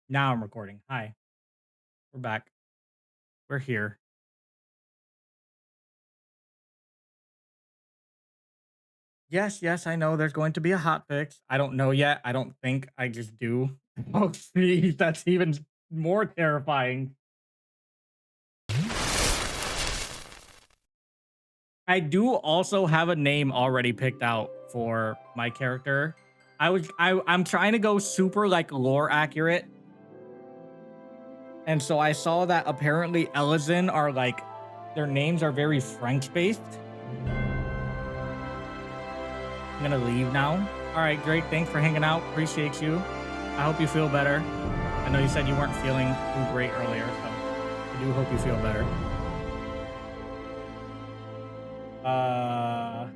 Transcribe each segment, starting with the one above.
Now I'm recording. Hi, we're back. We're here. Yes, yes, I know there's going to be a hot fix. I don't know yet. I don't think I just do. Oh, see, that's even more terrifying. I do also have a name already picked out for my character. I'm trying to go super like lore accurate. And so I saw that apparently Elezen are like their names are very French based. I'm gonna leave now. All right, great. Thanks for hanging out. Appreciate you. I hope you feel better. I know you said you weren't feeling too great earlier, so I do hope you feel better. Uh,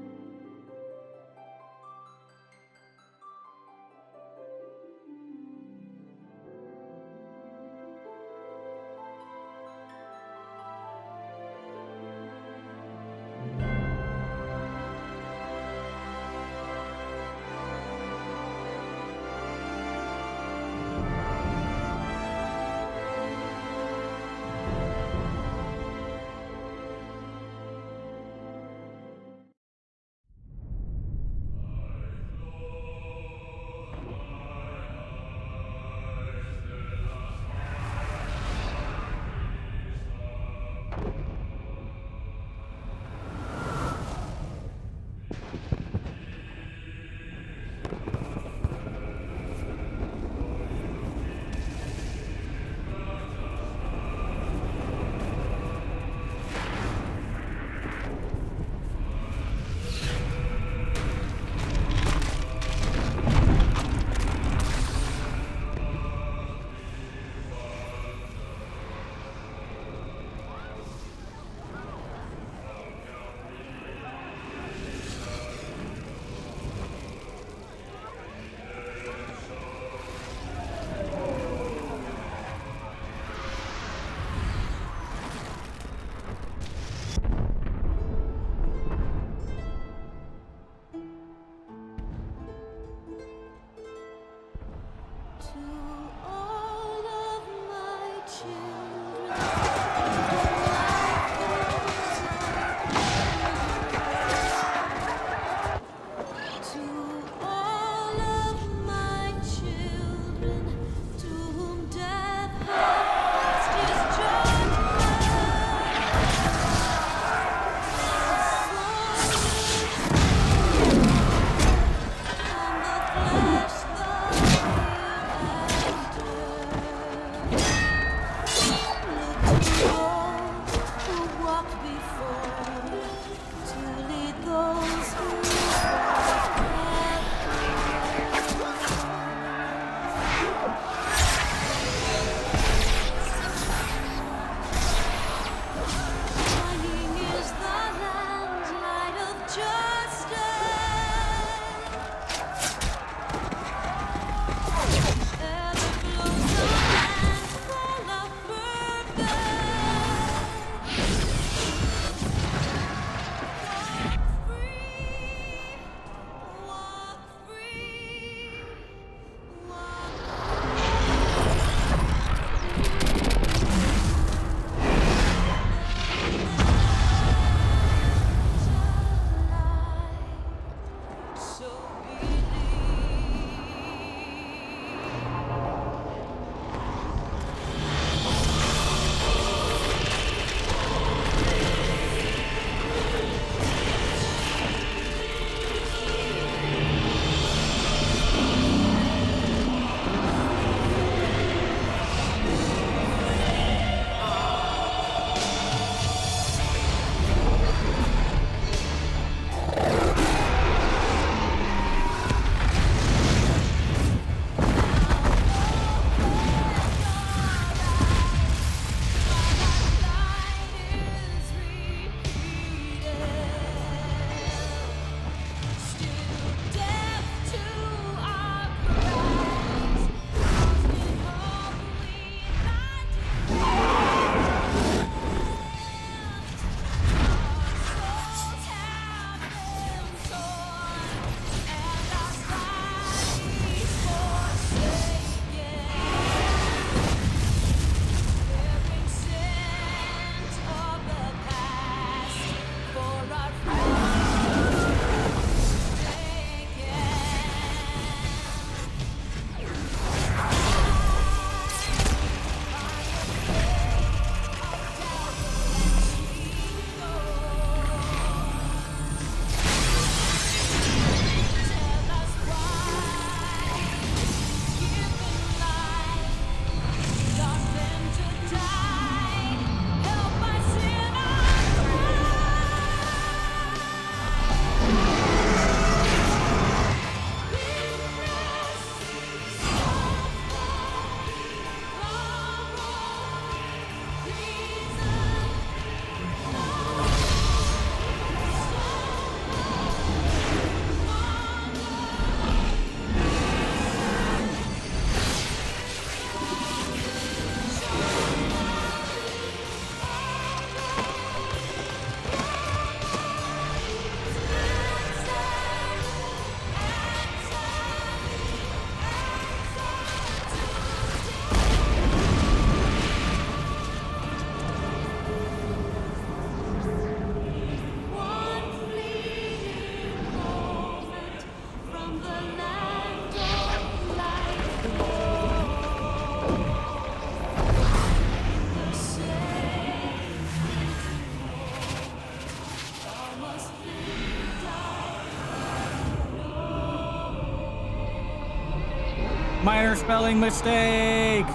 Minor spelling mistake.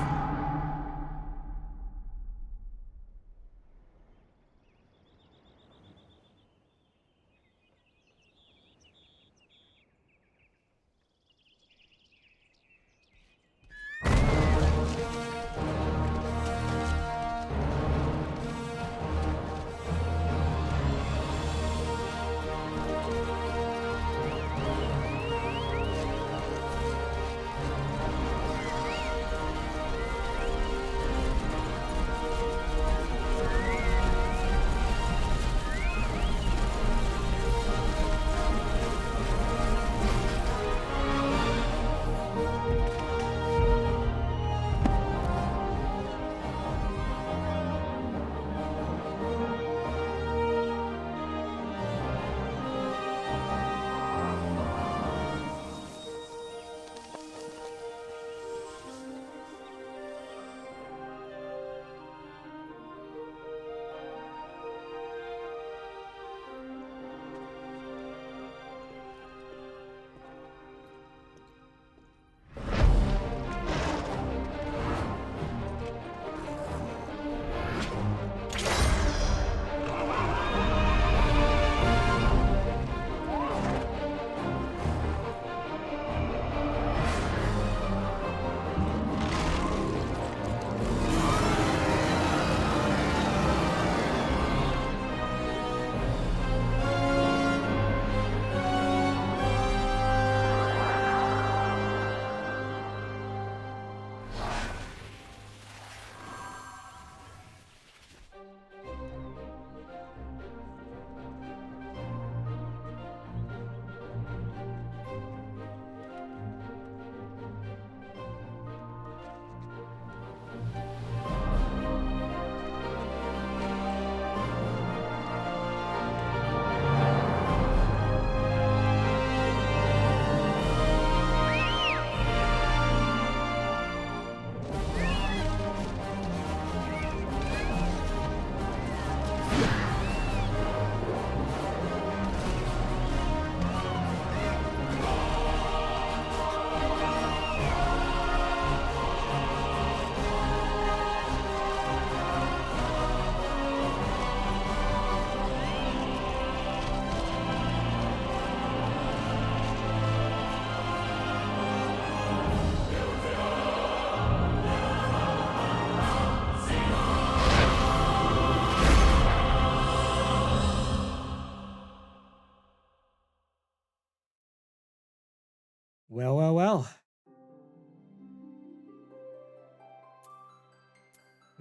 Well.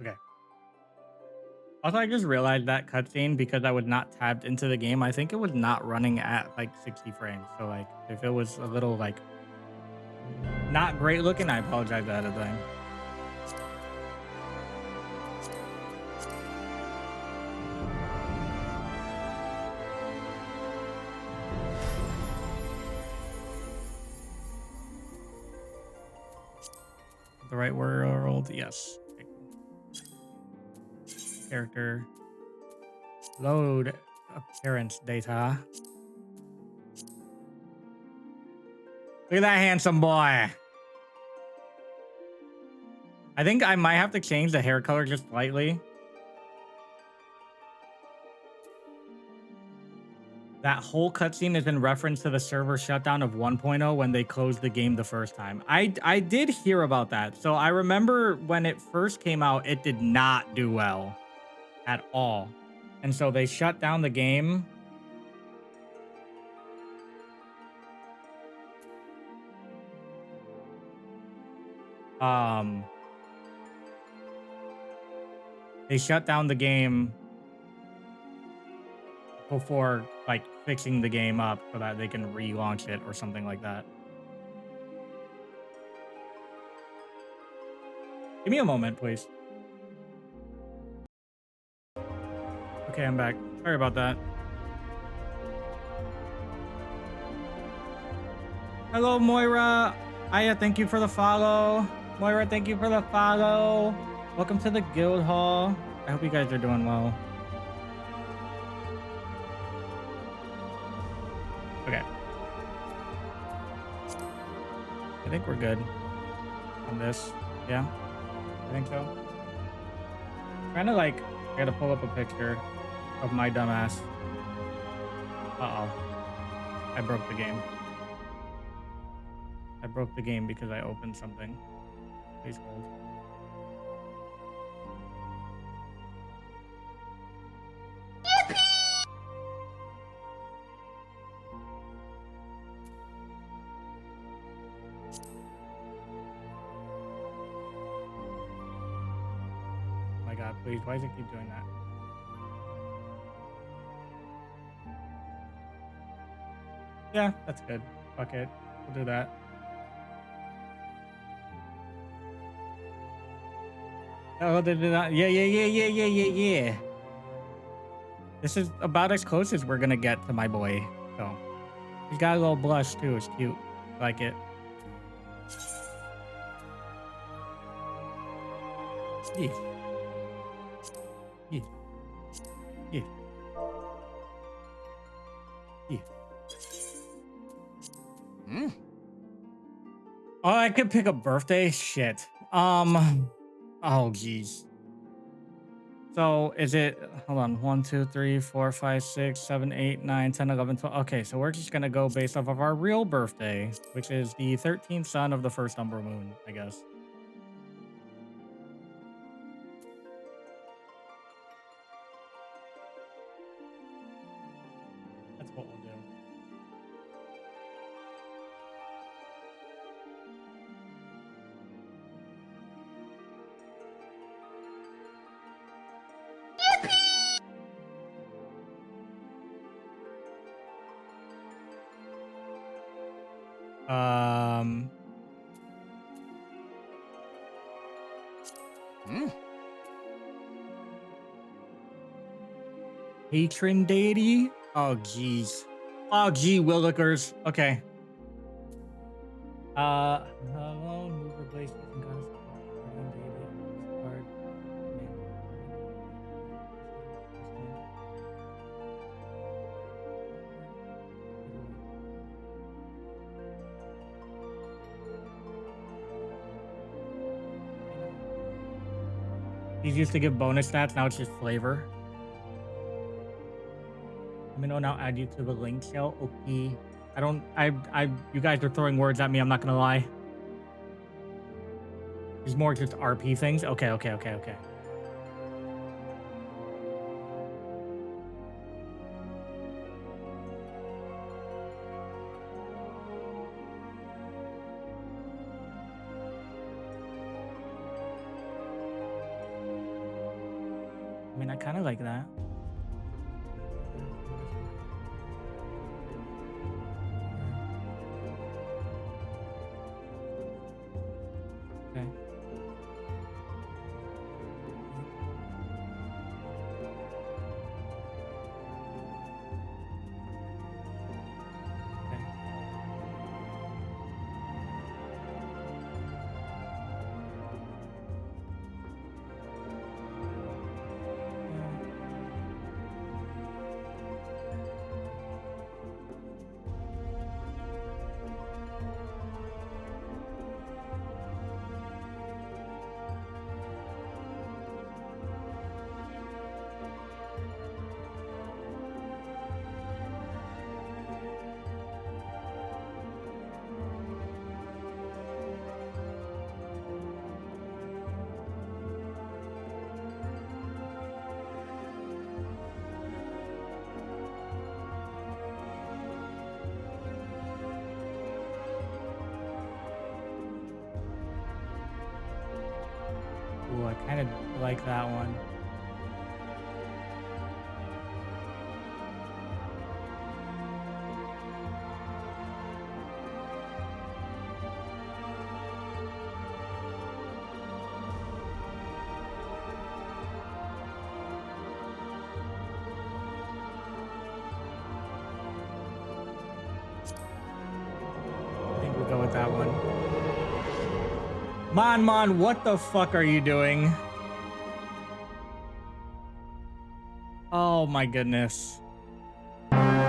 Okay. Also, I just realized that cutscene because I was not tabbed into the game. I think it was not running at like 60 frames. So like, if it was a little like not great looking, I apologize ahead of time. The right world, yes. Okay, cool. Character. Load appearance data. Look at that handsome boy. I think I might have to change the hair color just slightly. That whole cutscene is in reference to the server shutdown of 1.0 when they closed the game the first time. I did hear about that. So I remember when it first came out, it did not do well at all. And so they shut down the game. They shut down the game before like fixing the game up so that they can relaunch it or something like that. Give me a moment, please. Okay, I'm back. Sorry about that. Hello, Moira. Aya, thank you for the follow. Moira, thank you for the follow. Welcome to the guild hall. I hope you guys are doing well. Okay. I think we're good. on this. Yeah, I think so. Trying to like, I gotta pull up a picture of my dumbass. Uh-oh. I broke the game. I broke the game because I opened something. Please hold. Oh my god, please, why does it keep doing that? Yeah, that's good. Fuck it. We'll do that. Oh, they did not. Yeah. This is about as close as we're gonna get to my boy. So he's got a little blush too. It's cute. I like it. Yeah. Yeah. Yeah. Yeah. Oh, I could pick a birthday. Shit. Oh, geez. So is it, hold on, 1, 2, 3, 4, 5, 6, 7, 8, 9, 10, 11, 12. Okay, so we're just gonna go based off of our real birthday, which is the 13th sun of the first Umbra moon, I guess. That's what we'll do. Patron deity? Oh, geez. Oh, gee, Willikers. Okay. Hello, move replacement and goddess. These used to give bonus stats, now it's just flavor. Let me know now, add you to the link shell. Okay. You guys are throwing words at me, I'm not gonna lie. There's more just RP things. Okay. I mean, I kind of like that. Okay. Ooh, I kind of like that one. I think we'll go with that one. Mon, what the fuck are you doing? Oh my goodness. Add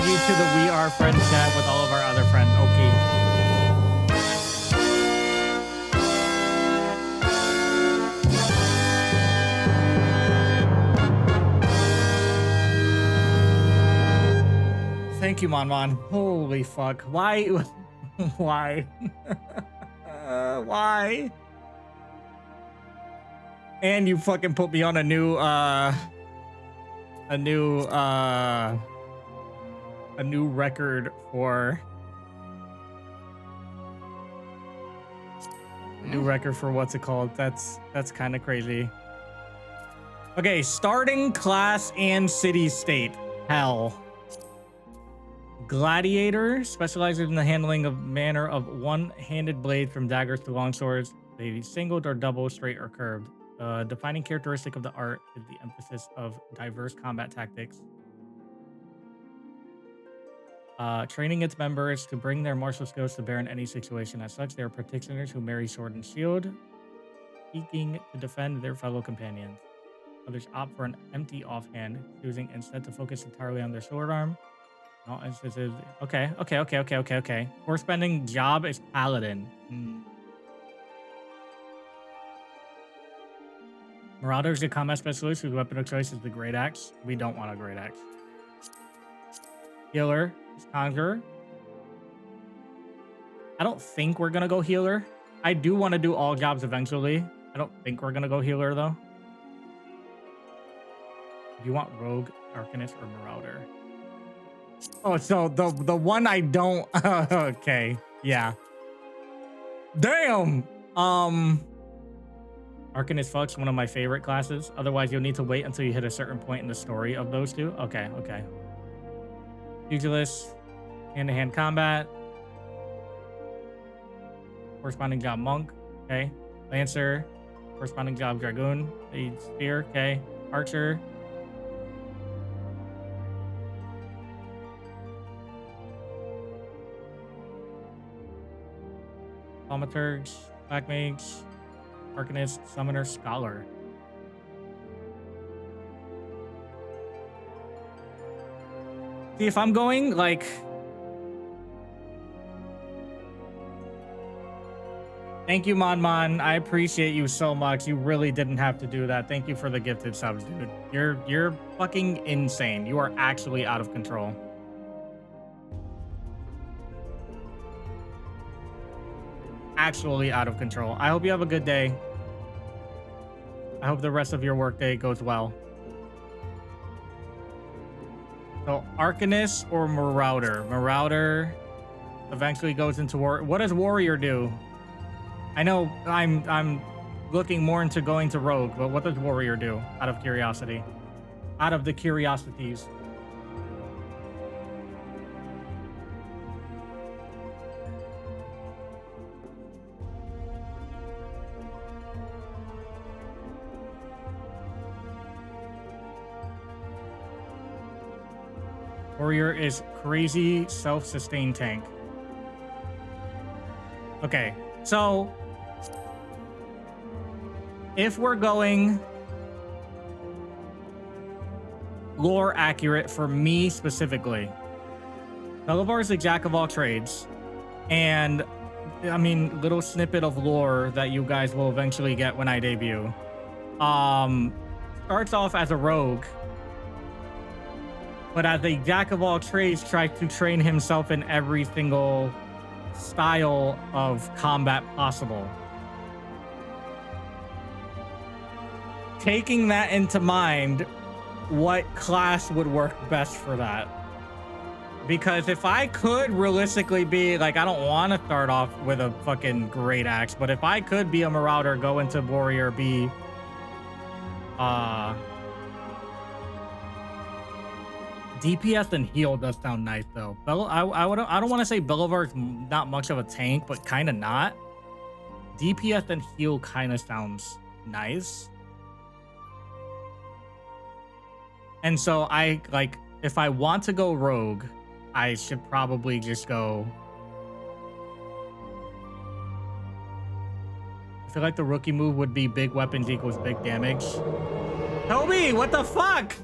you to the We Are Friends chat with all of our other friends. Okay. Thank you, Mon. Holy fuck. Why? Why? Why? And you fucking put me on a new record for what's it called? That's kind of crazy. Okay, starting class and city state. Hell. Gladiator specializes in the handling of manner of one-handed blades from daggers to longswords. They be singled or double, straight or curved. Defining characteristic of the art is the emphasis of diverse combat tactics. Training its members to bring their martial skills to bear in any situation. As such, they are practitioners who marry sword and shield, seeking to defend their fellow companions. Others opt for an empty offhand, choosing instead to focus entirely on their sword arm. In all instances, okay. Horse bending job is paladin. Marauder is a combat specialist whose weapon of choice is the great axe. We don't want a great axe. Healer is conjurer. I don't think we're gonna go healer. I do want to do all jobs eventually. I don't think we're gonna go healer though. Do you want rogue, arcanist, or marauder? Oh, so the one I don't. Okay, yeah. Damn. Arcanist fucks one of my favorite classes. Otherwise, you'll need to wait until you hit a certain point in the story of those two. Okay. Pugilist, hand-to-hand combat. Corresponding job monk. Okay. Lancer, corresponding job dragoon. Lead spear. Okay. Archer. Thaumaturge, Black Mage, Arcanist, Summoner, Scholar. See, if I'm going, like... Thank you, Mon. I appreciate you so much. You really didn't have to do that. Thank you for the gifted subs, dude. You're fucking insane. You are actually out of control. Actually out of control. I hope you have a good day. I hope the rest of your workday goes well. So Arcanist or Marauder? Marauder eventually goes into war. What does Warrior do? I know I'm looking more into going to Rogue, but what does Warrior do? Out of curiosity. Out of the curiosities. Warrior is crazy self-sustained tank. Okay, so if we're going lore accurate for me specifically, Belevar is a jack of all trades, and I mean, little snippet of lore that you guys will eventually get when I debut. Starts off as a rogue, but as a jack of all trades, tries to train himself in every single style of combat possible. Taking that into mind, what class would work best for that? Because if I could realistically be like, I don't want to start off with a fucking great axe, but if I could be a marauder, go into warrior, be DPS and heal does sound nice though. I don't want to say Belevar is not much of a tank, but kind of not. DPS and heal kind of sounds nice. And so I like, if I want to go rogue, I should probably just go. I feel like the rookie move would be big weapons equals big damage. Toby, what the fuck?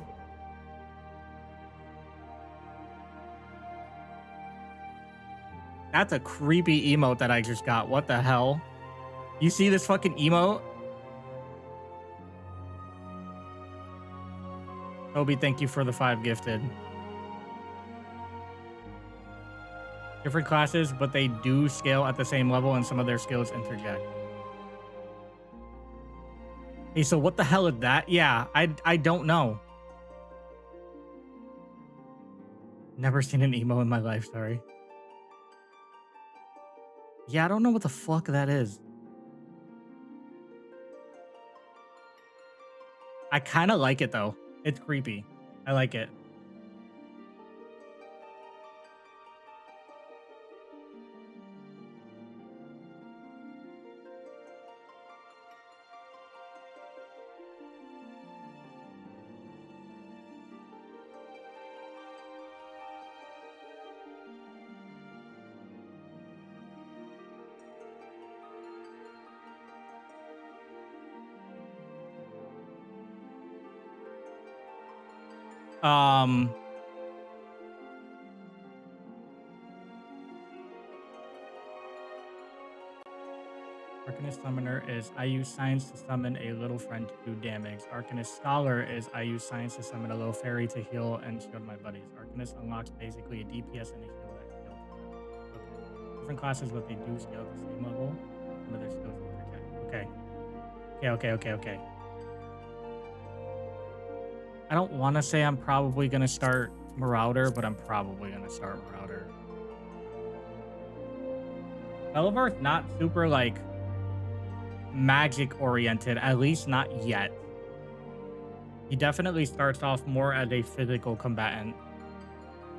That's a creepy emote that I just got. What the hell? You see this fucking emote? Toby, thank you for the 5 gifted. Different classes, but they do scale at the same level and some of their skills interject. Hey, so what the hell is that? Yeah, I don't know. Never seen an emo in my life, sorry. Yeah, I don't know what the fuck that is. I kind of like it though. It's creepy. I like it. Arcanist Summoner is I use science to summon a little friend to do damage. Arcanist Scholar is I use science to summon a little fairy to heal and shield my buddies. Arcanist unlocks basically a DPS and a heal that heals. Okay. Different classes, but they do scale at the same level. Some of their skills interject. Okay. I don't want to say I'm probably going to start Marauder, but I'm probably going to start Marauder. Belevar's not super, like, magic oriented, at least not yet. He definitely starts off more as a physical combatant.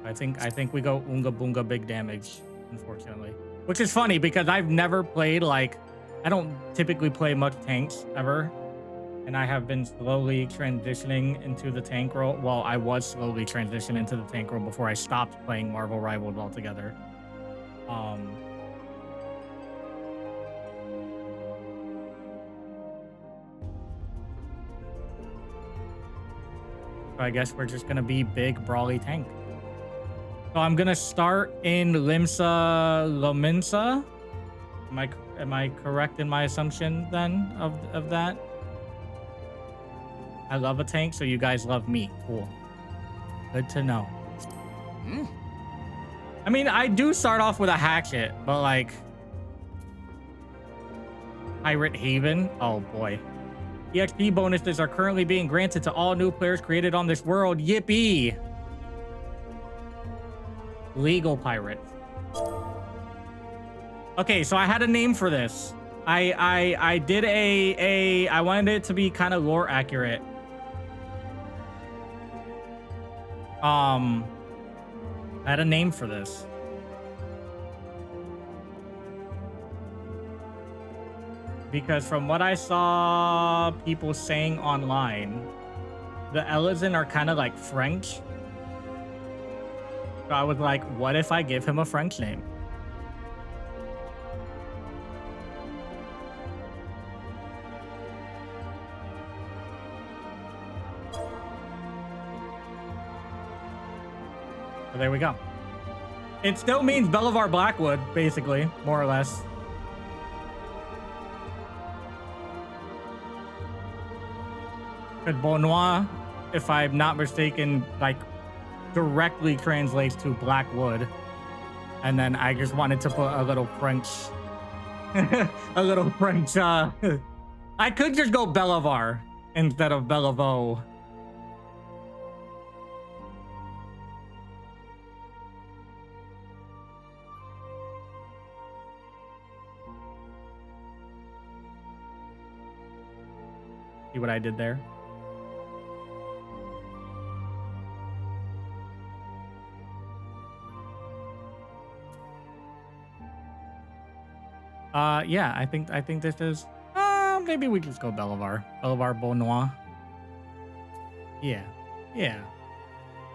I think we go Oonga Boonga big damage, unfortunately. Which is funny because I've never played, like, I don't typically play much tanks ever. And I have been slowly transitioning into the tank role. Well, I was slowly transitioning into the tank role before I stopped playing Marvel Rivals altogether. So I guess we're just gonna be big brawly tank. So I'm gonna start in Limsa Lominsa. Am I correct in my assumption then of that? I love a tank, so you guys love me. Cool. Good to know. I mean, I do start off with a hatchet, but like Pirate Haven. Oh boy. EXP bonuses are currently being granted to all new players created on this world. Yippee! Legal pirates. Okay, so I had a name for this. I did I wanted it to be kind of lore accurate. I had a name for this. Because from what I saw people saying online, the Ellison are kind of like French. So I was like, what if I give him a French name? So there we go. It still means Belevar Blackwood, basically, more or less. Because Bonois, if I'm not mistaken, like directly translates to Blackwood. And then I just wanted to put a little French, a little French, I could just go Belevar instead of Bele-VOD. See what I did there? Yeah, I think this is maybe we just go Belevar. Belevar Bonois. Yeah.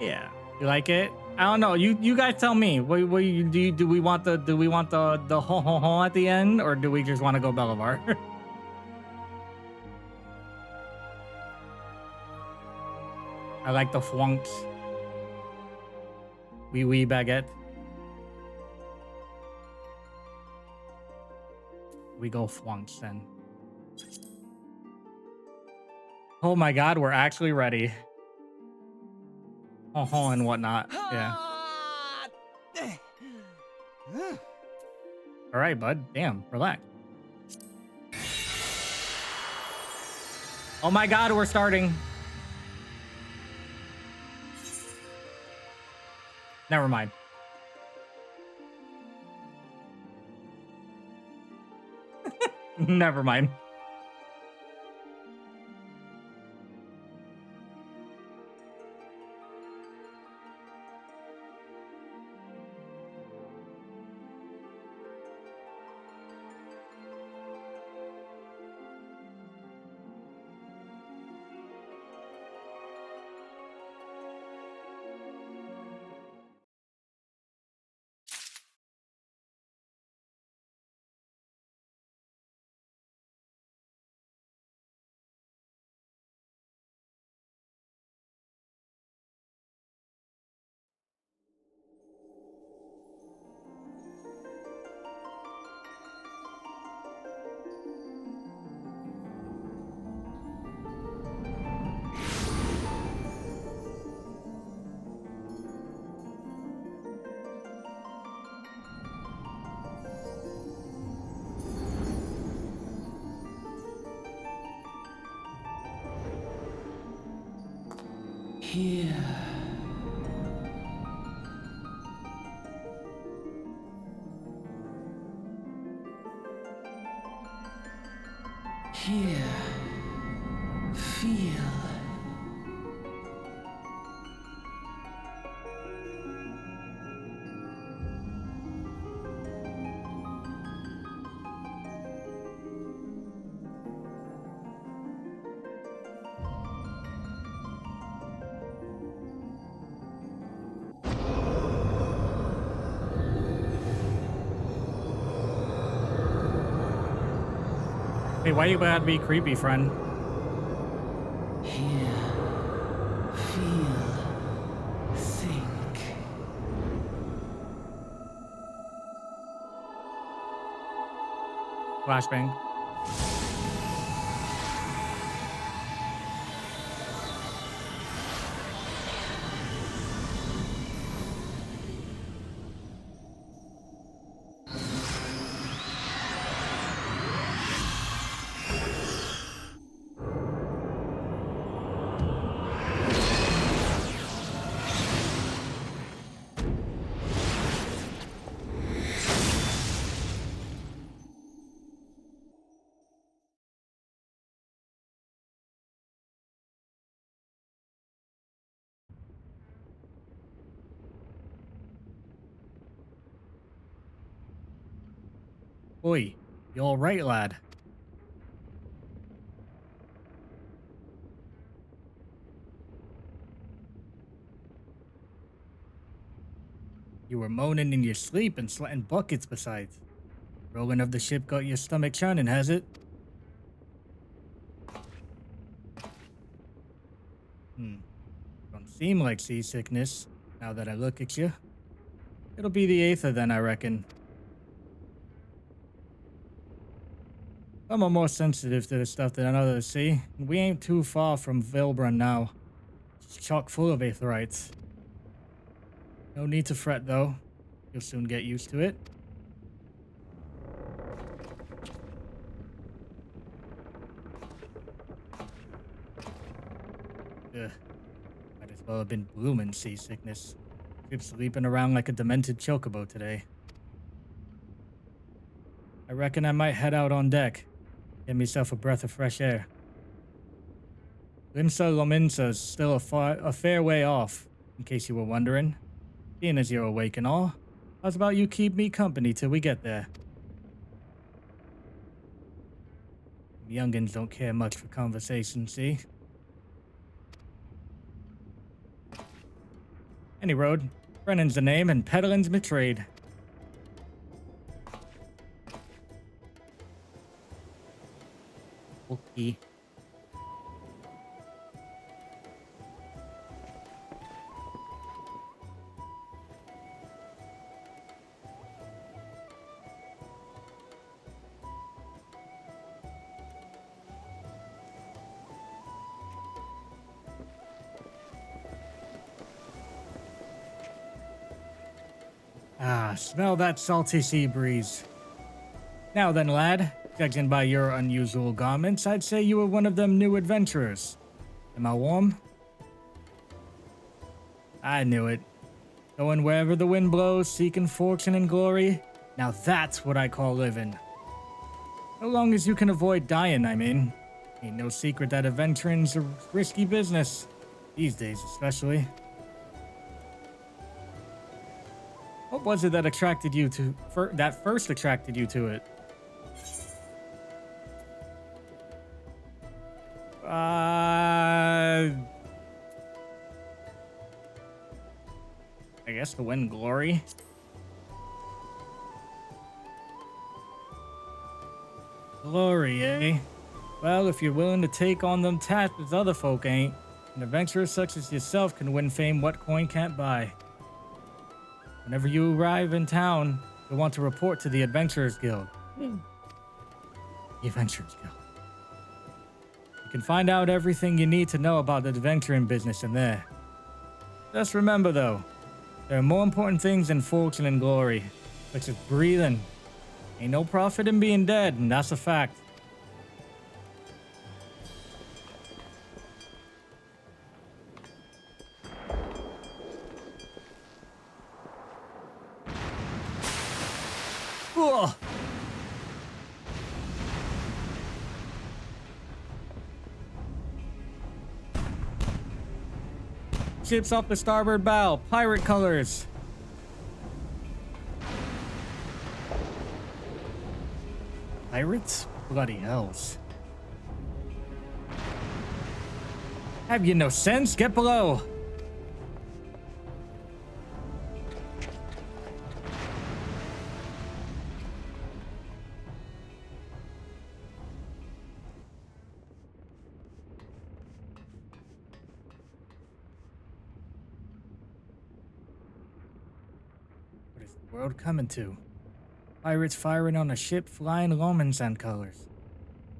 You like it? I don't know. You guys tell me. What do we want the ho ho ho at the end, or do we just want to go Belevar? I like the flunks. Wee baguette. We go flunks then. Oh my god, we're actually ready. Oh, and whatnot. Yeah. All right, bud. Damn, relax. Oh my God, we're starting. Never mind. Never mind. Here. Here. Feel. Hey, why you gotta be creepy, friend? Here. Feel. Think. Flashbang. Oi, you all right, lad? You were moaning in your sleep and sweating buckets besides. Rolling of the ship got your stomach churning, has it? Don't seem like seasickness, now that I look at you. It'll be the Aether then, I reckon. Some are more sensitive to the stuff than others, see? And we ain't too far from Vilbrun now. It's chock full of Aetherites. No need to fret, though. You'll soon get used to it. Ugh. Might as well have been blooming seasickness. Ship's leaping around like a demented chocobo today. I reckon I might head out on deck. Get myself a breath of fresh air. Limsa Lominsa's still a fair way off, in case you were wondering. Seeing as you're awake and all, how's about you keep me company till we get there? Youngins don't care much for conversation, see? Any road. Brennan's the name and peddling's my trade. Okay. Ah, smell that salty sea breeze. Now then, lad, judging by your unusual garments, I'd say you were one of them new adventurers. Am I warm? I knew it. Going wherever the wind blows, seeking fortune and glory. Now that's what I call living. So long as you can avoid dying, I mean. Ain't no secret that adventuring's a risky business. These days, especially. What was it that attracted you to... that first attracted you to it? I guess to win glory. Glory, eh? Well, if you're willing to take on them tasks as other folk ain't, an adventurer such as yourself can win fame what coin can't buy. Whenever you arrive in town, you'll want to report to the Adventurers Guild. The Adventurers Guild. You can find out everything you need to know about the adventuring business in there. Just remember, though, there are more important things than fortune and glory, such as breathing. Ain't no profit in being dead, and that's a fact. Ugh. Ships off the starboard bow, pirate colors. Pirates? Bloody hells. Have you no sense? Get below. What is the world coming to? Pirates firing on a ship flying Lomensan colors.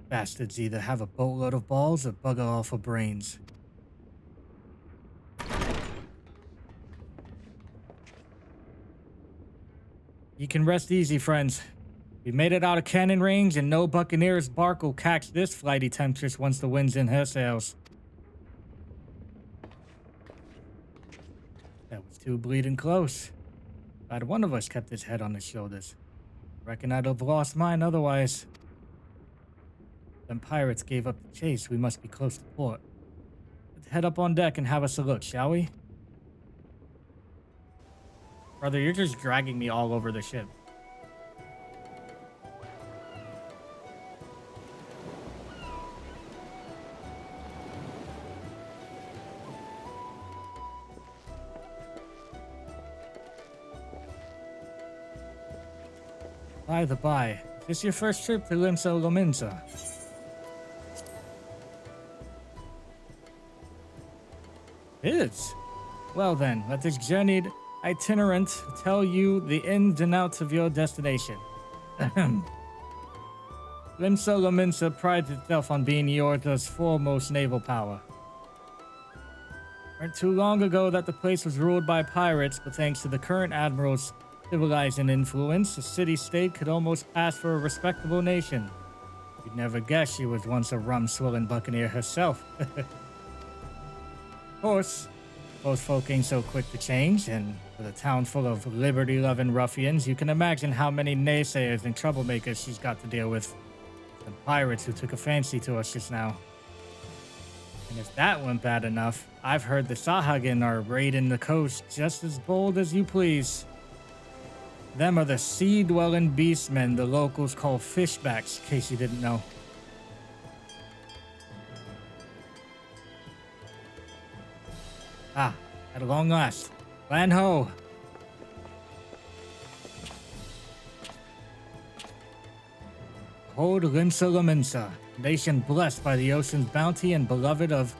Bastards either have a boatload of balls or bugger all for brains. You can rest easy, friends. We made it out of cannon range, and no buccaneer's bark will catch this flighty temptress once the wind's in her sails. That was too bleeding close. Glad one of us kept his head on his shoulders. Reckon I'd have lost mine otherwise. Them pirates gave up the chase. We must be close to port. Let's head up on deck and have us a look, shall we? Brother, you're just dragging me all over the ship. By the by, is this your first trip to Limsa Lominsa? It is. Well then, let this journeyed itinerant tell you the ins and outs of your destination. Limsa Lominsa prides itself on being Yorta's foremost naval power. Weren't too long ago that the place was ruled by pirates, but thanks to the current admiral's civilizing influence, the city-state could almost pass for a respectable nation. You'd never guess she was once a rum-swilling buccaneer herself. Of course, most folk ain't so quick to change, and with a town full of liberty-loving ruffians, you can imagine how many naysayers and troublemakers she's got to deal with. The pirates who took a fancy to us just now. And if that weren't bad enough, I've heard the Sahagin are raiding the coast just as bold as you please. Them are the sea-dwelling beastmen the locals call fishbacks, in case you didn't know. Ah, at long last. Land ho! Hold Limsa Lominsa, nation blessed by the ocean's bounty and beloved of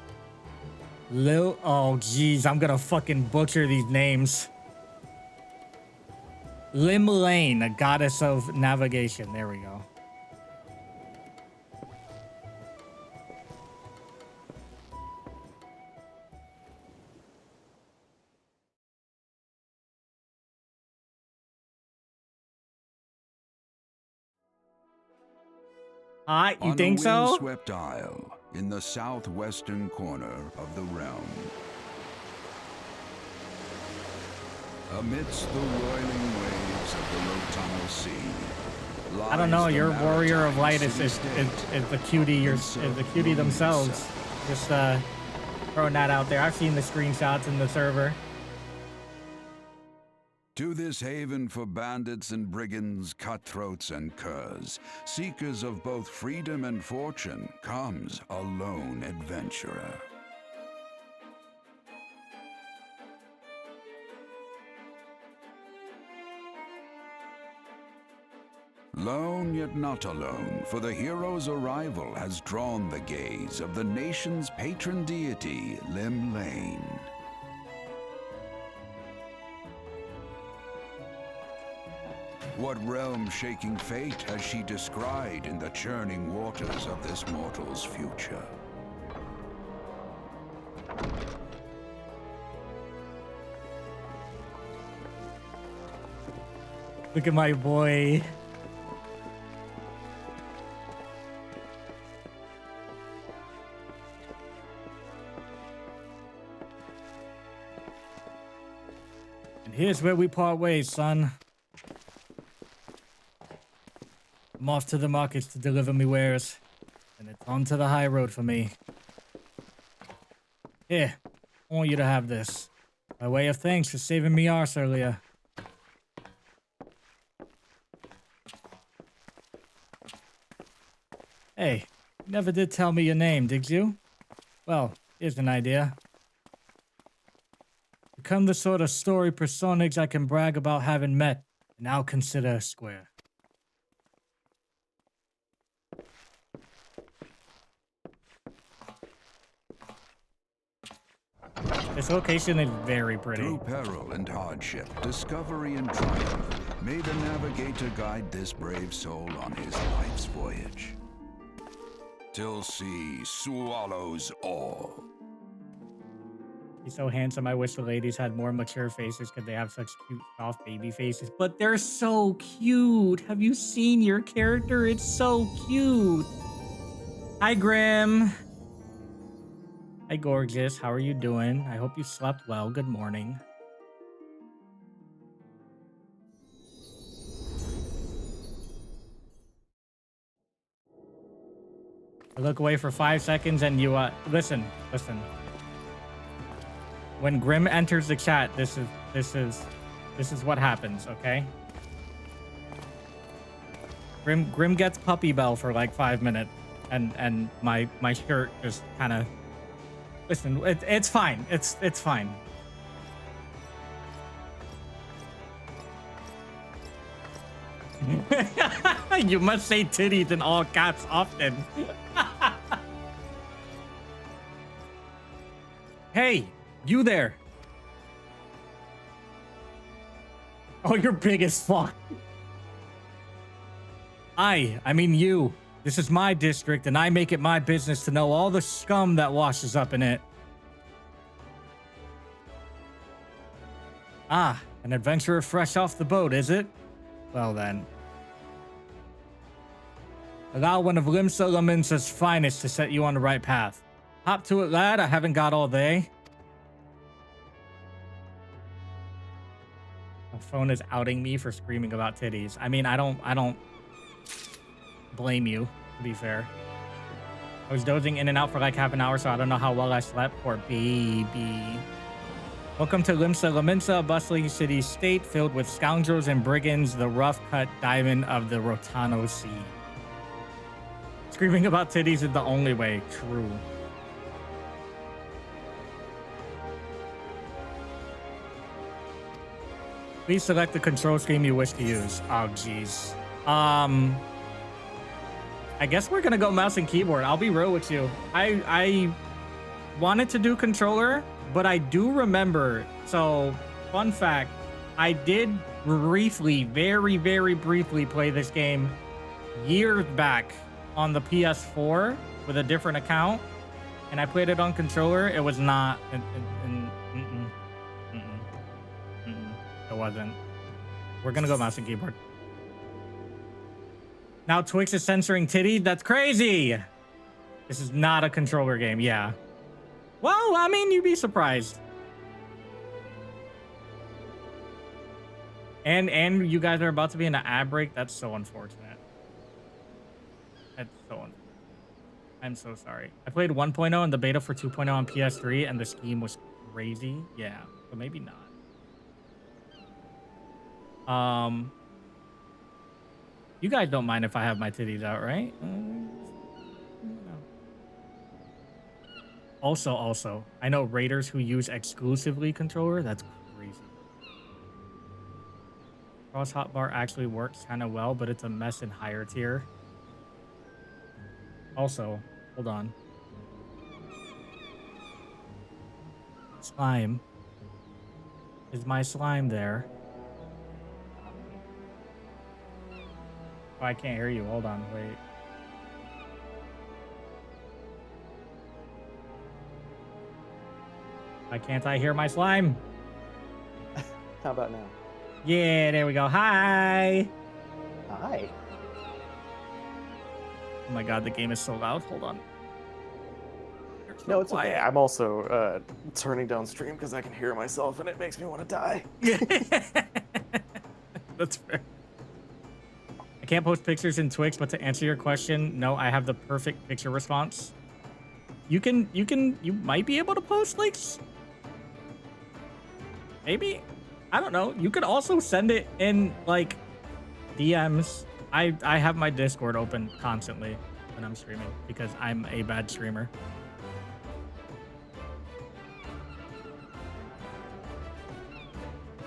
oh geez, I'm gonna fucking butcher these names. Limlane, a goddess of navigation. There we go. You On think a so? windswept isle in the southwestern corner of the realm. Amidst the roiling waves of the Rotano Sea. I don't know. lies the Your warrior of maritime light is city-state the cutie. Is encircling the cutie themselves. Mesa. Just throwing that out there. I've seen the screenshots in the server. To this haven for bandits and brigands, cutthroats and curs, seekers of both freedom and fortune, comes a lone adventurer. Lone yet not alone, for the hero's arrival has drawn the gaze of the nation's patron deity, Lim Lane. What realm-shaking fate has she descried in the churning waters of this mortal's future? Look at my boy. And here's where we part ways, son. I'm off to the markets to deliver me wares, and it's on to the high road for me. Here, I want you to have this. By way of thanks for saving me arse earlier. Hey, you never did tell me your name, did you? Well, here's an idea. Become the sort of story personage I can brag about having met, and I'll consider a square. This location is very pretty. Through peril and hardship, discovery and triumph, may the navigator guide this brave soul on his life's voyage. Till sea swallows all. He's so handsome. I wish the ladies had more mature faces because they have such cute, soft baby faces. But they're so cute. Have you seen your character? It's so cute. Hi, Grim. Hi, gorgeous. How are you doing? I hope you slept well. Good morning. I look away for 5 seconds and you, listen. When Grim enters the chat, this is what happens, okay? Grim gets puppy bell for like 5 minutes and my shirt just kind of... Listen, it's fine. It's fine. You must say titties in all caps often. Hey, you there. Oh, you're big as fuck. I mean you. This is my district, and I make it my business to know all the scum that washes up in it. Ah, an adventurer fresh off the boat, is it? Well then. Allow one of Limsa Laminsa's finest to set you on the right path. Hop to it, lad. I haven't got all day. My phone is outing me for screaming about titties. I mean, I don't blame you, to be fair. I was dozing in and out for like half an hour, so I don't know how well I slept. Poor baby. Welcome to Limsa Laminsa, a bustling city-state filled with scoundrels and brigands, the rough-cut diamond of the Rotano Sea. Screaming about titties is the only way. True. Please select the control scheme you wish to use. Oh, jeez. I guess we're gonna go mouse and keyboard. I'll be real with you. I wanted to do controller, but I do remember. So, fun fact, I did briefly, very, very briefly play this game years back on the PS4 with a different account, and I played it on controller. It was not. It wasn't. We're gonna go mouse and keyboard. Now Twix is censoring titty? That's crazy. This is not a controller game, yeah. Well, I mean, you'd be surprised. And you guys are about to be in an ad break? That's so unfortunate. That's so unfortunate. I'm so sorry. I played 1.0 and the beta for 2.0 on PS3 and the scheme was crazy. Yeah, but maybe not. You guys don't mind if I have my titties out, right? No. Also, I know raiders who use exclusively controller. That's crazy. Cross hotbar actually works kind of well, but it's a mess in higher tier. Also, hold on. Slime. Is my slime there? Oh, I can't hear you. Hold on. Wait. Why can't I hear my slime? How about now? Yeah, there we go. Hi. Hi. Oh my god, the game is so loud. Hold on. No, it's okay. I'm also turning down stream because I can hear myself and it makes me want to die. That's fair. I can't post pictures in Twix, but to answer your question, no, I have the perfect picture response. You might be able to post links. Maybe. I don't know. You could also send it in like DMs. I have my Discord open constantly when I'm streaming because I'm a bad streamer.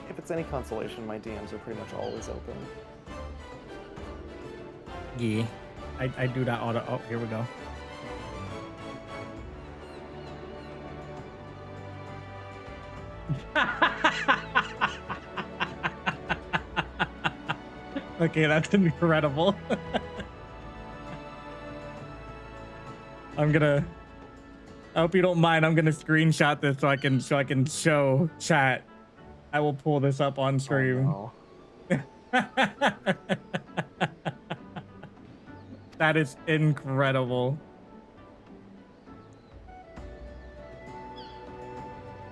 If it's any consolation, my DMs are pretty much always open. Yeah. I do that auto. Oh, here we go. Okay, that's incredible. I hope you don't mind. I'm gonna screenshot this so I can show chat. I will pull this up on stream. Oh, no. That is incredible.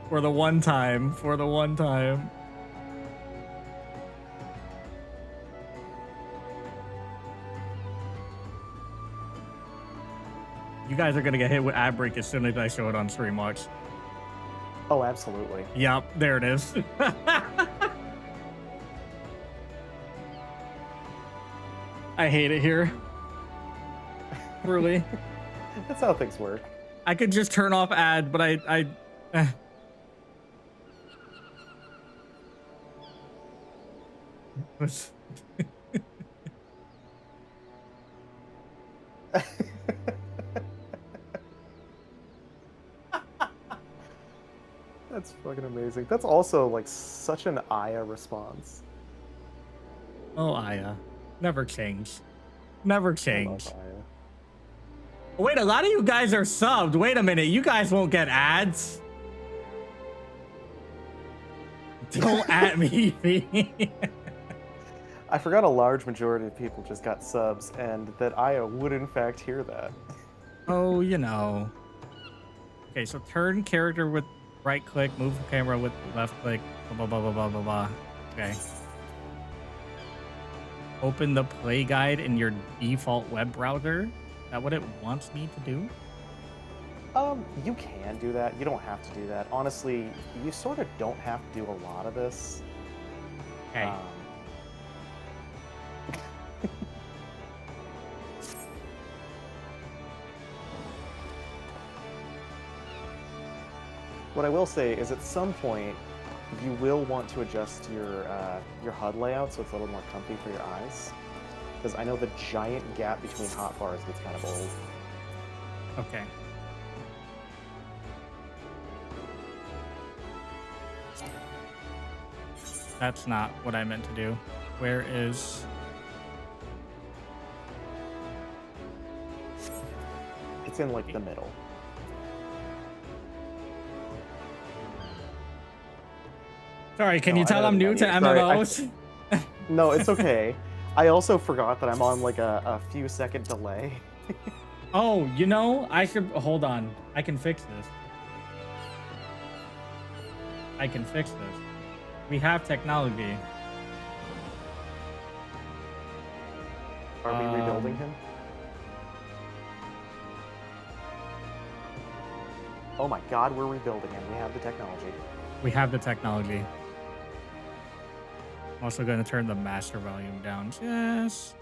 For the one time. You guys are gonna get hit with ad break as soon as I show it on stream, watch. Oh, absolutely. Yep, there it is. I hate it here. Really. That's how things work. I could just turn off ad, but I That's fucking amazing. That's also like such an Aya response. Oh, Aya. Never change. Never change. I love Aya. Wait, a lot of you guys are subbed. Wait a minute. You guys won't get ads. Don't at me. I forgot a large majority of people just got subs and that Aya would in fact hear that. Oh, you know. Okay, so turn character with right click, move camera with left click, blah, blah, blah, blah, blah, blah. Okay. Open the play guide in your default web browser. Is that what it wants me to do? You can do that. You don't have to do that. Honestly, you sort of don't have to do a lot of this. Okay. What I will say is at some point, you will want to adjust your HUD layout so it's a little more comfy for your eyes. Because I know the giant gap between hotbars gets kind of old. Okay. That's not what I meant to do. Where is... It's in like the middle. Sorry, can you I tell know I'm the new to menu. Sorry, MMOs? No, it's okay. I also forgot that I'm on like a few second delay. Oh, you know, I should hold on. I can fix this. I can fix this. We have technology. Are we rebuilding him? Oh my god, we're rebuilding him. We have the technology. We have the technology. I'm also going to turn the master volume down just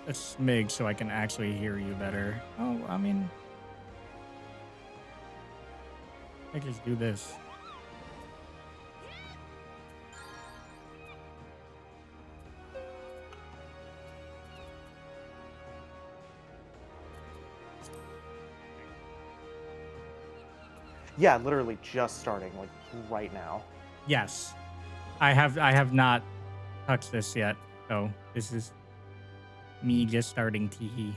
a smig so I can actually hear you better. Oh, I mean, I just do this. Yeah, literally just starting, like right now. Yes, I have not touched this yet, so this is me just starting teehee.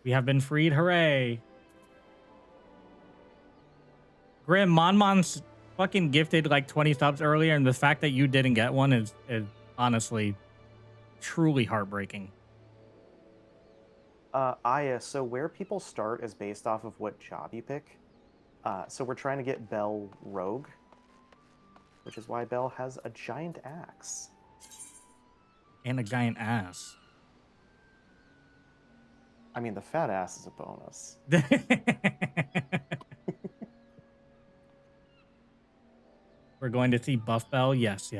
We have been freed, hooray! Grim, Monmon's fucking gifted like 20 subs earlier, and the fact that you didn't get one is honestly truly heartbreaking. Aya, so where people start is based off of what job you pick. So we're trying to get Belle Rogue, which is why Belle has a giant axe. And a giant ass. I mean, the fat ass is a bonus. We're going to see Buff Bell. Yes.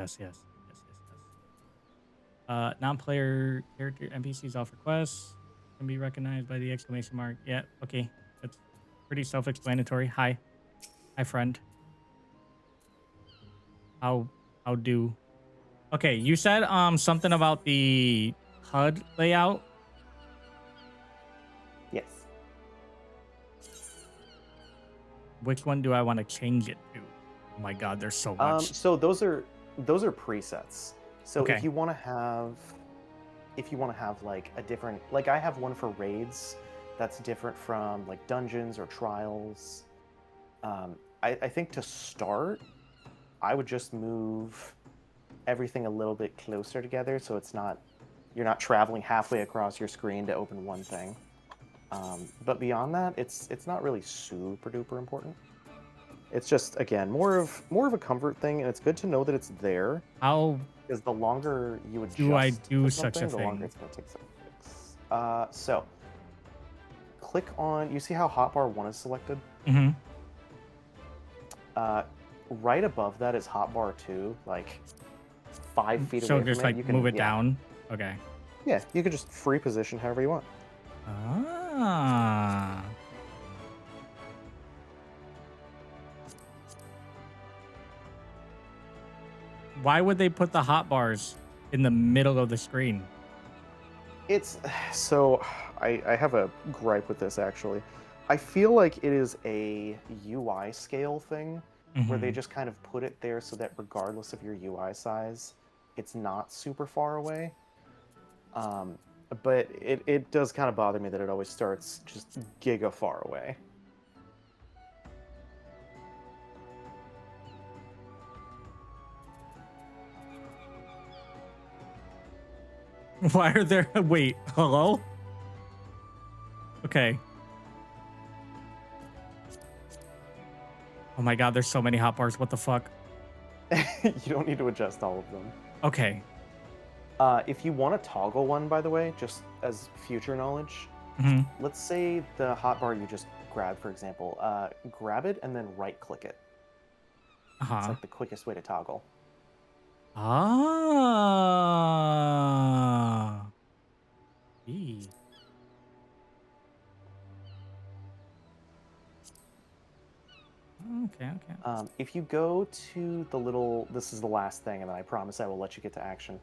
Non-player character NPCs off requests can be recognized by the exclamation mark. Yeah, okay. That's pretty self-explanatory. Hi, friend. How do? Okay, you said something about the HUD layout. Yes. Which one do I want to change it to? Oh my god, there's so much. So those are presets. So Okay. if you want to have like a different, like I have one for raids that's different from like dungeons or trials. I think to start, I would just move everything a little bit closer together so you're not traveling halfway across your screen to open one thing. But beyond that, it's not really super duper important. It's just, again, more of a comfort thing, and it's good to know that it's there. How Because the longer you adjust do I do such a the longer thing? it's going to take to fix. So click on, you see how hotbar 1 is selected? Mm-hmm. Right above that is hotbar 2, like 5 feet So away just from it. like You can move it down. Okay. Yeah, you can just free position however you want. Ah. Why would they put the hotbars in the middle of the screen? It's so I have a gripe with this actually. I feel like it is a UI scale thing where they just kind of put it there so that regardless of your UI size, it's not super far away. But it does kind of bother me that it always starts just giga far away. Why are there? Wait, hello? Okay. Oh my god, there's so many hotbars. What the fuck? You don't need to adjust all of them. Okay. If you want to toggle one, by the way, just as future knowledge, let's say the hotbar you just grabbed, for example, grab it and then right-click it. It's like the quickest way to toggle. Ah. Eee. Okay. If you go to the little, this is the last thing, and then I promise I will let you get to action.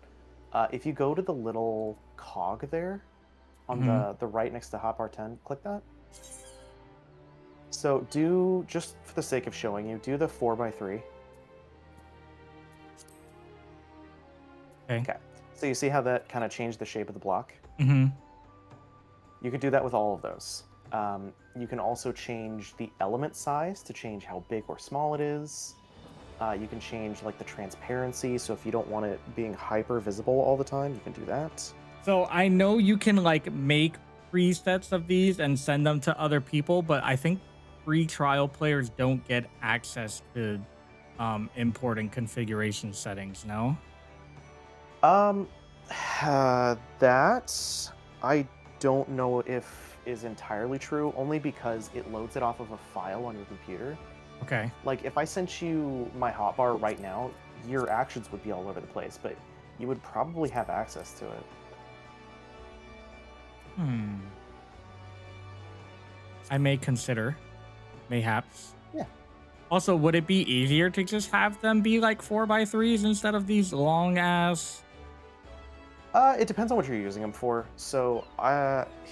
If you go to the little cog there, on the right next to hotbar 10, click that. So do, just for the sake of showing you, do the 4x3. Okay. So you see how that kind of changed the shape of the block? You could do that with all of those. You can also change the element size to change how big or small it is. You can change like the transparency, so if you don't want it being hyper visible all the time, you can do that. So I know you can like make presets of these and send them to other people, but I think free trial players don't get access to importing configuration settings. No. Um, that I don't know if is entirely true, only because it loads it off of a file on your computer. Okay. Like, if I sent you my hotbar right now, your actions would be all over the place, but you would probably have access to it. I may consider, mayhaps. Yeah. Also, would it be easier to just have them be like 4x3s instead of these long ass? It depends on what you're using them for. So,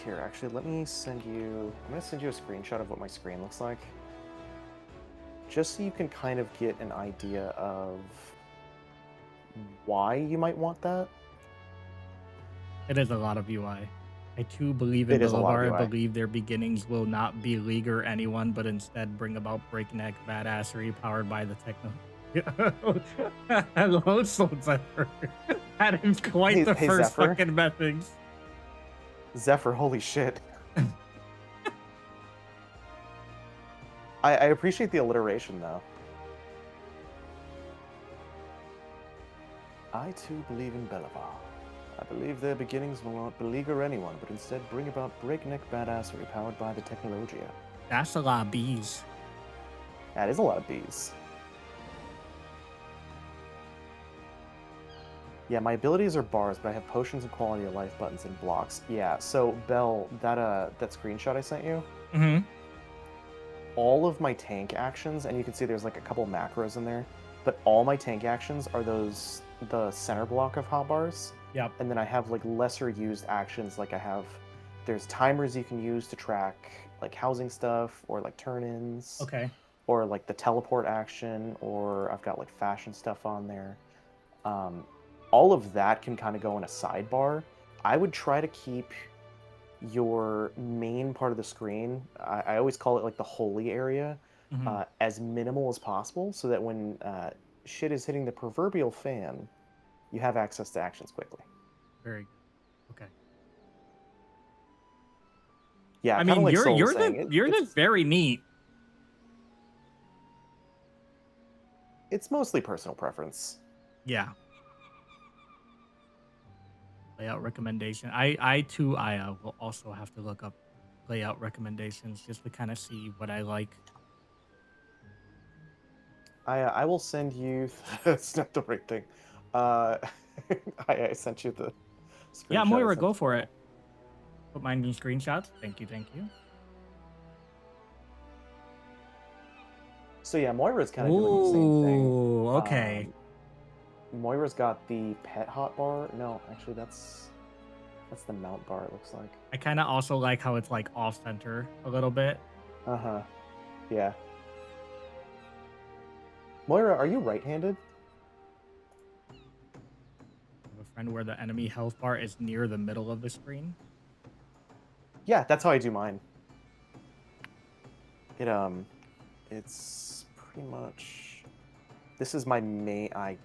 here, actually, let me send you... I'm going to send you a screenshot of what my screen looks like. Just so you can kind of get an idea of why you might want that. It is a lot of UI. I too believe in Belevar. I believe their beginnings will not beleaguer or anyone, but instead bring about breakneck badassery powered by the techno. Hello, Soul Zephyr. That is quite the first Zephyr. Fucking message. Zephyr, holy shit. I appreciate the alliteration, though. I too believe in Belevar. I believe their beginnings will not beleaguer anyone, but instead bring about breakneck badassery powered by the technologia. That's a lot of bees. That is a lot of bees. Yeah, my abilities are bars, but I have potions and quality of life buttons and blocks. Yeah, so Belle, that screenshot I sent you, all of my tank actions, and you can see there's like a couple macros in there, but all my tank actions are the center block of hotbars. Yep. And then I have like lesser used actions, like there's timers you can use to track like housing stuff or like turn-ins. Okay. Or like the teleport action, or I've got like fashion stuff on there. All of that can kind of go in a sidebar. I would try to keep your main part of the screen, I always call it like the holy area, as minimal as possible, so that when shit is hitting the proverbial fan, you have access to actions quickly. Very good. Okay. Yeah, I mean, like yours is very neat. It's mostly personal preference. Yeah. Layout recommendation. I too will also have to look up layout recommendations just to kind of see what I like. I will send you. That's not the right thing. I sent you the screenshot. Yeah, Moira, go for it. Put mine in screenshots. Thank you. So yeah, Moira's kind of doing the same thing. Ooh, okay. Moira's got the pet hotbar. No, actually, that's the mount bar. It looks like. I kind of also like how it's like off center a little bit. Yeah. Moira, are you right-handed? I have a friend where the enemy health bar is near the middle of the screen. Yeah, that's how I do mine. It's pretty much. This is my main. I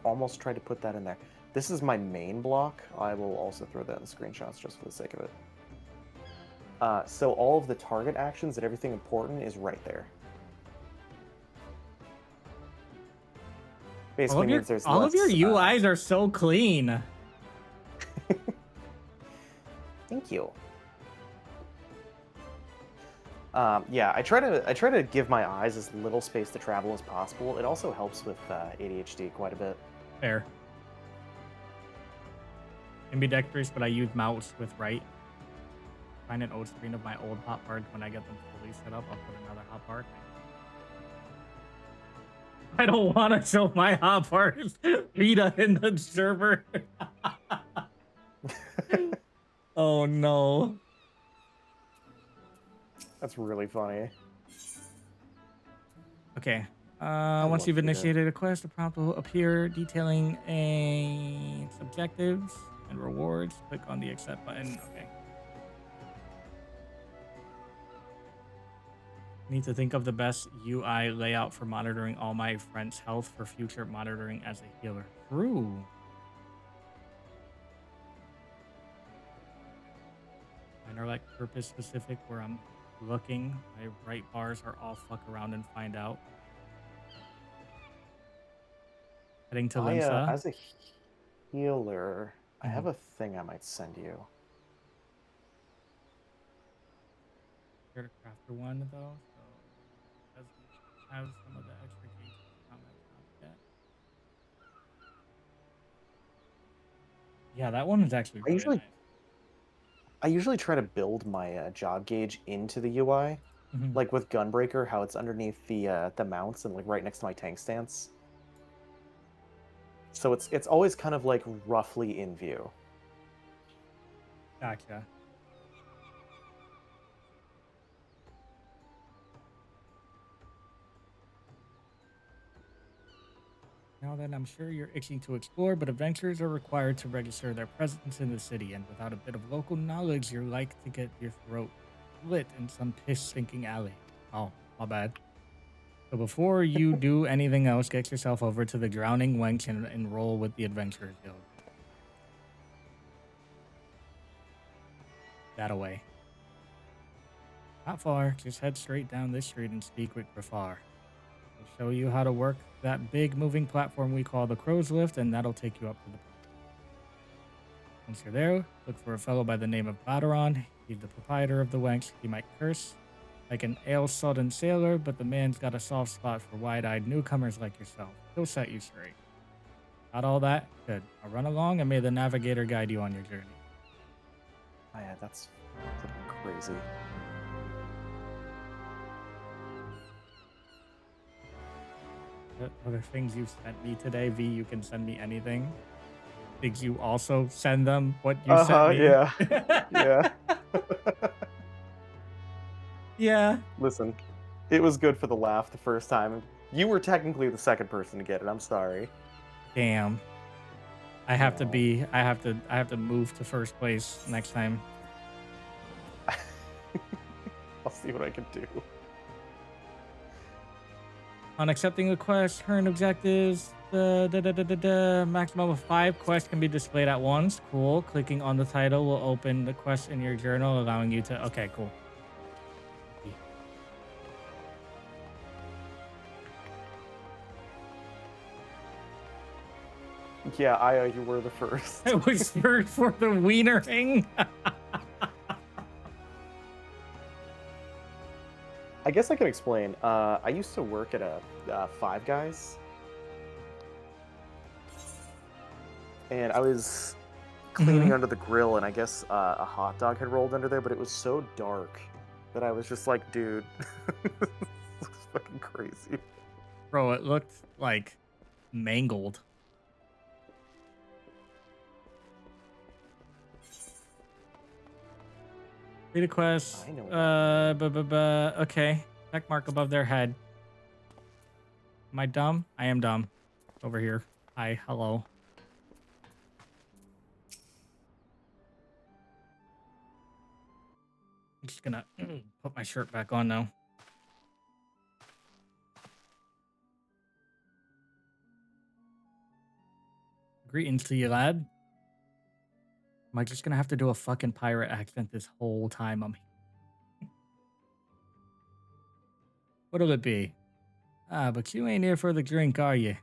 almost tried to put that in there. This is my main block. I will also throw that in screenshots just for the sake of it. So all of the target actions and everything important is right there. Basically means there's all of your UIs are so clean. Thank you. Yeah, I try to give my eyes as little space to travel as possible. It also helps with ADHD quite a bit. Fair. Ambidextrous, but I use mouse with right. Find an old screen of my old hotbars. When I get them fully set up, I'll put another hotbar. I don't want to show my hotbars Vita in the server. Oh no. That's really funny. Okay. Once you've initiated a quest, a prompt will appear detailing its objectives and rewards. Click on the accept button. Okay. Need to think of the best UI layout for monitoring all my friends' health for future monitoring as a healer. True. Mine are like purpose specific where I'm looking. My right bars are all fuck around and find out. Heading to Limsa. As a healer, I Mhm. have a thing I might send you. Here to crafter one though, so doesn't have some of the extra gauge comments on it yet. Yeah, that one is actually really nice. I usually try to build my job gauge into the UI, Mhm. like with Gunbreaker, how it's underneath the mounts and like right next to my tank stance. So it's always kind of like roughly in view. Gotcha. Now then, I'm sure you're itching to explore, but adventurers are required to register their presence in the city, and without a bit of local knowledge, you're like to get your throat slit in some piss-stinking alley. Oh, my bad. So before you do anything else, get yourself over to the Drowning Wench and enroll with the Adventurers Guild. That away. Not far, just head straight down this street and speak with Grafar. He'll show you how to work that big moving platform we call the Crow's Lift, and that'll take you up to the... Once you're there, look for a fellow by the name of Badaron. He's the proprietor of the Wench. He might curse like an ale-sodden sailor, but the man's got a soft spot for wide-eyed newcomers like yourself. He'll set you straight. Got all that? Good. Now run along and may the navigator guide you on your journey. Oh yeah, that's flipping crazy. Other things you sent me today, V, you can send me anything. Did you also send them what you sent me? Yeah. Yeah. Yeah. Listen, it was good for the laugh the first time. You were technically the second person to get it. I'm sorry. Damn. I have to move to first place next time. I'll see what I can do. On accepting a quest, current objectives, maximum of 5 quests can be displayed at once. Cool. Clicking on the title will open the quest in your journal, allowing you to... Okay, cool. Yeah, Aya, you were the first. I was first for the wiener ring. I guess I can explain. I used to work at a Five Guys, and I was cleaning under the grill, and I guess a hot dog had rolled under there, but it was so dark that I was just like, dude, this looks fucking crazy. Bro, it looked like mangled. Read a quest. I know. Okay. Check mark above their head. Am I dumb? I am dumb. Over here. Hi. Hello. I'm just gonna put my shirt back on now. Greetings to you, lad. Am I just gonna have to do a fucking pirate accent this whole time I'm here? What'll it be? Ah, but you ain't here for the drink, are you?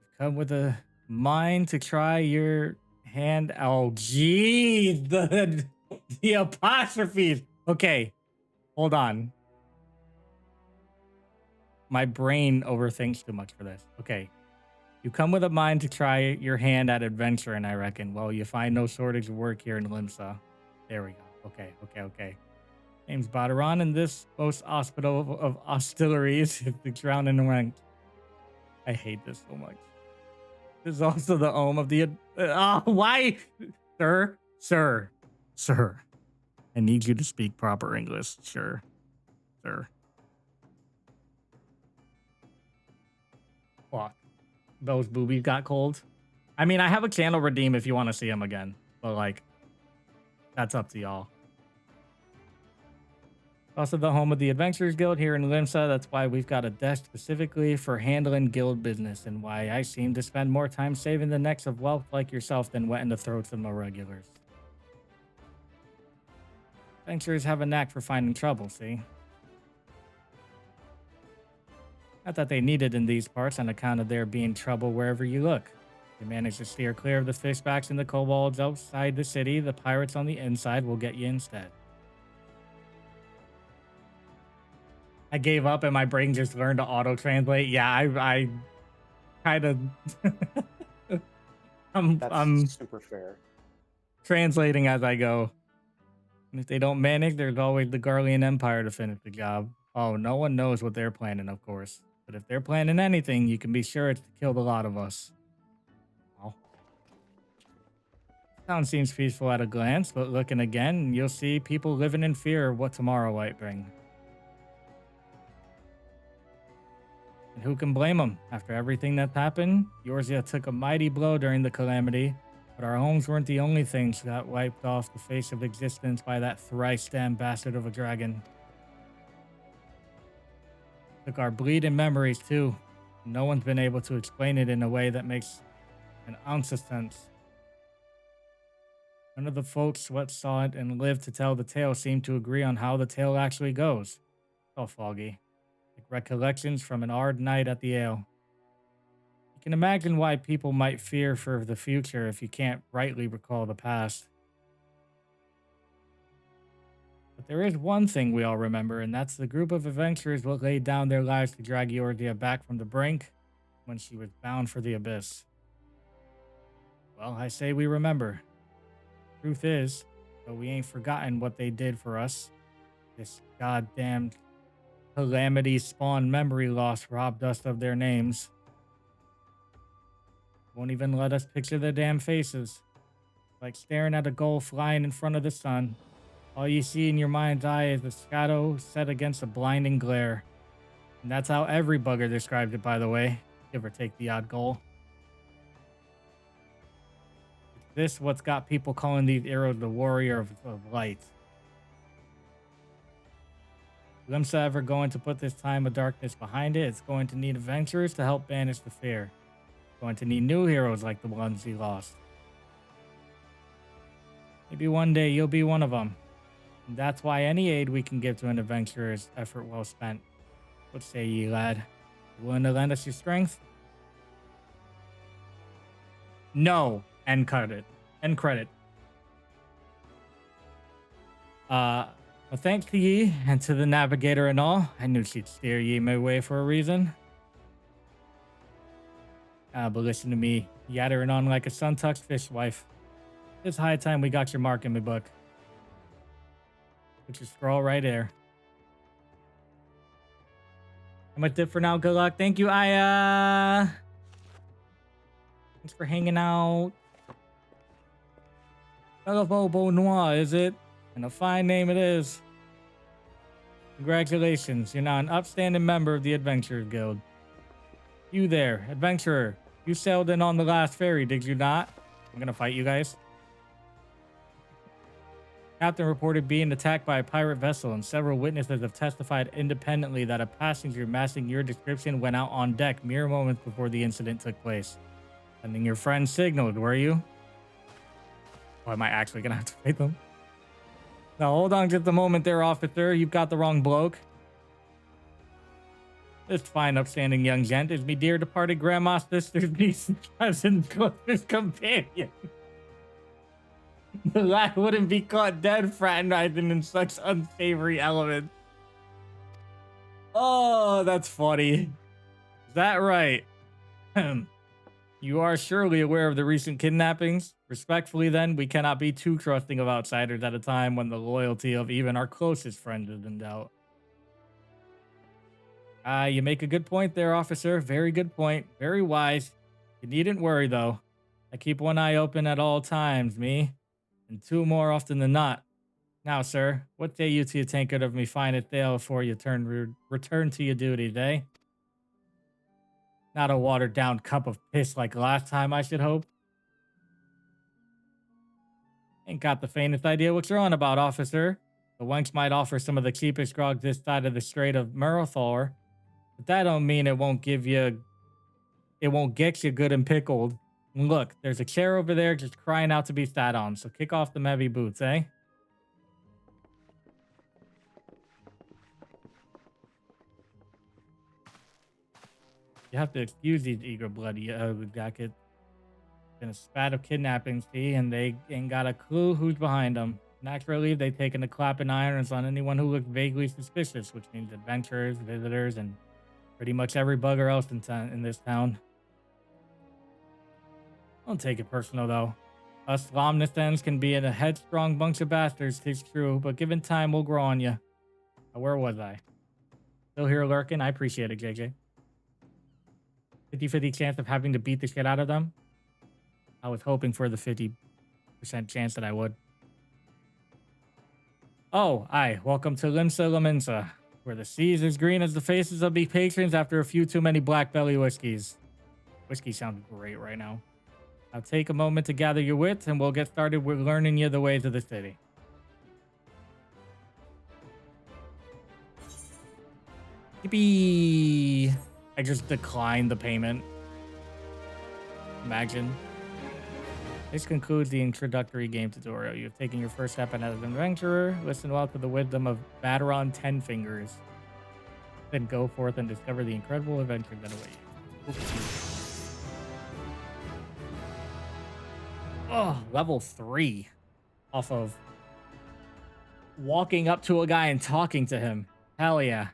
You've come with a mind to try your hand. Oh, geez, the apostrophes. Okay, hold on. My brain overthinks too much for this. Okay. You come with a mind to try your hand at adventure, and I reckon, well, you find no shortage of work here in Limsa. There we go. Okay. Name's Badaron, and this most hospital of hostilities is the Drowning Rank. I hate this so much. This is also the home of the... why? Sir. I need you to speak proper English. Sure. Sir. What? Those boobies got cold. I mean, I have a channel redeem if you want to see them again, but like, that's up to y'all. Also the home of the Adventurers Guild here in Limsa. That's why we've got a desk specifically for handling guild business, and why I seem to spend more time saving the necks of wealth like yourself than wetting the throats of irregulars. Adventurers have a knack for finding trouble, see? Not that they need it in these parts on account of there being trouble wherever you look. You manage to steer clear of the fishbacks and the kobolds outside the city, the pirates on the inside will get you instead. I gave up and my brain just learned to auto-translate. Yeah, I kind of... That's I'm super fair. translating as I go. And if they don't manage, there's always the Garlean Empire to finish the job. Oh, no one knows what they're planning, of course. But if they're planning anything, you can be sure it's to kill the lot of us. Oh. Town seems peaceful at a glance, but looking again, you'll see people living in fear of what tomorrow might bring. And who can blame them? After everything that's happened, Eorzea took a mighty blow during the calamity, but our homes weren't the only things that got wiped off the face of existence by that thrice-damned bastard of a dragon. Took our bleeding memories too. No one's been able to explain it in a way that makes an ounce of sense. None of the folks what saw it and lived to tell the tale seem to agree on how the tale actually goes. It's all foggy. Like recollections from an hard night at the ale. You can imagine why people might fear for the future if you can't rightly recall the past. But there is one thing we all remember, and that's the group of adventurers what laid down their lives to drag Eorzea back from the brink when she was bound for the abyss. Well, I say we remember. Truth is, though we ain't forgotten what they did for us, this goddamn calamity spawned memory loss robbed us of their names. Won't even let us picture their damn faces. Like staring at a goal flying in front of the sun. All you see in your mind's eye is a shadow set against a blinding glare. And that's how every bugger described it, by the way. Give or take the odd goal. It's this what's got people calling these arrows the warrior of light. If Limsa ever going to put this time of darkness behind it, it's going to need adventurers to help banish the fear. It's going to need new heroes like the ones he lost. Maybe one day you'll be one of them. And that's why any aid we can give to an adventurer is effort well spent. What say ye, lad? You willing to lend us your strength? No. End credit. End credit. Well, thanks to ye and to the navigator and all. I knew she'd steer ye my way for a reason. But listen to me. Yattering on like a sun-tucked fishwife. It's high time we got your mark in my book. Put your scroll right there. I'm a tip for now. Good luck. Thank you, Aya. Thanks for hanging out. Bele-VOD Noir, is it? And a fine name it is. Congratulations. You're now an upstanding member of the Adventurers Guild. You there, adventurer. You sailed in on the last ferry, did you not? I'm gonna fight you guys. Captain reported being attacked by a pirate vessel, and several witnesses have testified independently that a passenger matching your description went out on deck mere moments before the incident took place. Sending your friend signaled, were you? Oh, am I actually gonna have to fight them? Now, hold on just a moment there, officer. You've got the wrong bloke. This fine, upstanding young gent is me dear departed grandma's sister's niece and cousin, closest companion. The lad wouldn't be caught dead fraternizing in such unsavory elements. Oh, that's funny. Is that right? You are surely aware of the recent kidnappings. Respectfully, then, we cannot be too trusting of outsiders at a time when the loyalty of even our closest friends is in doubt. You make a good point there, officer. Very good point. Very wise. You needn't worry, though. I keep one eye open at all times, me. And two more often than not. Now, sir, what say you to your tankard of me finest ale before you return to your duties, eh? Not a watered-down cup of piss like last time, I should hope. Ain't got the faintest idea what you're on about, officer. The wench might offer some of the cheapest grog this side of the Strait of Murathor, but that don't mean it won't get you good and pickled. And look, there's a chair over there just crying out to be sat on, so kick off the heavy boots, eh? You have to excuse these eager bloody jacket. Been a spat of kidnapping, see, and they ain't got a clue who's behind them. Naturally, they've taken the clapping irons on anyone who looked vaguely suspicious, which means adventurers, visitors, and pretty much every bugger else in this town. Don't take it personal, though. Us Lomnithans can be a headstrong bunch of bastards, 'tis true, but given time, we'll grow on you. Where was I? Still here lurking? I appreciate it, JJ. 50-50 chance of having to beat the shit out of them? I was hoping for the 50% chance that I would. Oh, aye. Welcome to Limsa Laminsa, where the sea is as green as the faces of the patrons after a few too many black belly whiskeys. Whiskey sounds great right now. Now take a moment to gather your wits, and we'll get started with learning you the ways of the city. Yippee! I just declined the payment. Imagine. This concludes the introductory game tutorial. You have taken your first step as an adventurer. Listen well to the wisdom of Baderon Ten Fingers. Then go forth and discover the incredible adventure that await you. Oh, level 3. Off of walking up to a guy and talking to him. Hell yeah.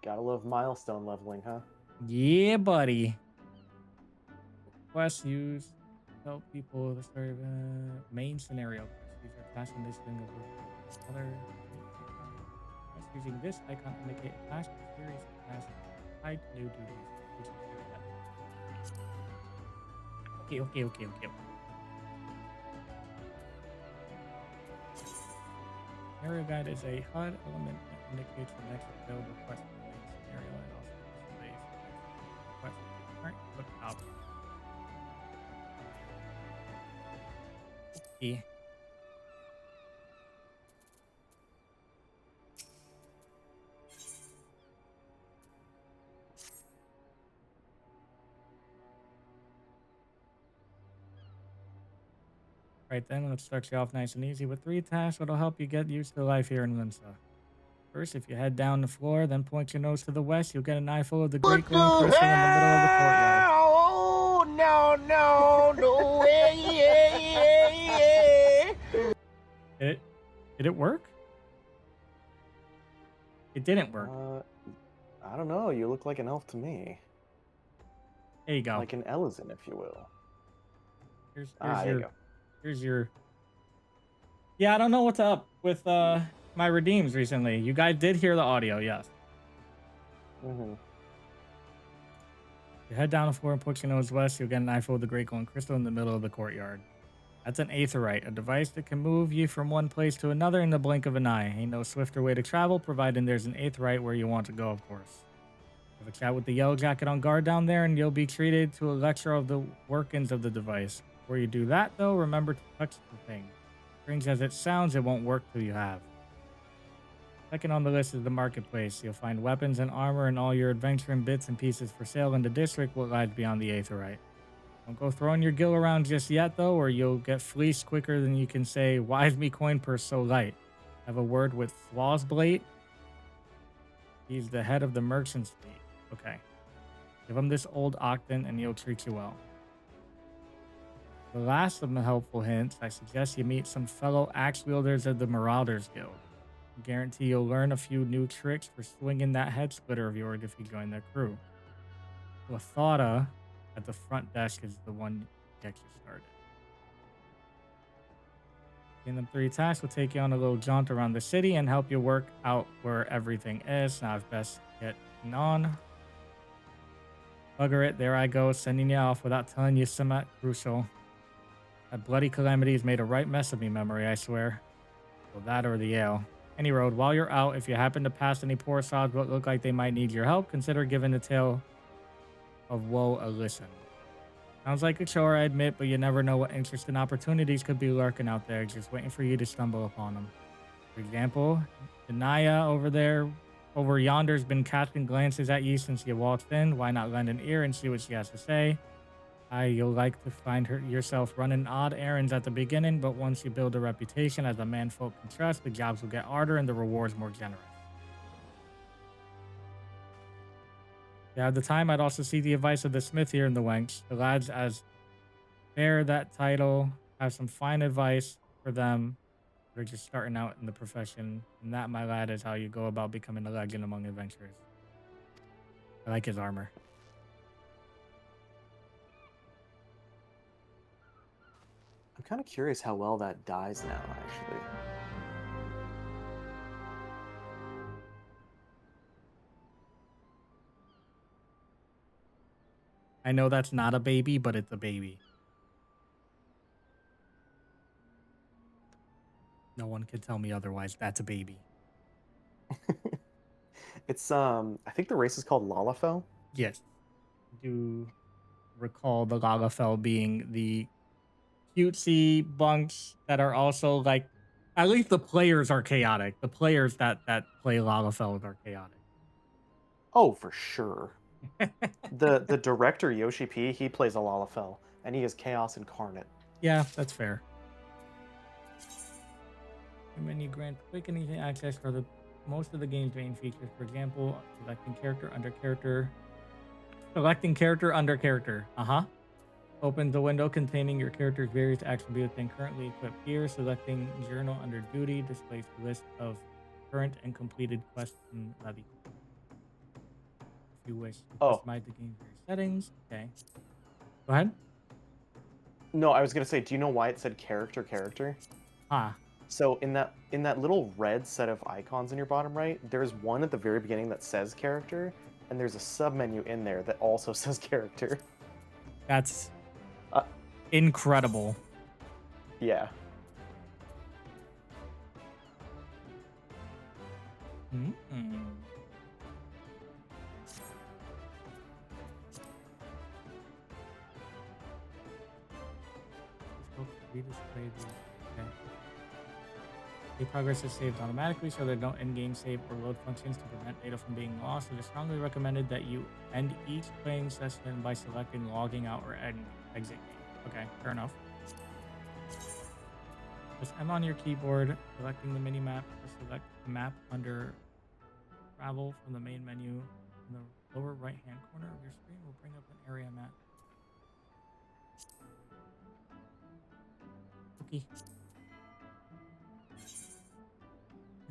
Gotta love milestone leveling, huh? Yeah, buddy. Quests used to help people with the story of main scenario quests. These are tasks in this thing of other quests using this icon to indicate a task or series of tasks tied to new duties. Okay. Scenario guide is a HUD element that indicates the next available quest in the main scenario and also displays the quest current look up. Okay. Right then, let's start you off nice and easy with 3 tasks that'll help you get used to life here in Limsa. First, if you head down the floor, then point your nose to the west, you'll get an eyeful of the great glowing crystal in the middle of the courtyard. Oh, no way. Did it work? It didn't work. I don't know. You look like an elf to me. There you go. Like an Elizin, if you will. Here's your. Yeah, I don't know what's up with my redeems recently. You guys did hear the audio, yes. Mm-hmm. You head down the floor and push your nose west, you'll get an eyeful of the great glowing crystal in the middle of the courtyard. That's an aetherite, a device that can move you from one place to another in the blink of an eye. Ain't no swifter way to travel, providing there's an aetherite where you want to go, of course. Have a chat with the yellow jacket on guard down there, and you'll be treated to a lecture of the workings of the device. Before you do that, though, remember to touch the thing. Strange as it sounds, it won't work till you have. Second on the list is the marketplace. You'll find weapons and armor and all your adventuring bits and pieces for sale in the district what lies beyond the aetherite. Don't go throwing your gill around just yet, though, or you'll get fleeced quicker than you can say, why is me coin purse so light? Have a word with Flawsblade. He's the head of the merchant's fleet. Okay. Give him this old Octon and he'll treat you well. The last of the helpful hints, I suggest you meet some fellow axe wielders of the Marauders Guild. I guarantee you'll learn a few new tricks for swinging that head splitter of yours if you join their crew. Lathada at the front desk is the one to get you started. In the 3 tasks will take you on a little jaunt around the city and help you work out where everything is. Now it's best getting on. Bugger it, there I go, sending you off without telling you something crucial. That bloody calamity has made a right mess of me memory, I swear. Well, that or the ale. Any road, while you're out, if you happen to pass any poor sods what look like they might need your help, consider giving the tale of woe a listen. Sounds like a chore, I admit, but you never know what interesting opportunities could be lurking out there, just waiting for you to stumble upon them. For example, Anaya over yonder's been casting glances at you since you walked in. Why not lend an ear and see what she has to say? You'll like to find yourself running odd errands at the beginning, but once you build a reputation as a man folk can trust, the jobs will get harder and the rewards more generous. Yeah, at the time, I'd also see the advice of the smith here in the wench. The lads, as bear that title, have some fine advice for them. They're just starting out in the profession. And that, my lad, is how you go about becoming a legend among adventurers. I like his armor. I'm kind of curious how well that dies now, actually. I know that's not a baby, but it's a baby. No one can tell me otherwise. That's a baby. It's I think the race is called Lalafell. Yes. I do recall the Lalafell being the cutesy bunks that are also like, at least the players are chaotic. The players that play Lalafell are chaotic. Oh, for sure. The director Yoshi P, he plays a Lalafell, and he is chaos incarnate. Yeah, that's fair. The menu grants quick and easy access for most of the game's main features. For example, selecting character under character. Opens the window containing your character's various attributes and currently equipped gear. Selecting journal under duty displays the list of current and completed quests in levy. If you wish to customize the game's various settings. Okay. Go ahead. No, I was gonna say, do you know why it said character? So in that little red set of icons in your bottom right, there's one at the very beginning that says character, and there's a submenu in there that also says character. That's incredible. Yeah. The progress is saved automatically, so there are no in-game save or load functions to prevent data from being lost. It is strongly recommended that you end each playing session by selecting logging out or exit game. Okay, fair enough. Press M on your keyboard, selecting the mini-map, or select the map under travel from the main menu. In the lower right-hand corner of your screen will bring up an area map. Okay.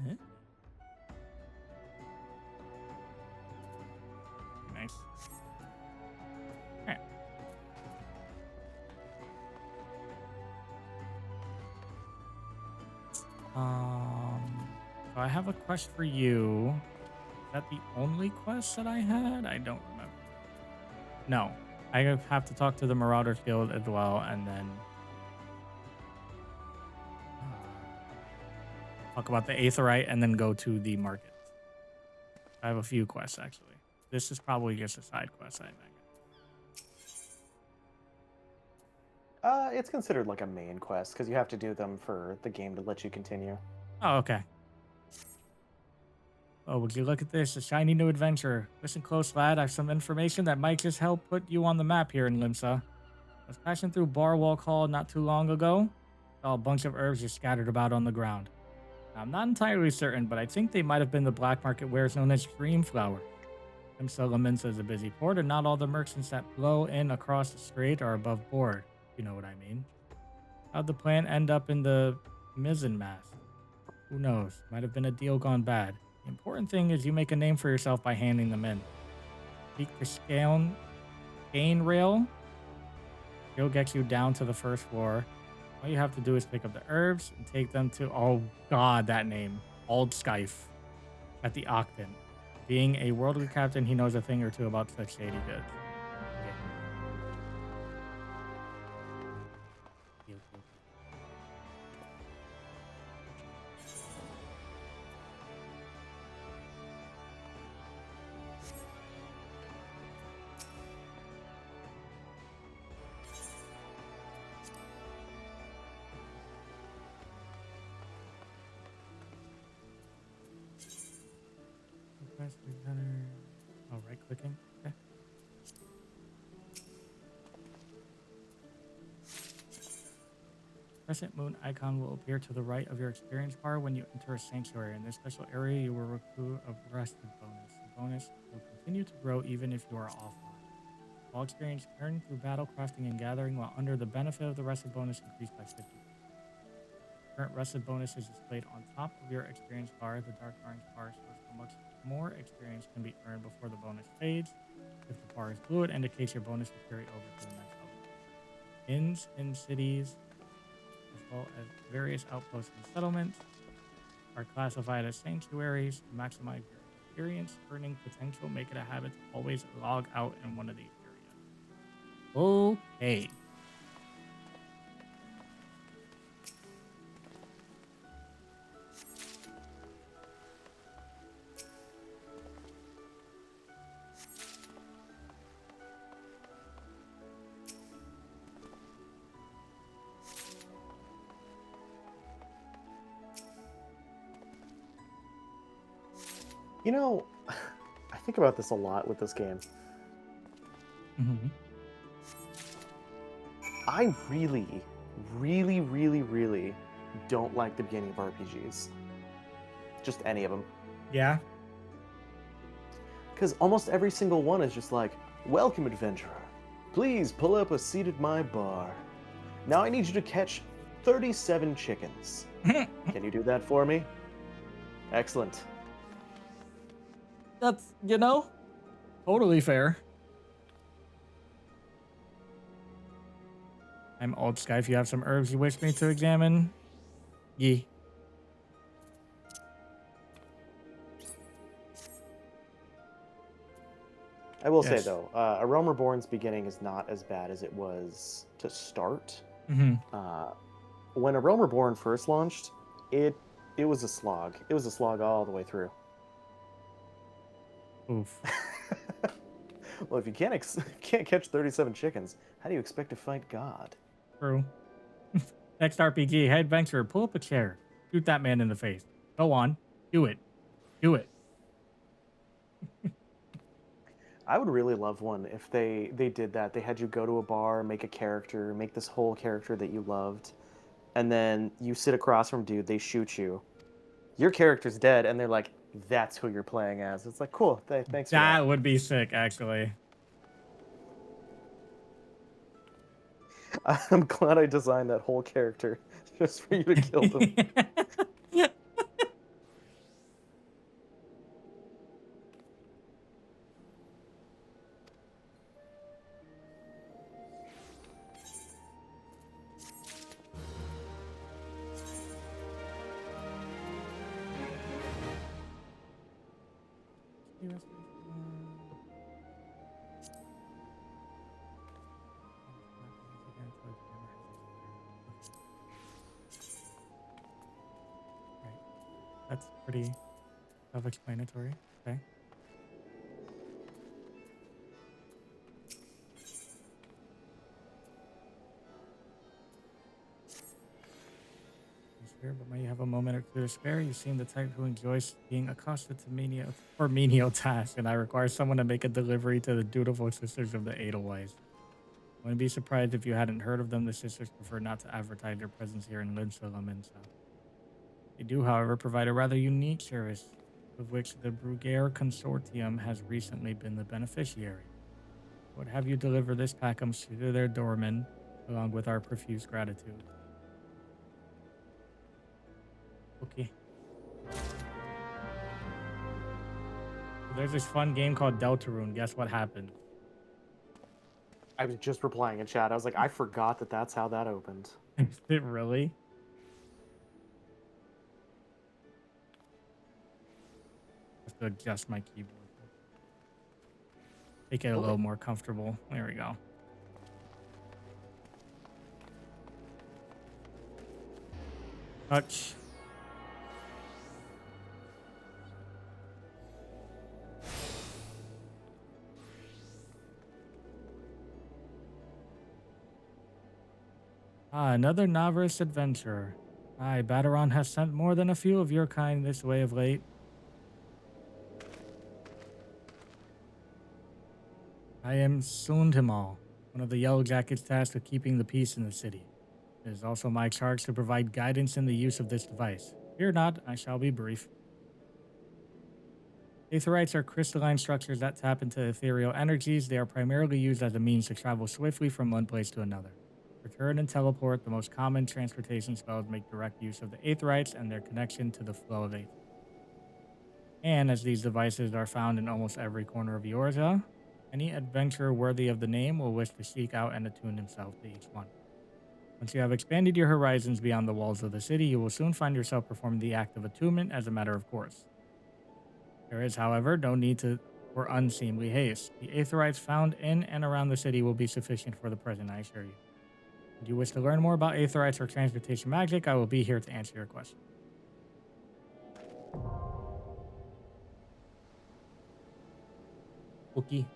Huh? Nice. Alright. So I have a quest for you. Is that the only quest that I had? I don't remember. No. I have to talk to the Marauders Guild as well, and then talk about the Aetherite, and then go to the market. I have a few quests, actually. This is probably just a side quest, I think. It's considered like a main quest, because you have to do them for the game to let you continue. Oh, okay. Oh, would you look at this? A shiny new adventure. Listen close, lad. I have some information that might just help put you on the map here in Limsa. I was passing through Barwalk Hall not too long ago. Saw a bunch of herbs just scattered about on the ground. I'm not entirely certain, but I think they might have been the black market wares known as dream flowers. Limsa is a busy port, and not all the merchants that blow in across the strait are above board. You know what I mean. How'd the plan end up in the mizzen mast? Who knows? Might have been a deal gone bad. The important thing is you make a name for yourself by handing them in. Seek the Skein rail. She'll get you down to the first floor. All you have to do is pick up the herbs and take them to, oh god, that name, Old Skyfe at the Octon. Being a worldly captain, he knows a thing or two about such shady goods. Okay. Oh, right clicking. Okay. Crescent moon icon will appear to the right of your experience bar when you enter a sanctuary. In this special area, you will recruit a rested bonus. The bonus will continue to grow even if you are offline. All experience earned through battle, crafting, and gathering while under the benefit of the rested bonus increased by 50%. Current rested bonus is displayed on top of your experience bar. The dark orange bar shows how much more experience can be earned before the bonus fades. If the bar is blue, it indicates your bonus will carry over to the next level. Inns in cities, as well as various outposts and settlements, are classified as sanctuaries. To maximize your experience earning potential, make it a habit to always log out in one of these areas. Okay. You know, I think about this a lot with this game. Mm-hmm. I really, really, really, really don't like the beginning of RPGs. Just any of them. Yeah. Because almost every single one is just like, welcome, adventurer. Please pull up a seat at my bar. Now I need you to catch 37 chickens. Can you do that for me? Excellent. That's, totally fair. I'm Old Sky. If you have some herbs you wish me to examine, ye. I will say Yes. though, A Realm Reborn's beginning is not as bad as it was to start. Mm-hmm. When A Realm Reborn first launched, it was a slog. It was a slog all the way through. Oof. Well, if you can't catch 37 chickens, how do you expect to fight God? True. Next RPG, hey adventurer, pull up a chair. Shoot that man in the face. Go on. Do it. Do it. I would really love one if they did that. They had you go to a bar, make a character, make this whole character that you loved, and then you sit across from dude, they shoot you. Your character's dead, and they're like, that's who you're playing as. It's like, cool, thanks for that. That would be sick, actually. I'm glad I designed that whole character just for you to kill them. That's pretty self-explanatory. Okay. Here, but may you have a moment or two to spare. You seem the type who enjoys being accosted to menial tasks, and I require someone to make a delivery to the dutiful sisters of the Edelweiss. I wouldn't be surprised if you hadn't heard of them. The sisters prefer not to advertise their presence here in Linsalem, and so they do, however, provide a rather unique service, of which the Bruguiere Consortium has recently been the beneficiary. I would have you deliver this package to their doorman, along with our profuse gratitude. Okay. There's this fun game called Deltarune. Guess what happened? I was just replying in chat. I was like, I forgot that that's how that opened. Is it really? I have to adjust my keyboard. Make it a little more comfortable. There we go. Touch. Ah, another novice adventurer. Aye, Baderon has sent more than a few of your kind this way of late. I am Suntimal, one of the Yellow Jackets tasked with keeping the peace in the city. It is also my charge to provide guidance in the use of this device. Fear not, I shall be brief. Aetherites are crystalline structures that tap into ethereal energies. They are primarily used as a means to travel swiftly from one place to another. Return and teleport, the most common transportation spells, make direct use of the Aetherites and their connection to the flow of Aether. And as these devices are found in almost every corner of Eorzea, any adventurer worthy of the name will wish to seek out and attune himself to each one. Once you have expanded your horizons beyond the walls of the city, you will soon find yourself performing the act of attunement as a matter of course. There is, however, no need for unseemly haste. The Aetherites found in and around the city will be sufficient for the present, I assure you. If you wish to learn more about Aetherites or transportation magic, I will be here to answer your question. Okay.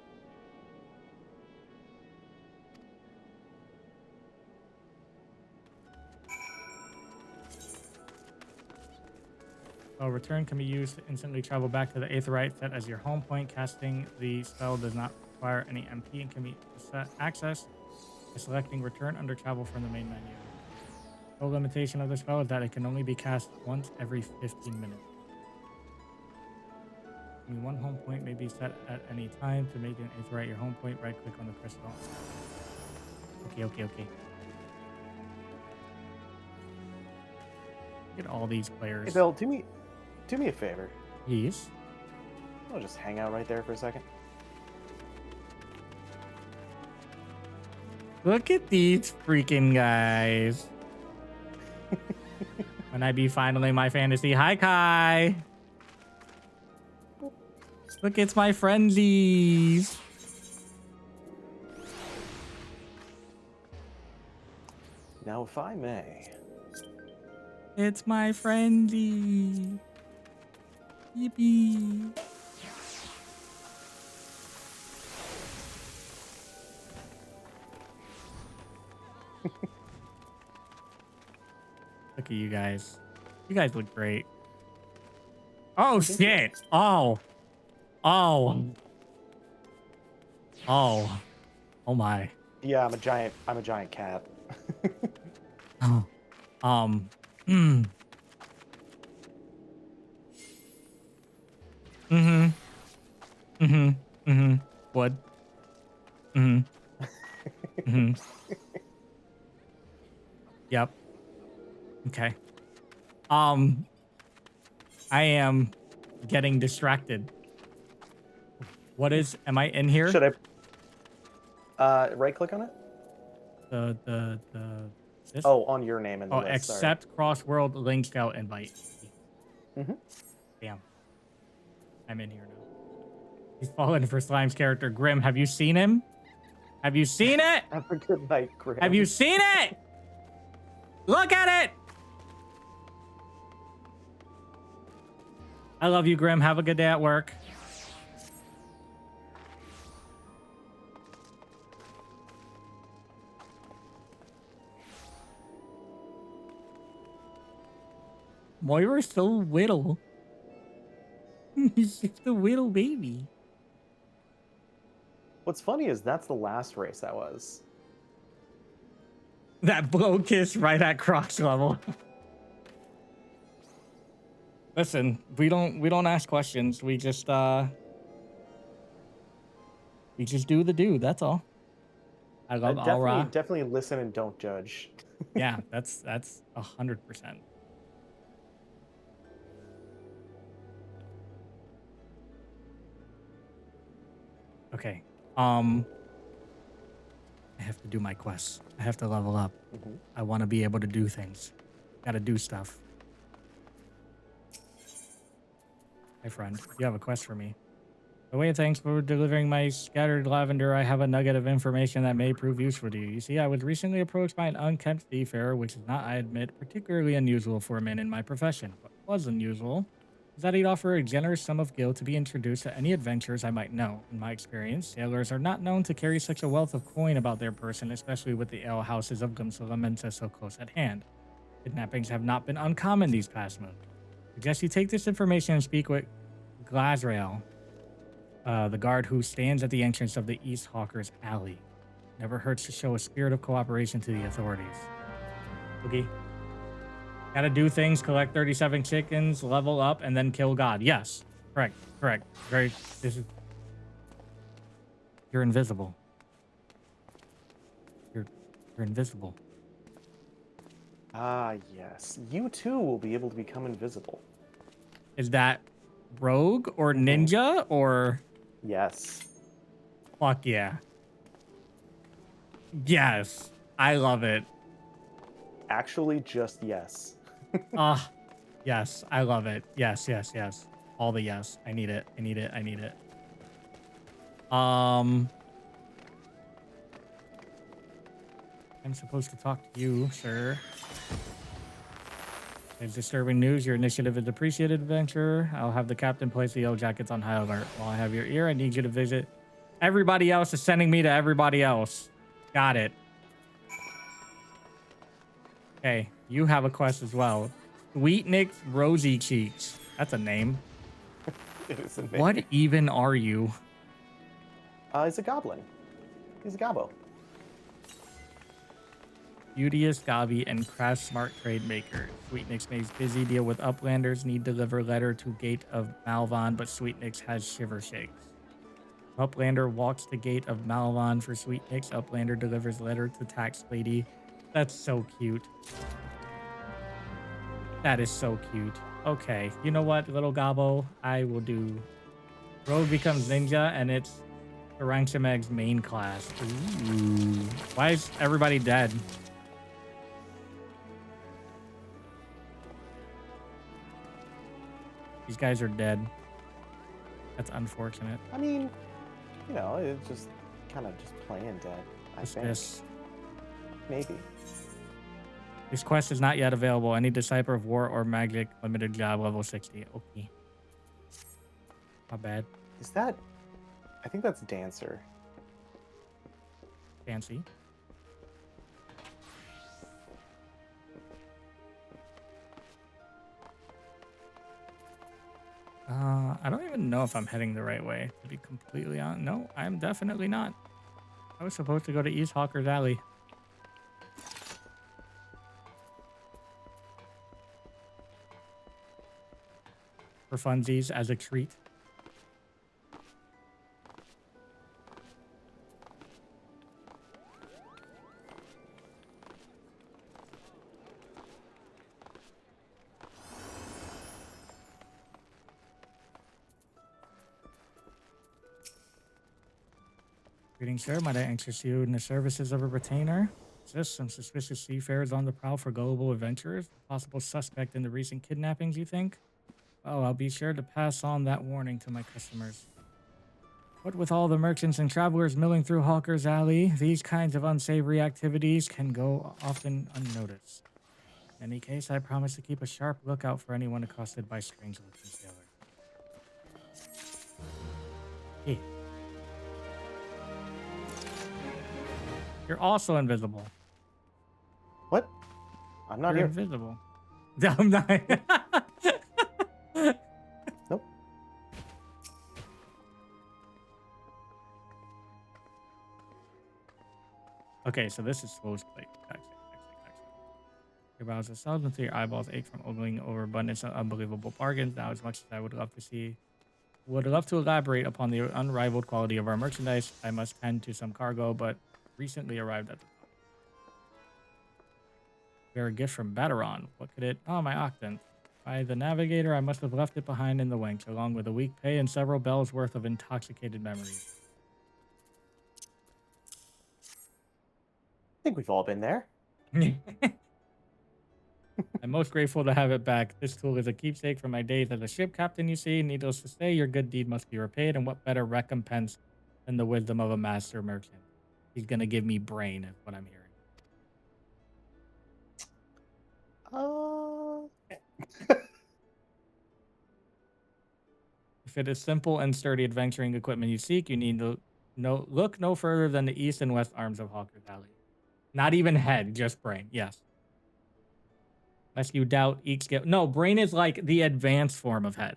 Return can be used to instantly travel back to the Aetherite set as your home point. Casting the spell does not require any MP and can be accessed by selecting return under travel from the main menu. The limitation of the spell is that it can only be cast once every 15 minutes. Only one home point may be set at any time. To make an Aetherite your home point, right click on the crystal. Okay. Look at all these players. Hey, Bill, do me a favor. Yes. I'll just hang out right there for a second. Look at these freaking guys. When I be finally my fantasy. Hi, Kai. Look, it's my friendlies. Now, if I may. It's my friendly. Yippee. Look at you guys. You guys look great. Oh, shit. Oh my. Yeah, I'm a giant cat. Oh. Mm-hmm. Wood. Yep. Okay. I am getting distracted. What is, am I in here? Should I right click on it? This? Oh, on your name in the Oh, list, accept cross-world link scout invite. Mm-hmm. Damn. I'm in here now. He's fallen for Slime's character, Grim. Have you seen him? Have you seen it? Have a good night, Grim. Have you seen it? Look at it! I love you, Grim. Have a good day at work. Moira's so little. He's just a little baby. What's funny is that's the last race that was. That blow kiss right at Croc's level. Listen, we don't ask questions. We just do the do. That's all. I love Aura. Definitely listen and don't judge. Yeah, that's 100%. Okay. I have to do my quests. I have to level up. Mm-hmm. I want to be able to do things. Gotta do stuff. Hi, friend. You have a quest for me. By the way, thanks for delivering my scattered lavender. I have a nugget of information that may prove useful to you. You see, I was recently approached by an unkempt seafarer, which is not, I admit, particularly unusual for a man in my profession. What was unusual is that he'd offer a generous sum of gil to be introduced to any adventures I might know. In my experience, sailors are not known to carry such a wealth of coin about their person, especially with the alehouses of Gumsalamenta so close at hand. Kidnappings have not been uncommon these past months. I suggest you take this information and speak with Glazrael. The guard who stands at the entrance of the East Hawker's Alley. Never hurts to show a spirit of cooperation to the authorities. Okay. Gotta do things, collect 37 chickens, level up, and then kill God. Yes. Correct. Correct. Very. This is. You're invisible. You're invisible. Ah, yes. You too will be able to become invisible. Is that rogue or ninja or? Yes. Fuck yeah. Yes. I love it. Actually, just yes. Ah, yes. I love it. Yes, yes, yes. All the yes. I need it. I need it. I need it. I'm supposed to talk to you, sir. It's disturbing news. Your initiative is appreciated, adventurer. I'll have the captain place the yellow jackets on high alert. While I have your ear, I need you to visit. Everybody else is sending me to everybody else. Got it. Okay, you have a quest as well. Sweet Nick's Rosy Cheeks. That's a name. It is a name. What even are you? He's a goblin. He's a gobbo. Beauteous, Gavi, and Crash Smart Trade Maker. Sweetnix makes busy deal with Uplanders. Need deliver letter to Gate of Malvon, but Sweetnix has shiver shakes. Uplander walks to Gate of Malvon for Sweetnix. Uplander delivers letter to Tax Lady. That's so cute. That is so cute. Okay, you know what, little Gobbo? I will do... Rogue becomes Ninja, and it's Taranxameg's main class. Ooh. Why is everybody dead? These guys are dead. That's unfortunate. I mean, you know, it's just kind of just playing dead. I think. This Maybe. This quest is not yet available. Any Disciple of War or Magic limited job level 60. Okay. Not bad. Is that... I think that's Dancer. Fancy. I don't even know if I'm heading the right way, to be completely honest. No, I'm definitely not. I was supposed to go to East Hawker's Alley. For funsies, as a treat. Greetings, sir. Might I interest you in the services of a retainer? Just some suspicious seafarers on the prowl for gullible adventurers. Possible suspect in the recent kidnappings, you think? Oh, I'll be sure to pass on that warning to my customers. What with all the merchants and travelers milling through Hawker's Alley, these kinds of unsavory activities can go often unnoticed. In any case, I promise to keep a sharp lookout for anyone accosted by strange-looking sailors. Hey. You're also invisible. What? I'm not You're here. invisible. I'm not. Nope. Okay, so this is Slow's plate. Your brows are solid until your eyeballs ache from ogling over abundance of unbelievable bargains. Now, as much as I would love to elaborate upon the unrivaled quality of our merchandise, I must tend to some cargo, but recently arrived at the top. We're a gift from Bateron. What could it... Oh, my octant. By the navigator, I must have left it behind in the winch, along with a week pay and several bells worth of intoxicated memories. I think we've all been there. I'm most grateful to have it back. This tool is a keepsake from my days as a ship captain, you see. Needless to say, your good deed must be repaid, and what better recompense than the wisdom of a master merchant? He's gonna give me brain, is what I'm hearing. If it is simple and sturdy adventuring equipment you seek, you need to look no further than the east and west arms of Hawker's Alley. Not even head, just brain. Yes. Lest you doubt each skill. No, brain is like the advanced form of head.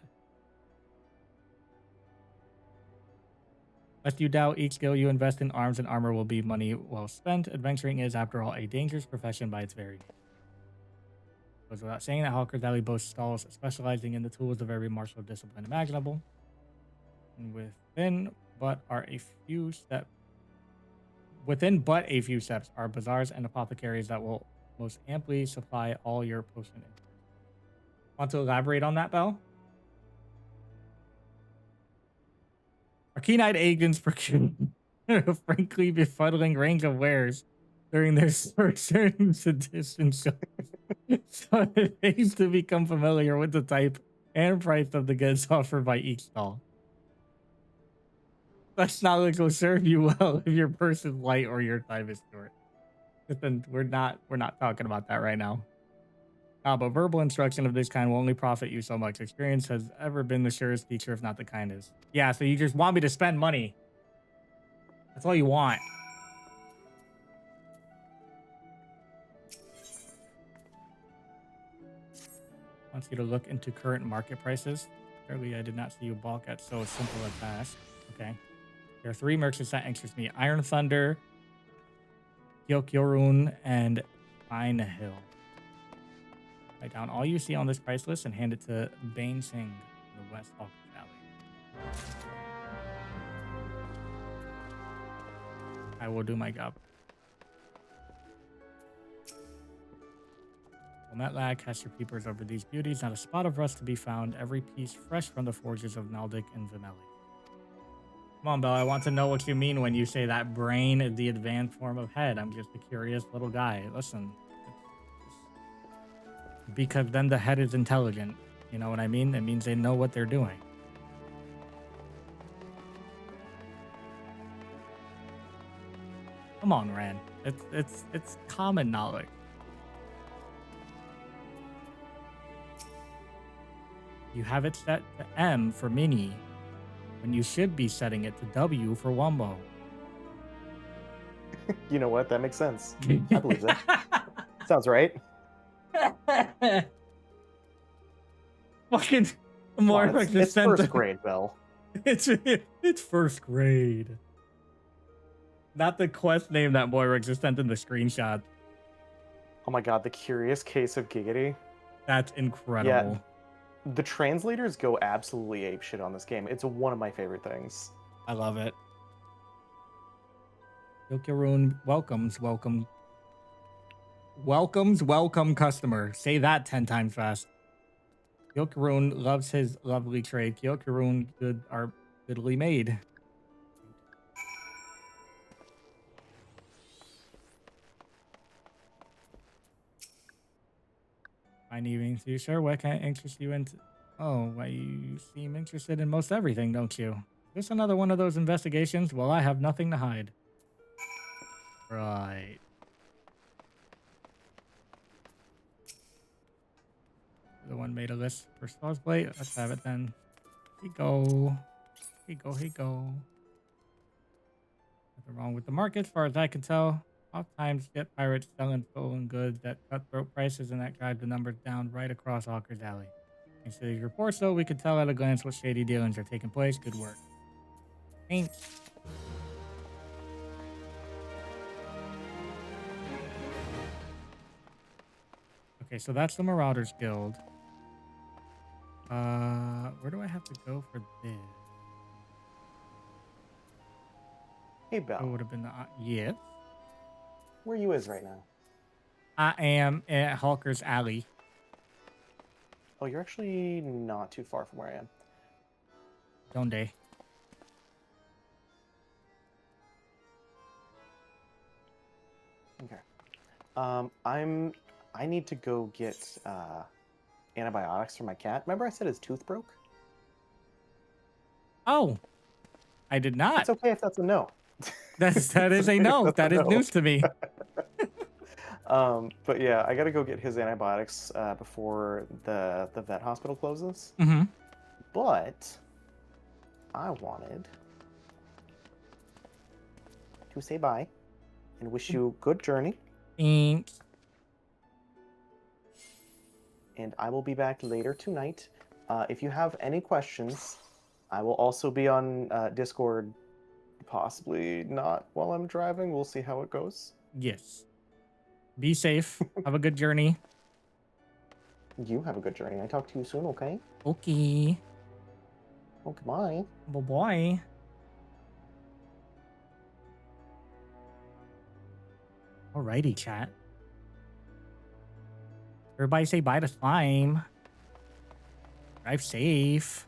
Lest you doubt, each skill you invest in arms and armor will be money well spent. Adventuring is, after all, a dangerous profession by its very name. Goes without saying that Hawker's Alley boasts stalls specializing in the tools of every martial discipline imaginable. And within but a few steps are bazaars and apothecaries that will most amply supply all your potion inventory. Want to elaborate on that, Belle? Our keen-eyed agents procure a frankly befuddling range of wares during their certain edition shows. So it aims to become familiar with the type and price of the goods offered by each stall. Such knowledge will serve you well if your purse is light or your time is short. But then we're not talking about that right now. But verbal instruction of this kind will only profit you so much. Experience has ever been the surest teacher, if not the kindest. Yeah, so you just want me to spend money. That's all you want. Wants you to look into current market prices. Apparently, I did not see you balk at so simple a task. Okay. There are 3 merchants that interest me. Iron Thunder, Kyokyorun, and Pine Hill. Write down all you see on this price list and hand it to Bane Singh in the West Hawkins Alley. I will do my job. Will Metlag cast your peepers over these beauties, not a spot of rust to be found, every piece fresh from the forges of Naldic and Vimeli. Come on, Belle, I want to know what you mean when you say that brain is the advanced form of head. I'm just a curious little guy. Listen. Because then the head is intelligent. You know what I mean? It means they know what they're doing. Come on, Ran. It's common knowledge. You have it set to M for mini, when you should be setting it to W for Wumbo. You know what? That makes sense. I believe that. Sounds right. Fucking more it's first grade, Belle. It's first grade. Not the quest name that Moira just sent in the screenshot. Oh my god, the Curious Case of Giggity. That's incredible. Yeah, the translators go absolutely apeshit on this game. It's one of my favorite things. I love it. Yokiroon welcomes welcome customer. Say that 10 times fast. Yokiroon loves his lovely trade. Yokiroon are goodly made. Fine evening to you, sir. What can I interest you in? Oh, well, you seem interested in most everything, don't you? Is this another one of those investigations? Well, I have nothing to hide. Right. The one made a list for Stars Blade. Let's have it then. Here you go. Here you go. Nothing wrong with the market, as far as I can tell. Oftentimes get pirates selling stolen goods at cutthroat prices, and that drives the numbers down right across Hawker's Alley. Thanks to these reports, though, we can tell at a glance what shady dealings are taking place. Good work. Thanks. Okay, so that's the Marauders Guild. Where do I have to go for this? Hey, Belle. It would have been the yes. Where you is right now? I am at Hawker's Alley. Oh, you're actually not too far from where I am. Donde? Okay. I need to go get antibiotics for my cat. Remember I said his tooth broke? Oh, I did not. It's okay if that's a no. That is a no. That is news to me. But yeah, I gotta go get his antibiotics before the vet hospital closes. Mm-hmm. But I wanted to say bye and wish you good journey. Thanks. And I will be back later tonight. If you have any questions, I will also be on Discord possibly not while I'm driving. We'll see how it goes. Yes. Be safe. Have a good journey. You have a good journey. I talk to you soon, okay? Okay. Oh, goodbye. Bye-bye. Alrighty, chat. Everybody say bye to slime. Drive safe.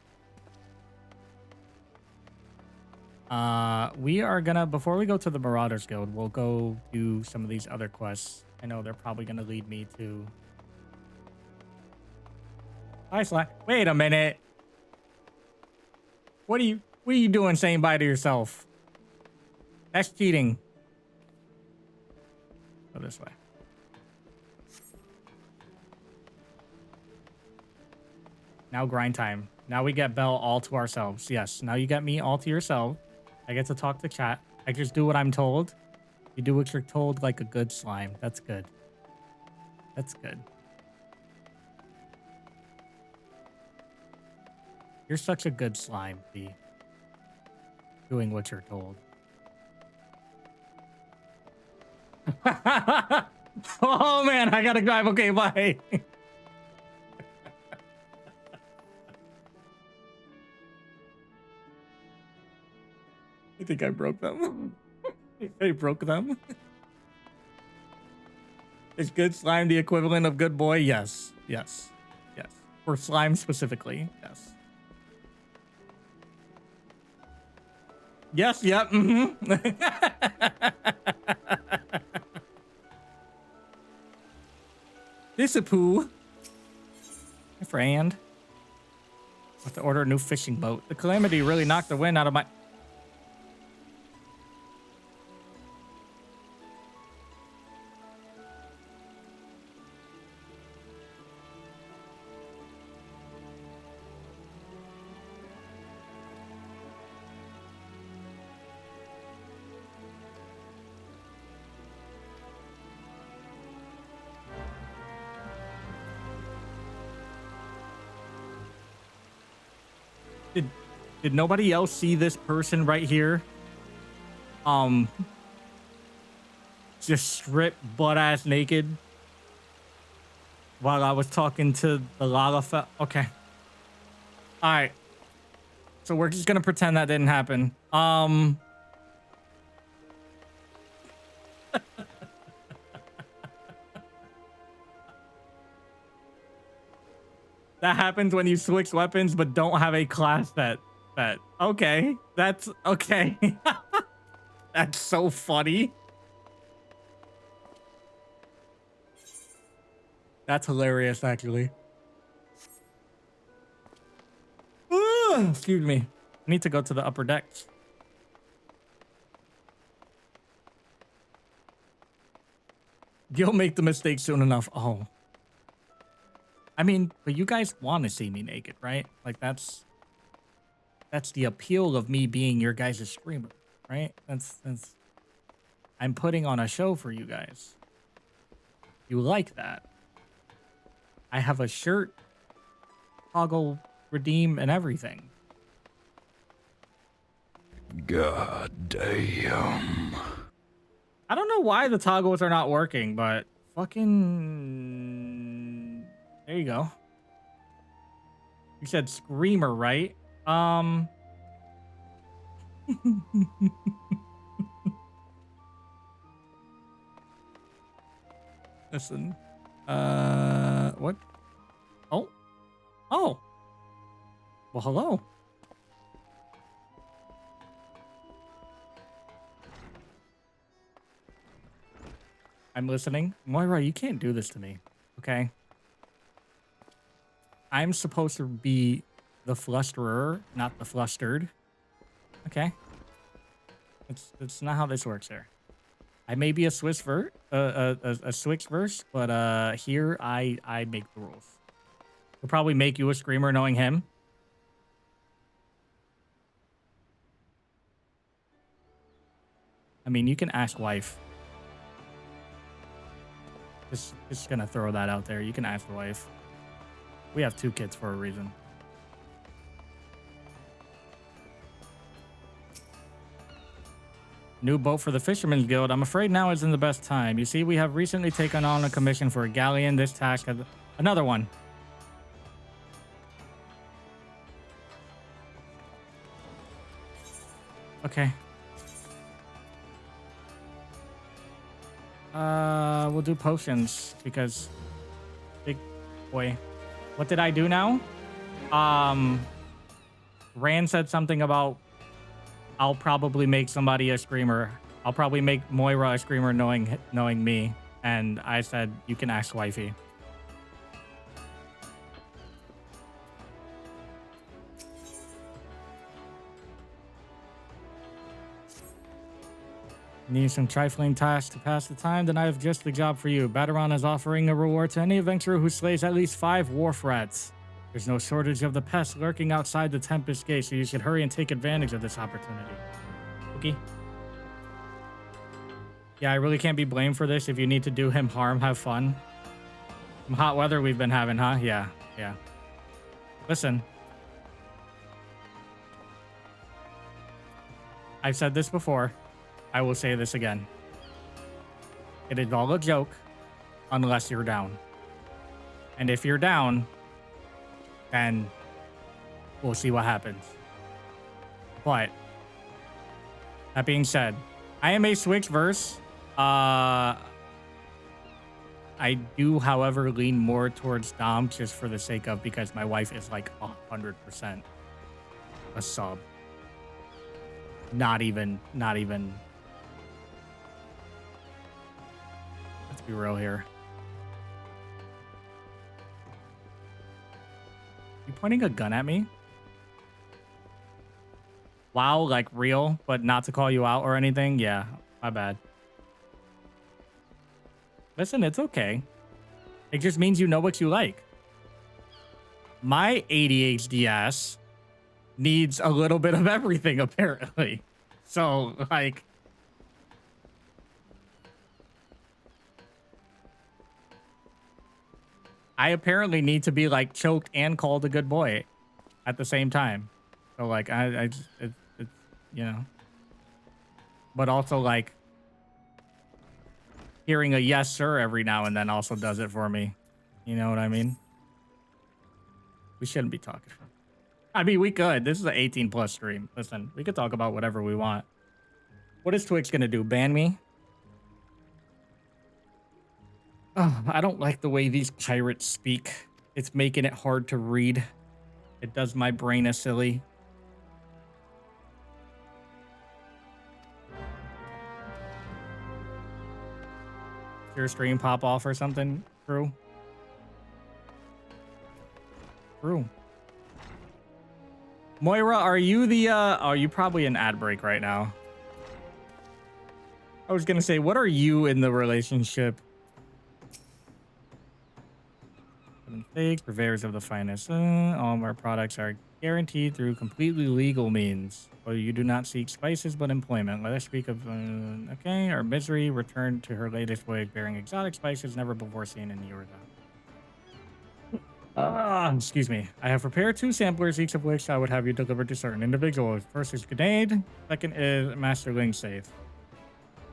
We are gonna, before we go to the Marauders Guild, we'll go do some of these other quests. I know they're probably gonna lead me to... Bye, slime. Wait a minute. What are you doing saying bye to yourself? That's cheating. Go this way. Now grind time. Now we get Belle all to ourselves. Yes, now you get me all to yourself. I get to talk to chat. I just do what I'm told. You do what you're told like a good slime. That's good. That's good. You're such a good slime, B. Doing what you're told. Oh man, I gotta drive. Okay, bye. I think I broke them. I broke them. Is good slime the equivalent of good boy? Yes. Yes. Yes. For slime specifically, yes. Yes, yep. This a poo. My friend. I have to order a new fishing boat. The calamity really knocked the wind out of my... Did nobody else see this person right here? Just stripped butt-ass naked while I was talking to the Lala Okay. All right. So we're just gonna pretend that didn't happen. That happens when you switch weapons but don't have a class set. Okay, that's okay. That's so funny. That's hilarious, actually. Excuse me. I need to go to the upper decks. You'll make the mistake soon enough. Oh. I mean, but you guys want to see me naked, right? Like, that's the appeal of me being your guys' streamer, right? That's I'm putting on a show for you guys. You like that. I have a shirt, toggle, redeem, and everything. God damn. I don't know why the toggles are not working, but fucking... There you go. You said screamer, right? Listen. What? Oh. Oh. Well, hello. I'm listening. Moira, you can't do this to me. Okay? I'm supposed to be the flusterer, not the flustered. Okay? It's not how this works here. I may be a Switch verse, but here I make the rules. We'll probably make you a screamer knowing him. I mean, you can ask wife. Just gonna throw that out there. You can ask the wife. We have 2 kids for a reason. New boat for the Fisherman's Guild. I'm afraid now isn't the best time. You see, we have recently taken on a commission for a galleon. This task has another one. Okay. We'll do potions because big boy. What did I do now? Rand said something about I'll probably make somebody a screamer. I'll probably make Moira a screamer knowing me. And I said, you can ask wifey. Need some trifling tasks to pass the time? Then I have just the job for you. Battaron is offering a reward to any adventurer who slays at least 5 wharf rats. There's no shortage of the pests lurking outside the Tempest Gate, so you should hurry and take advantage of this opportunity. Okay. Yeah, I really can't be blamed for this. If you need to do him harm, have fun. Some hot weather we've been having, huh? Yeah, yeah. Listen. I've said this before. I will say this again. It is all a joke unless you're down. And if you're down, then we'll see what happens. But that being said, I may switch verse. I do, however, lean more towards Dom just for the sake of because my wife is like 100% a sub. Not even. Let's be real here. You pointing a gun at me? Wow, like real, but not to call you out or anything? Yeah, my bad. Listen, it's okay. It just means you know what you like. My ADHD ass needs a little bit of everything, apparently. So, like... I apparently need to be, like, choked and called a good boy at the same time. So, like, it's, you know. But also, like, hearing a yes, sir, every now and then also does it for me. You know what I mean? We shouldn't be talking. I mean, we could. This is an 18+ stream. Listen, we could talk about whatever we want. What is Twitch gonna do? Ban me? Oh, I don't like the way these pirates speak. It's making it hard to read. It does my brain a silly. Your stream pop off or something? True. True. Moira, are you the, oh, you probably an ad break right now. I was gonna say, what are you in the relationship? Fake purveyors of the finest. All of our products are guaranteed through completely legal means. Well, you do not seek spices, but employment. Let us speak of, okay, our misery returned to her latest voyage bearing exotic spices never before seen in Yorda. Excuse me. I have prepared 2 samplers, each of which I would have you delivered to certain individuals. First is grenade, second is master link safe.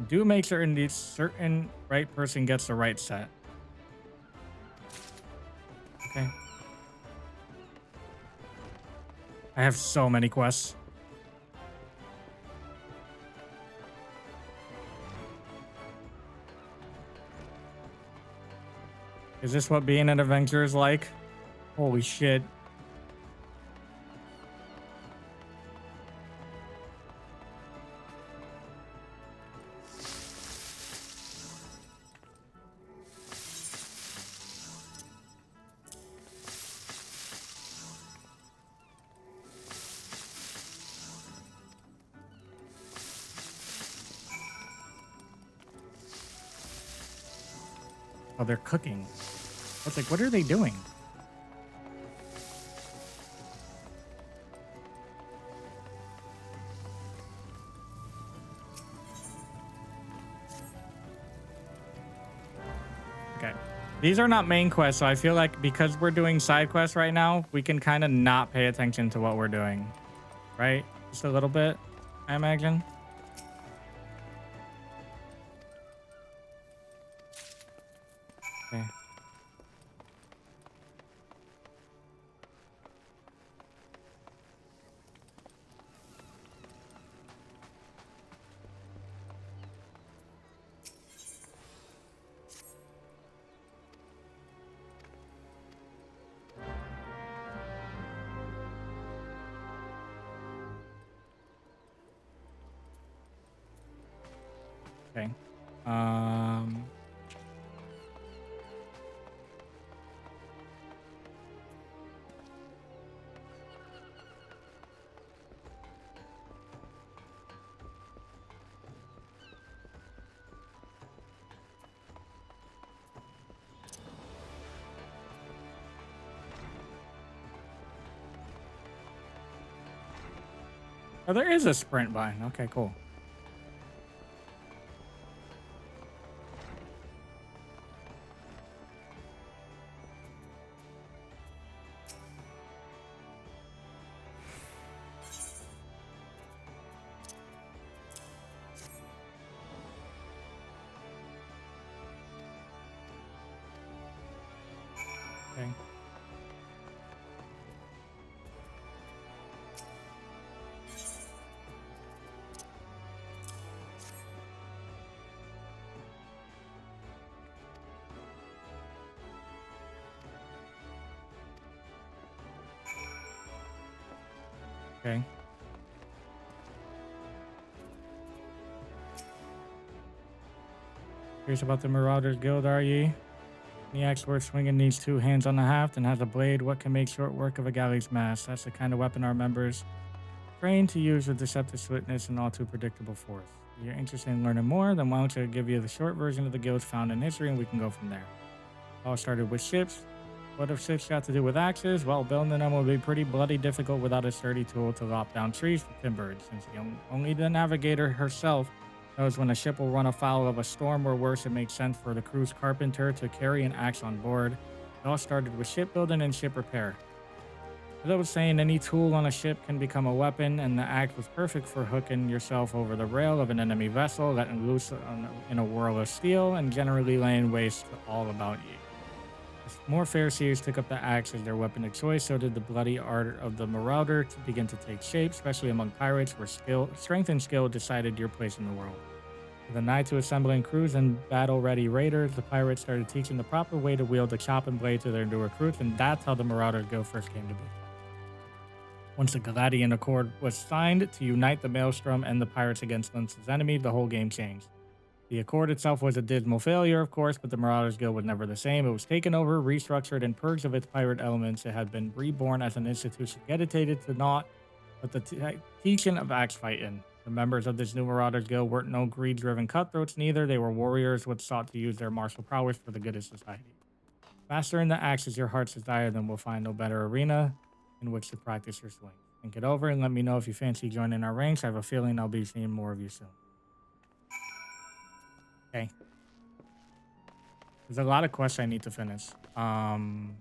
Do make certain the certain right person gets the right set. Okay. I have so many quests. Is this what being an adventurer is like? Holy shit. Oh, they're cooking. I was like, what are they doing? Okay. These are not main quests, so I feel like because we're doing side quests right now, we can kind of not pay attention to what we're doing. Right? Just a little bit, I imagine. Okay. Okay. Oh, there is a sprint button. Okay, cool. Okay. Okay. Curious about the Marauders Guild, are ye? The expert swinging needs 2 hands on the haft and has a blade. What can make short work of a galley's mast? That's the kind of weapon our members trained to use with deceptive swiftness and all too predictable force. If you're interested in learning more, then why don't I give you the short version of the guilds found in history and we can go from there. All started with ships. What have ships got to do with axes? Well, building them would be pretty bloody difficult without a sturdy tool to lop down trees for timber, since only the navigator herself knows when a ship will run afoul of a storm or worse. It makes sense for the crew's carpenter to carry an axe on board. It all started with shipbuilding and ship repair. As I was saying, any tool on a ship can become a weapon, and the axe was perfect for hooking yourself over the rail of an enemy vessel, letting loose in a whirl of steel, and generally laying waste to all about you. As more fair-seers took up the axe as their weapon of choice, so did the bloody art of the marauder to begin to take shape, especially among pirates where strength and skill decided your place in the world. With an eye to assembling crews and battle-ready raiders, the pirates started teaching the proper way to wield the chop and blade to their new recruits, and that's how the Marauders Guild first came to be. Once the Galadian Accord was signed to unite the Maelstrom and the pirates against Lince's enemy, the whole game changed. The Accord itself was a dismal failure, of course, but the Marauders Guild was never the same. It was taken over, restructured, and purged of its pirate elements. It had been reborn as an institution dedicated to naught but the teaching of axe fighting. The members of this new Marauders Guild weren't no greed-driven cutthroats neither. They were warriors which sought to use their martial prowess for the good of society. Mastering the axe is your heart's desire, then we'll find no better arena in which to practice your swing. Think it over and let me know if you fancy joining our ranks. I have a feeling I'll be seeing more of you soon. Okay. There's a lot of quests I need to finish. And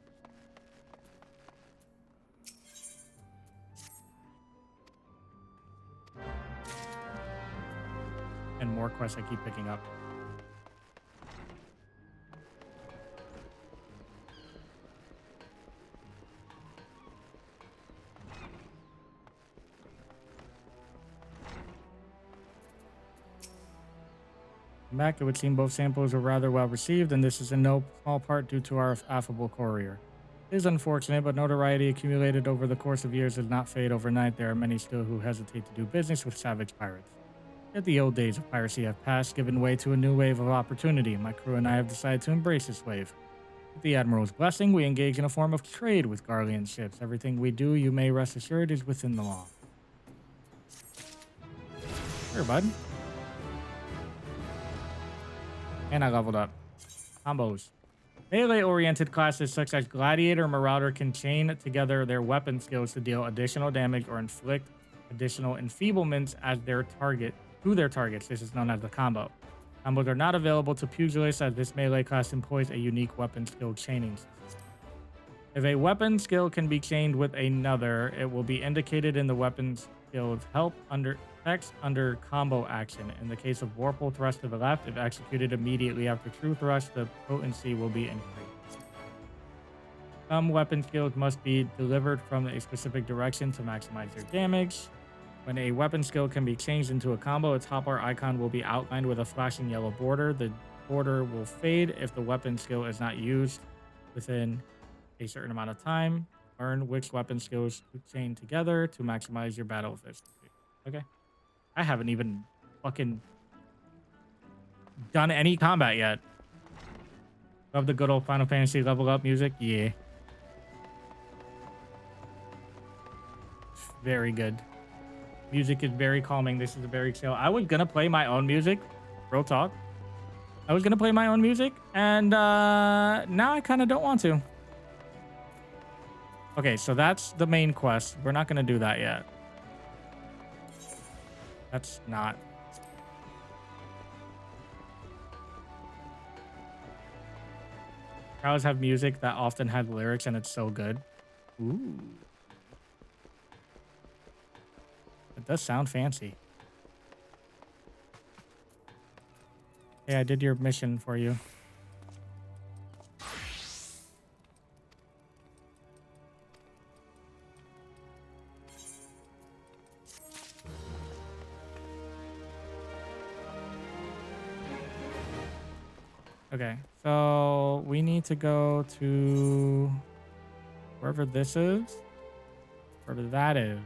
more quests I keep picking up. Back, it would seem both samples were rather well received, and this is in no small part due to our affable courier. It is unfortunate, but notoriety accumulated over the course of years does not fade overnight. There are many still who hesitate to do business with savage pirates. Yet the old days of piracy have passed, giving way to a new wave of opportunity. My crew and I have decided to embrace this wave. With the Admiral's blessing, we engage in a form of trade with Garlean ships. Everything we do, you may rest assured, is within the law. Sure, bud. And I leveled up. Combos. Melee-oriented classes such as Gladiator and Marauder can chain together their weapon skills to deal additional damage or inflict additional enfeeblements as their targets. This is known as the combo. Combos are not available to pugilists as this melee class employs a unique weapon skill chaining system. If a weapon skill can be chained with another, it will be indicated in the weapon skill's help under Text under combo action. In the case of Warple thrust to the left, if executed immediately after true thrust, the potency will be increased. Some weapon skills must be delivered from a specific direction to maximize their damage. When a weapon skill can be changed into a combo, its hotbar icon will be outlined with a flashing yellow border. The border will fade if the weapon skill is not used within a certain amount of time. Learn which weapon skills to chain together to maximize your battle efficiency. Okay. I haven't even fucking done any combat yet. Love the good old Final Fantasy level up music. Yeah. Very good. Music is very calming. This is a very chill. I was gonna play my own music. Real talk. I was gonna play my own music, and now I kind of don't want to. Okay, so that's the main quest. We're not gonna do that yet. That's not. Cows have music that often had lyrics, and it's so good. Ooh. It does sound fancy. Hey, I did your mission for you. Okay, so we need to go to wherever this is, wherever that is.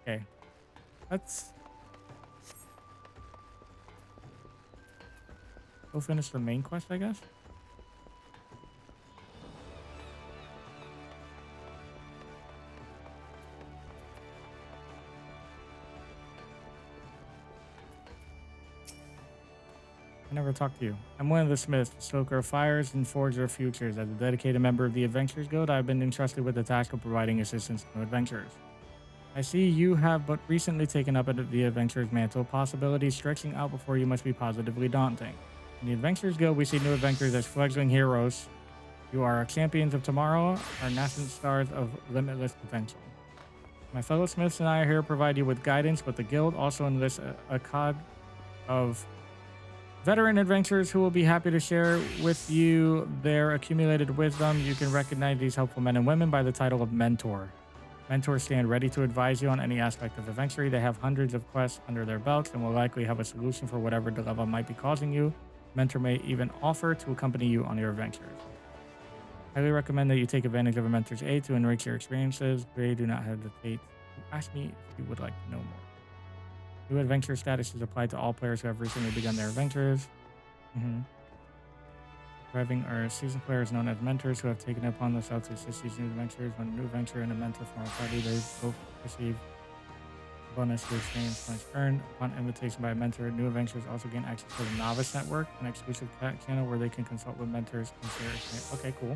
Okay, let's go finish the main quest, I guess. I never talked to you. I'm one of the smiths, stoker of fires and forger of futures. As a dedicated member of the Adventurers Guild, I've been entrusted with the task of providing assistance to adventurers. I see you have but recently taken up the Adventurer's mantle. Possibilities stretching out before you must be positively daunting. In the Adventurers Guild, we see new adventurers as fledgling heroes. You are our champions of tomorrow, our nascent stars of limitless potential. My fellow smiths and I are here to provide you with guidance, but the guild also enlists a cod of veteran adventurers who will be happy to share with you their accumulated wisdom. You can recognize these helpful men and women by the title of Mentor. Mentors stand ready to advise you on any aspect of adventure. They have hundreds of quests under their belts and will likely have a solution for whatever dilemma might be causing you. Mentor may even offer to accompany you on your adventures. Highly recommend that you take advantage of a mentor's aid to enrich your experiences. They do not hesitate to ask me if you would like to know more. New adventure status is applied to all players who have recently begun their adventures. Arriving are seasoned players known as mentors who have taken it upon themselves to assist these new adventurers. When a new adventurer and a mentor form a party, they both receive a bonus to experience points earned. Upon invitation by a mentor, new adventurers also gain access to the Novice Network, an exclusive chat channel where they can consult with mentors and share experience. Okay, cool.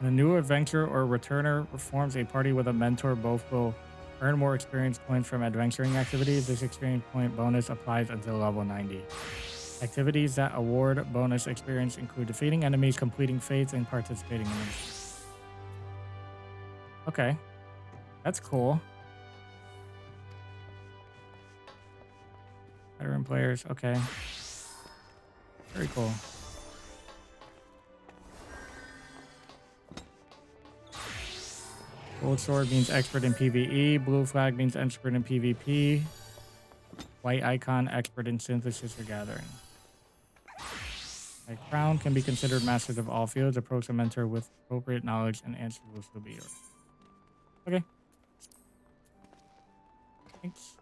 The new adventurer or returner forms a party with a mentor. Both will earn more experience points from adventuring activities. This experience point bonus applies until level 90. Activities that award bonus experience include defeating enemies, completing fates, and participating in them. Okay, that's cool. Veteran players, okay. Very cool. Gold sword means expert in PvE. Blue flag means expert in PvP. White icon, expert in synthesis or gathering. A crown can be considered masters of all fields. Approach a mentor with appropriate knowledge and answers will still be yours. Okay. Thanks.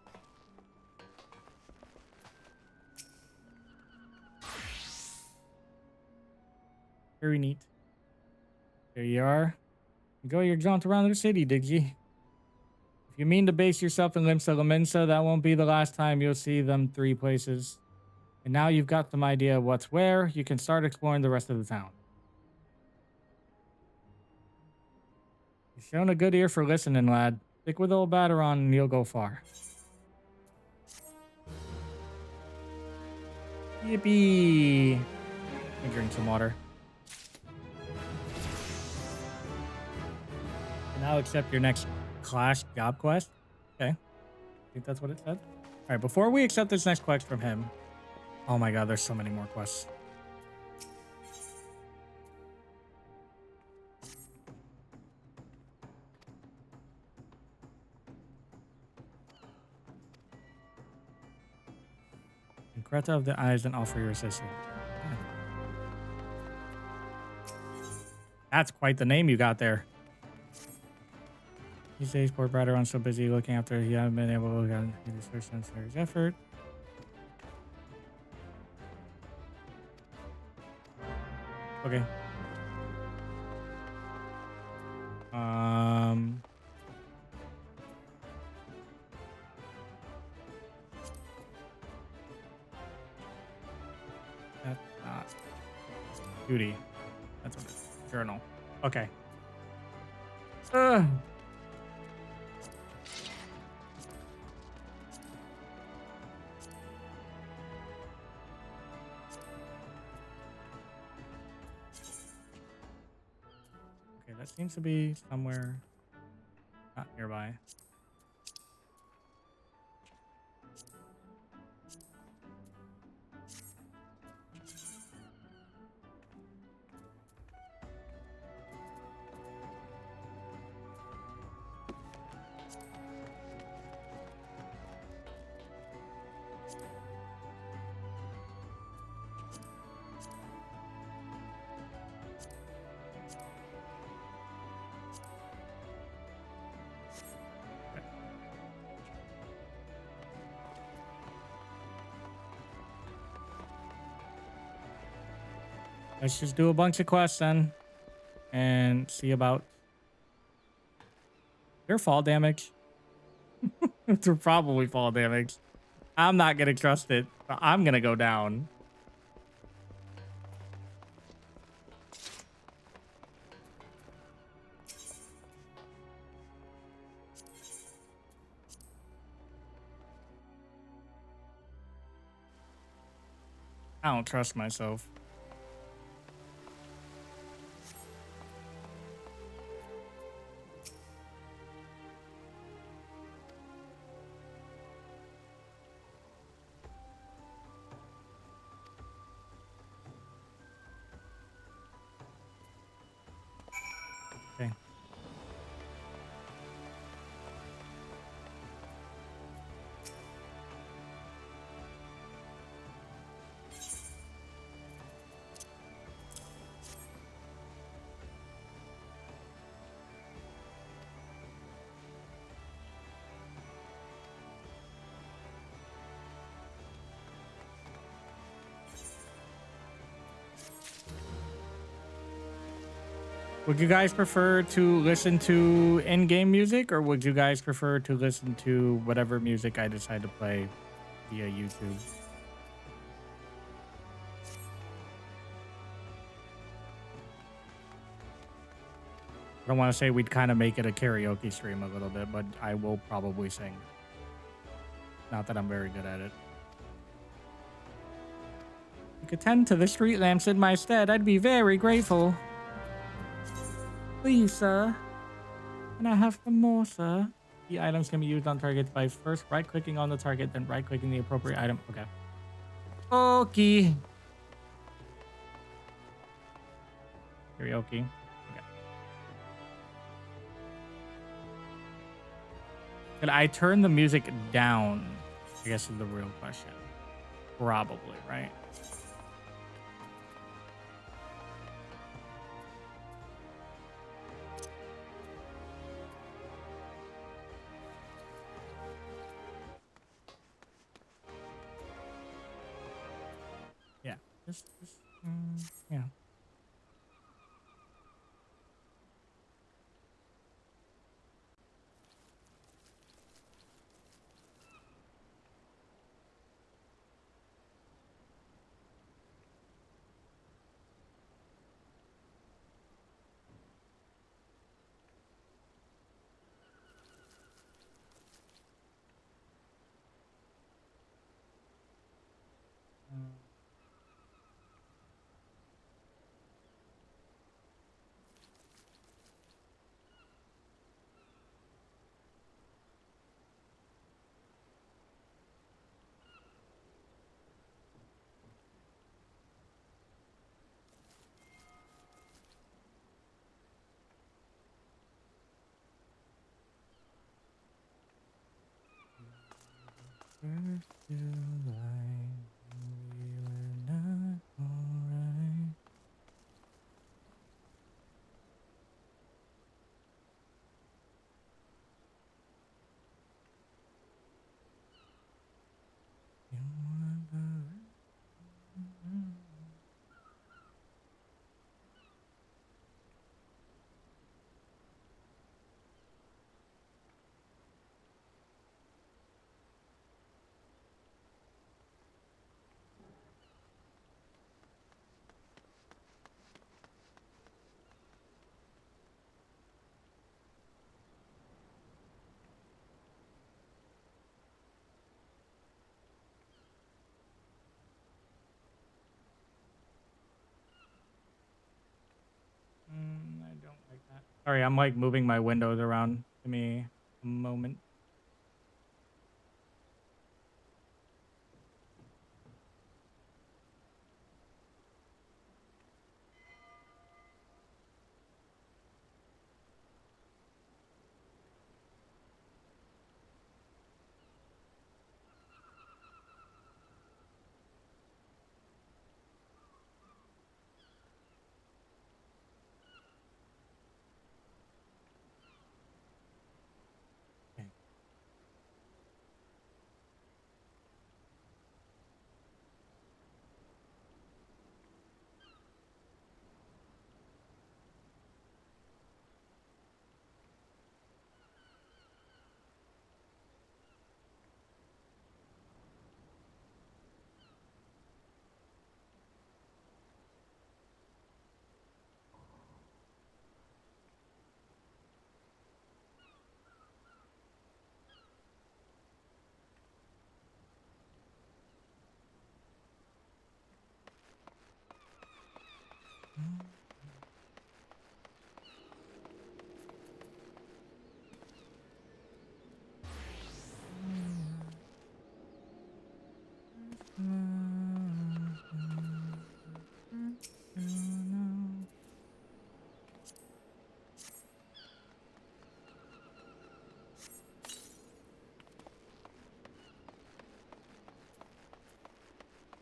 Very neat. There you are. Go your jaunt around the city, Diggy. If you mean to base yourself in Limsa Laminsa, that won't be the last time you'll see them 3 places. And now you've got some idea of what's where, you can start exploring the rest of the town. You've shown a good ear for listening, lad. Stick with old Baderon and you'll go far. Yippee! Let me drink some water. Now accept your next Clash job quest. Okay. I think that's what it said. All right, before we accept this next quest from him. Oh my god, there's so many more quests. And Kreta of the Eyes and offer your assistance. Okay. That's quite the name you got there. These days, poor Baderon's so busy looking after he hasn't been able to look at his first necessary effort. Okay. That's not duty. That's a journal. Okay. Okay, that seems to be somewhere not nearby. Let's just do a bunch of quests then and see about their fall damage. They're probably fall damage. I'm not gonna trust it. I'm gonna go down. I don't trust myself. Okay. Would you guys prefer to listen to in-game music, or would you guys prefer to listen to whatever music I decide to play via YouTube? I don't want to say we'd kind of make it a karaoke stream a little bit, but I will probably sing. Not that I'm very good at it. You could tend to the street lamps in my stead. I'd be very grateful. Please, sir. Can I have some more, sir? The items can be used on targets by first right-clicking on the target, then right-clicking the appropriate item. Okay. Okay. Karaoke. Okay. Could I turn the music down? I guess is the real question. Probably, right? Yeah. Yeah. First July, we were not alright. You were the- I don't like that. Sorry, I'm like moving my windows around. Give me a moment. Okay.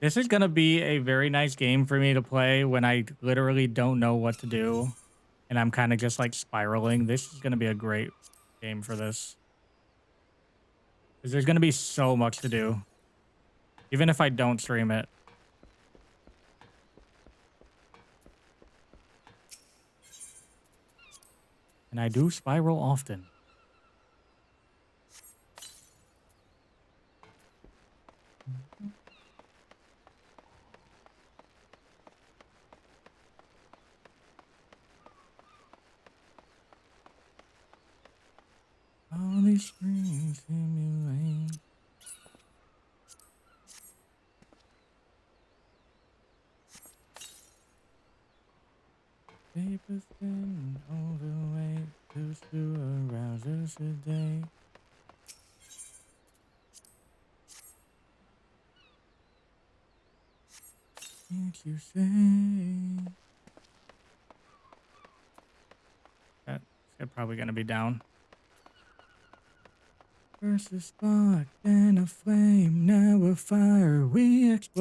This is gonna be a very nice game for me to play when I literally don't know what to do and I'm kind of just like spiraling. This is gonna be a great game for this. Because there's gonna be so much to do. Even if I don't stream it. And I do spiral often. All these screens simulate. Paper thin all the way to arouse us today. Can't you say? That's probably gonna be down. First a spark, then a flame, now a fire, we explode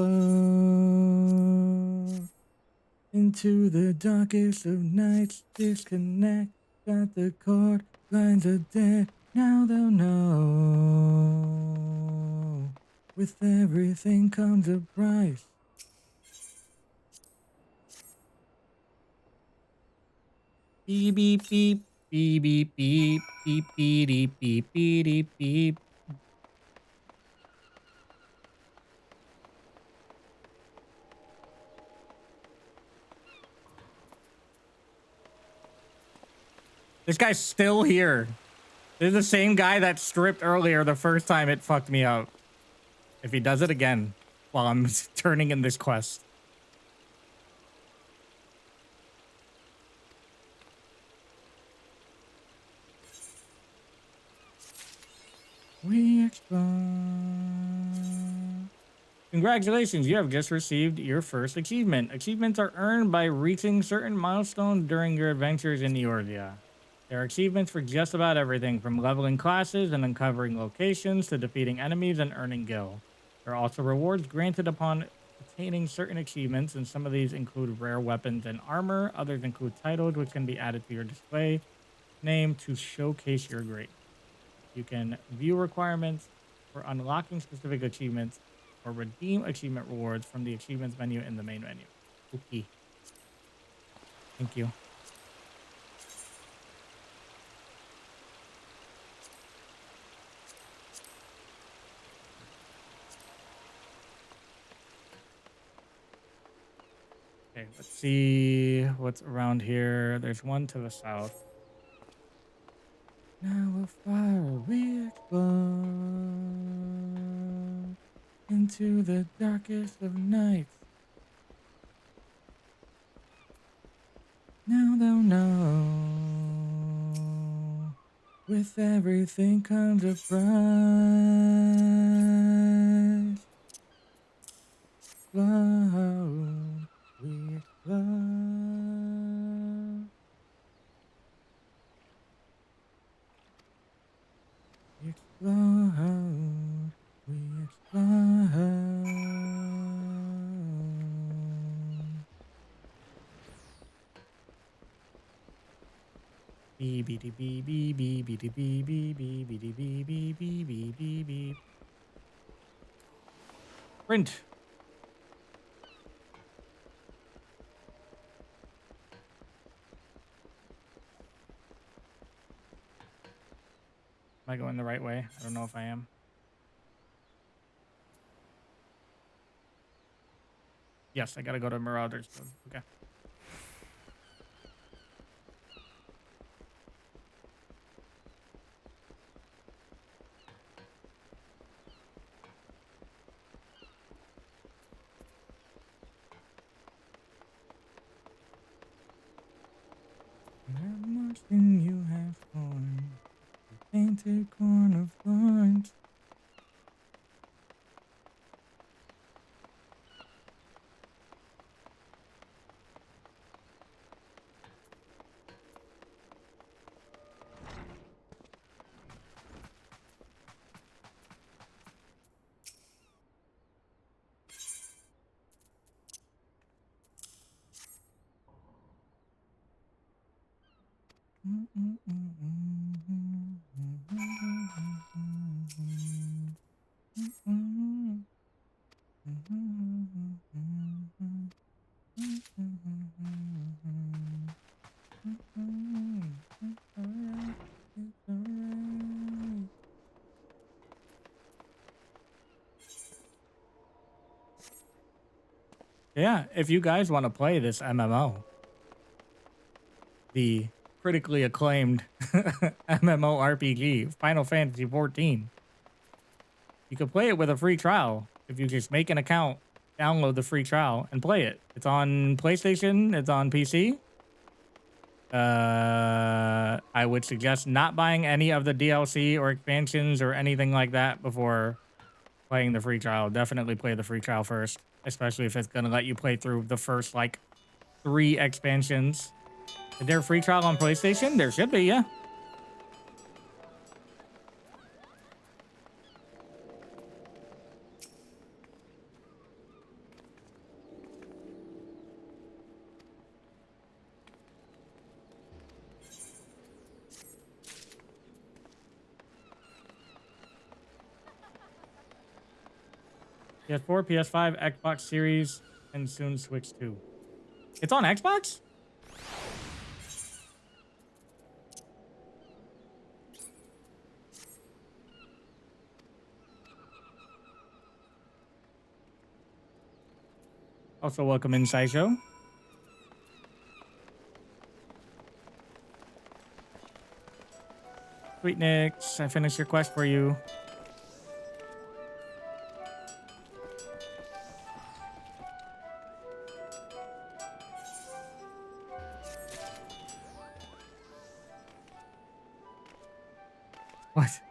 into the darkest of nights. Disconnect, got the cord, lines are dead, now they'll know. With everything comes a price. Beep beep beep beep beep beep beep beep beep beep beep. This guy's still here. This is the same guy that stripped earlier the first time it fucked me up. If he does it again while I'm turning in this quest. We explode. Congratulations, you have just received your first achievement. Achievements are earned by reaching certain milestones during your adventures in Eorzea. There are achievements for just about everything, from leveling classes and uncovering locations to defeating enemies and earning gil. There are also rewards granted upon attaining certain achievements, and some of these include rare weapons and armor. Others include titles, which can be added to your display name to showcase your grade. You can view requirements for unlocking specific achievements or redeem achievement rewards from the achievements menu in the main menu. Okay. Thank you. Okay, let's see what's around here. There's one to the south. Now afar we explore into the darkest of nights. Now thou know, with everything comes a price. Explode, we explode. We explode, we explode. Beep beep beep beep beep beep beep beep beep beep beep beep beep beep beep beep. Print. Am I going the right way? I don't know if I am. Yes, I gotta go to Marauders. Okay. How much can you have torn? Painted corn of thorns. Yeah, if you guys want to play this MMO, the critically acclaimed MMORPG, Final Fantasy XIV, you can play it with a free trial. If you just make an account, download the free trial, and play it. It's on PlayStation, it's on PC. I would suggest not buying any of the DLC or expansions or anything like that before playing the free trial. Definitely play the free trial first, especially if it's going to let you play through the first, like, 3 expansions. Is there a free trial on PlayStation? There should be, yeah. PS4, PS5, Xbox Series, and soon Switch 2. It's on Xbox? Also, welcome in, Sideshow. Sweet Nicks, I finished your quest for you. What?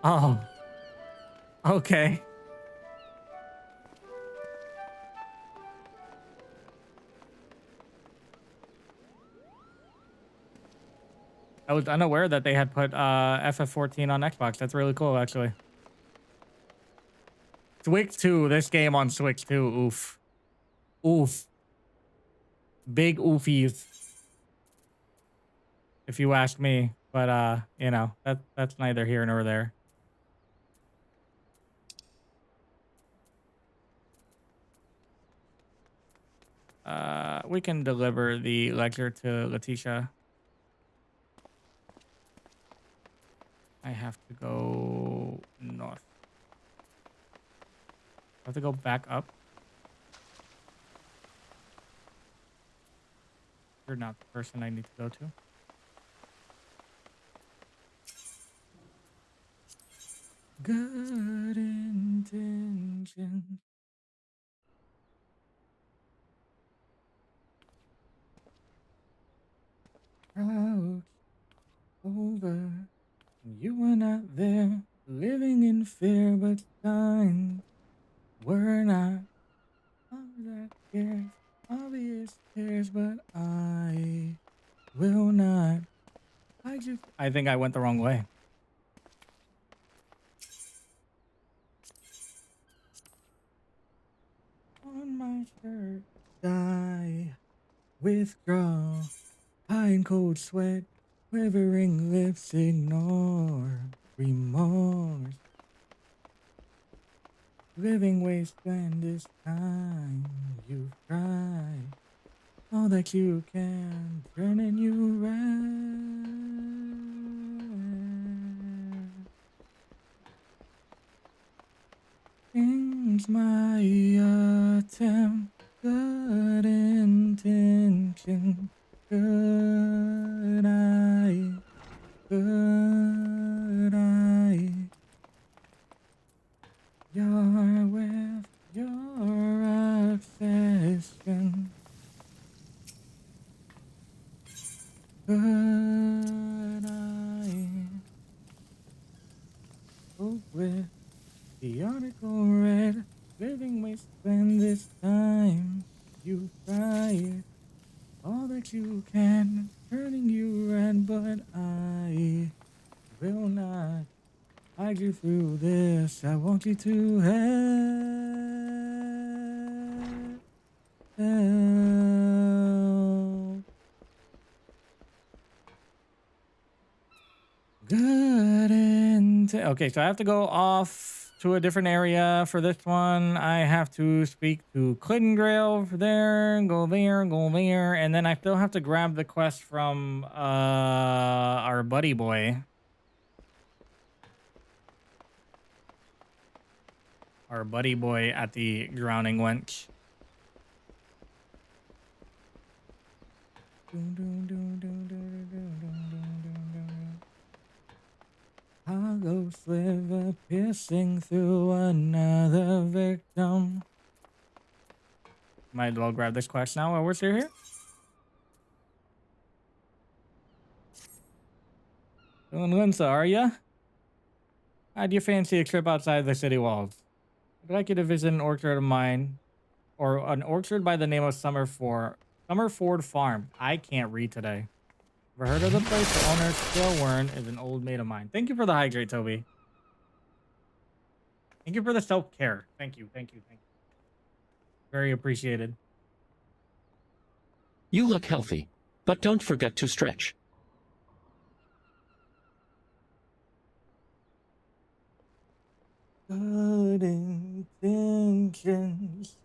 Oh. Okay. I was unaware that they had put FF14 on Xbox. That's really cool, actually. Switch 2. This game on Switch 2. Oof. Oof. Big oofies, if you ask me. But you know, that's neither here nor there. We can deliver the lecture to Letitia. I have to go north. I have to go back up. You're not the person I need to go to. Good intentions. Crouch over. You were not there, living in fear, but signs were not. All that cares, obvious tears, but I will not. I think I went the wrong way. On my shirt, die, withdraw, high and cold sweat, quivering lips, ignore remorse. Living wasteland this time, you've tried all that you can, turning you round. Things my attempt, good intention, could I, you're with your obsession. Could I cope with the article read? Living wasteland this time. You tried all that you can, turning you red, but I will not hide you through this. I want you to help. Good intent. Okay, so I have to go off to a different area for this one. I have to speak to Clittengrail there, go there, and then I still have to grab the quest from our buddy boy. Our buddy boy at the Drowning Wench. Hollow sliver piercing through another victim. Might as well grab this quest now while we're still here. Doing Linsa, are ya? How'd you fancy a trip outside the city walls? I'd like you to visit an orchard of mine, or an orchard by the name of Summerford Farm. I can't read today. Ever heard of the place? The owner, Scale Wern, is an old mate of mine. Thank you for the hydrate, Toby. Thank you for the self-care. Thank you. Very appreciated. You look healthy, but don't forget to stretch. Good intentions.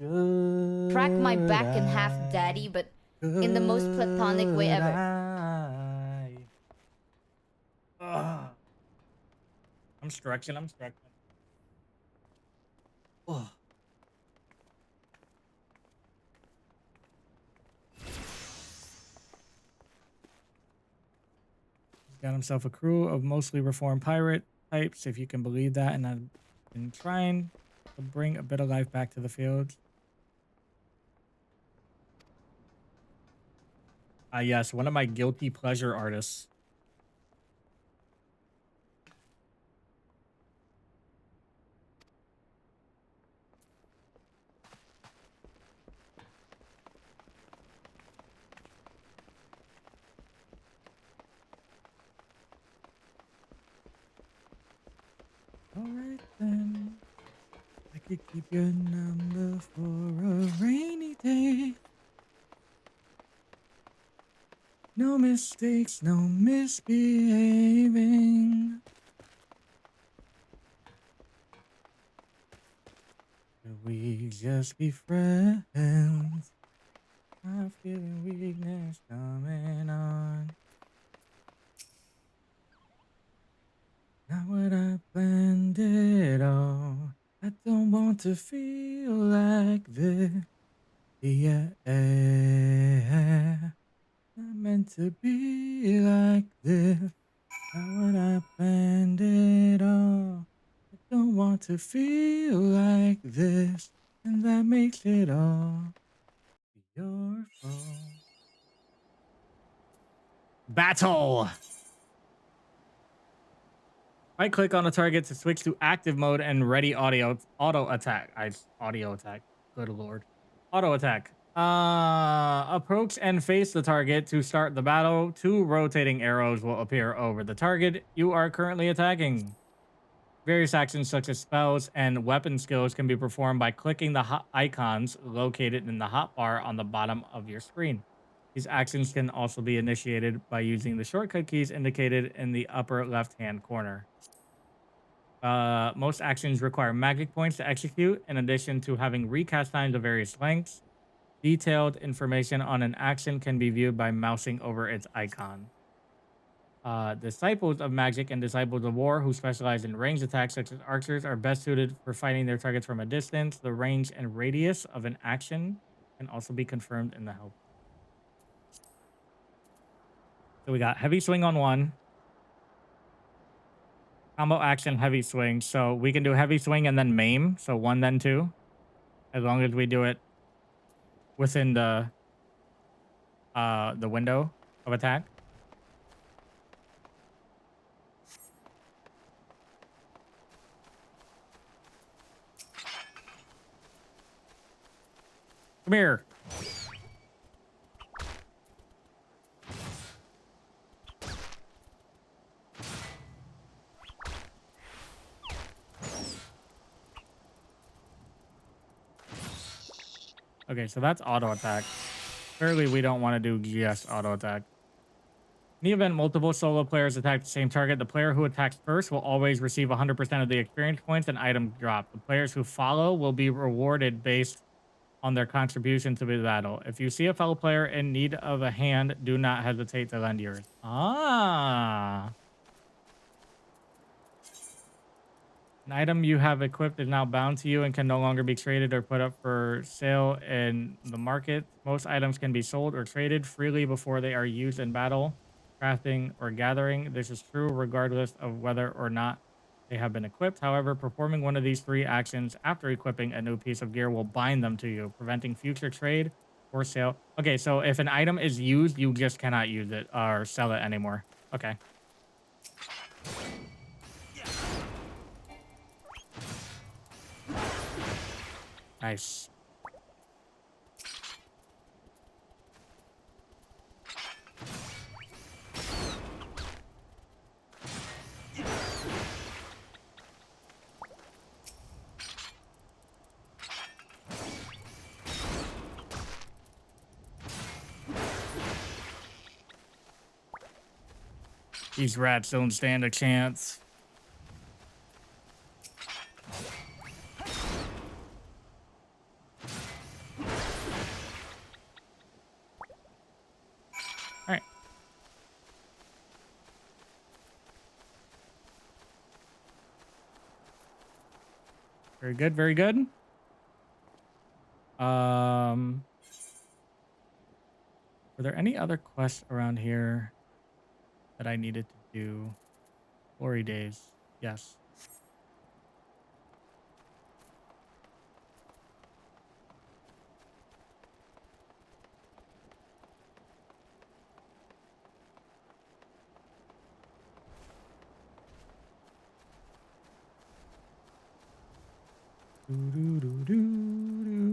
Crack my back in half, daddy, but in the most platonic way ever. I'm stretching. Oh. He's got himself a crew of mostly reformed pirate types, if you can believe that, and I've been trying to bring a bit of life back to the fields. Yes, one of my guilty pleasure artists. You keep your number for a rainy day. No mistakes, no misbehaving. Could we just be friends? I'm feeling weakness coming on. Not what I planned at all. I don't want to feel like this. Yeah. Not meant to be like this. Not what I planned at all. I don't want to feel like this. And that makes it all your fault. Battle! Right click on the target to switch to active mode and ready auto attack. Audio attack. Good lord. Auto attack. Approach and face the target to start the battle. 2 rotating arrows will appear over the target you are currently attacking. Various actions such as spells and weapon skills can be performed by clicking the icons located in the hotbar on the bottom of your screen. These actions can also be initiated by using the shortcut keys indicated in the upper left-hand corner. Most actions require magic points to execute, in addition to having recast times of various lengths. Detailed information on an action can be viewed by mousing over its icon. Disciples of magic and disciples of war who specialize in ranged attacks such as archers are best suited for fighting their targets from a distance. The range and radius of an action can also be confirmed in the help. So we got heavy swing on 1. Combo action, heavy swing. So we can do heavy swing and then maim. So 1, then 2. As long as we do it within the window of attack. Come here. Okay, so that's auto attack. Clearly, we don't want to do just auto attack. In the event multiple solo players attack the same target, the player who attacks first will always receive 100% of the experience points and items dropped. The players who follow will be rewarded based on their contribution to the battle. If you see a fellow player in need of a hand, do not hesitate to lend yours. Ah. An item you have equipped is now bound to you and can no longer be traded or put up for sale in the market. Most items can be sold or traded freely before they are used in battle, crafting, or gathering. This is true regardless of whether or not they have been equipped. However, performing one of these 3 actions after equipping a new piece of gear will bind them to you, preventing future trade or sale. Okay, so if an item is used, you just cannot use it or sell it anymore. Okay. Nice. These rats don't stand a chance. All right. Very good, very good. Were there any other quests around here that I needed to do? Glory days. Yes.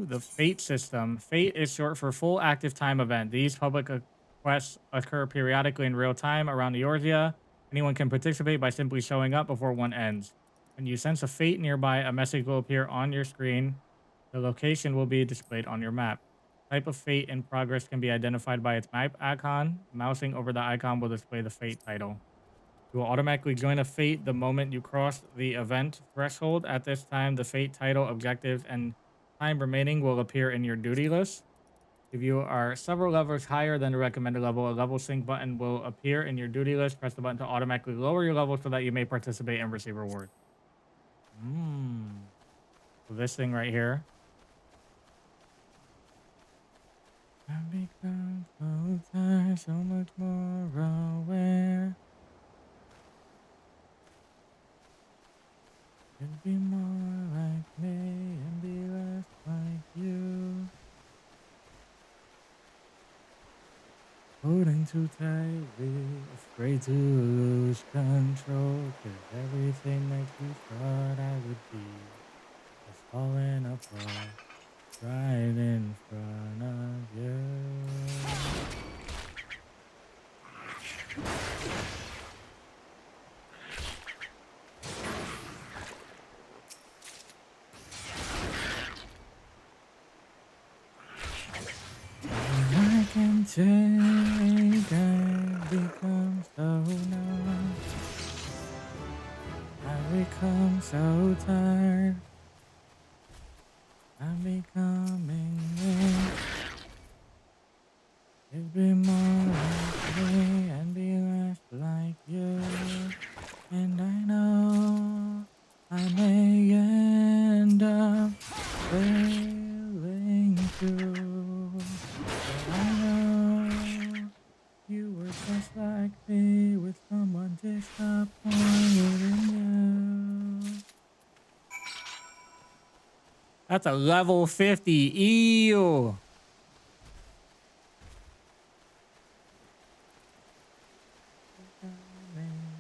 The Fate system. Fate is short for Full Active Time Event. These public quests occur periodically in real time around Eorzea. Anyone can participate by simply showing up before one ends. When you sense a fate nearby, a message will appear on your screen. The location will be displayed on your map. Type of fate in progress can be identified by its map icon. Mousing over the icon will display the fate title. You will automatically join a fate the moment you cross the event threshold. At this time, the fate title, objectives, and time remaining will appear in your duty list. If you are several levels higher than the recommended level, a level sync button will appear in your duty list. Press the button to automatically lower your level so that you may participate and receive rewards. So this thing right here. I've become so tired, so much more aware. Could be more like me and be less like you. Holding too tightly, afraid to lose control. 'Cause everything that you thought I would be is falling apart right in front of you. I can take, I've become so numb. I've become so tired. I'm becoming me. It'd be more like me and be less like you. And I know I may end up failing too. But I know you were just like me with someone disappointed in you. That's a level 50. Ew.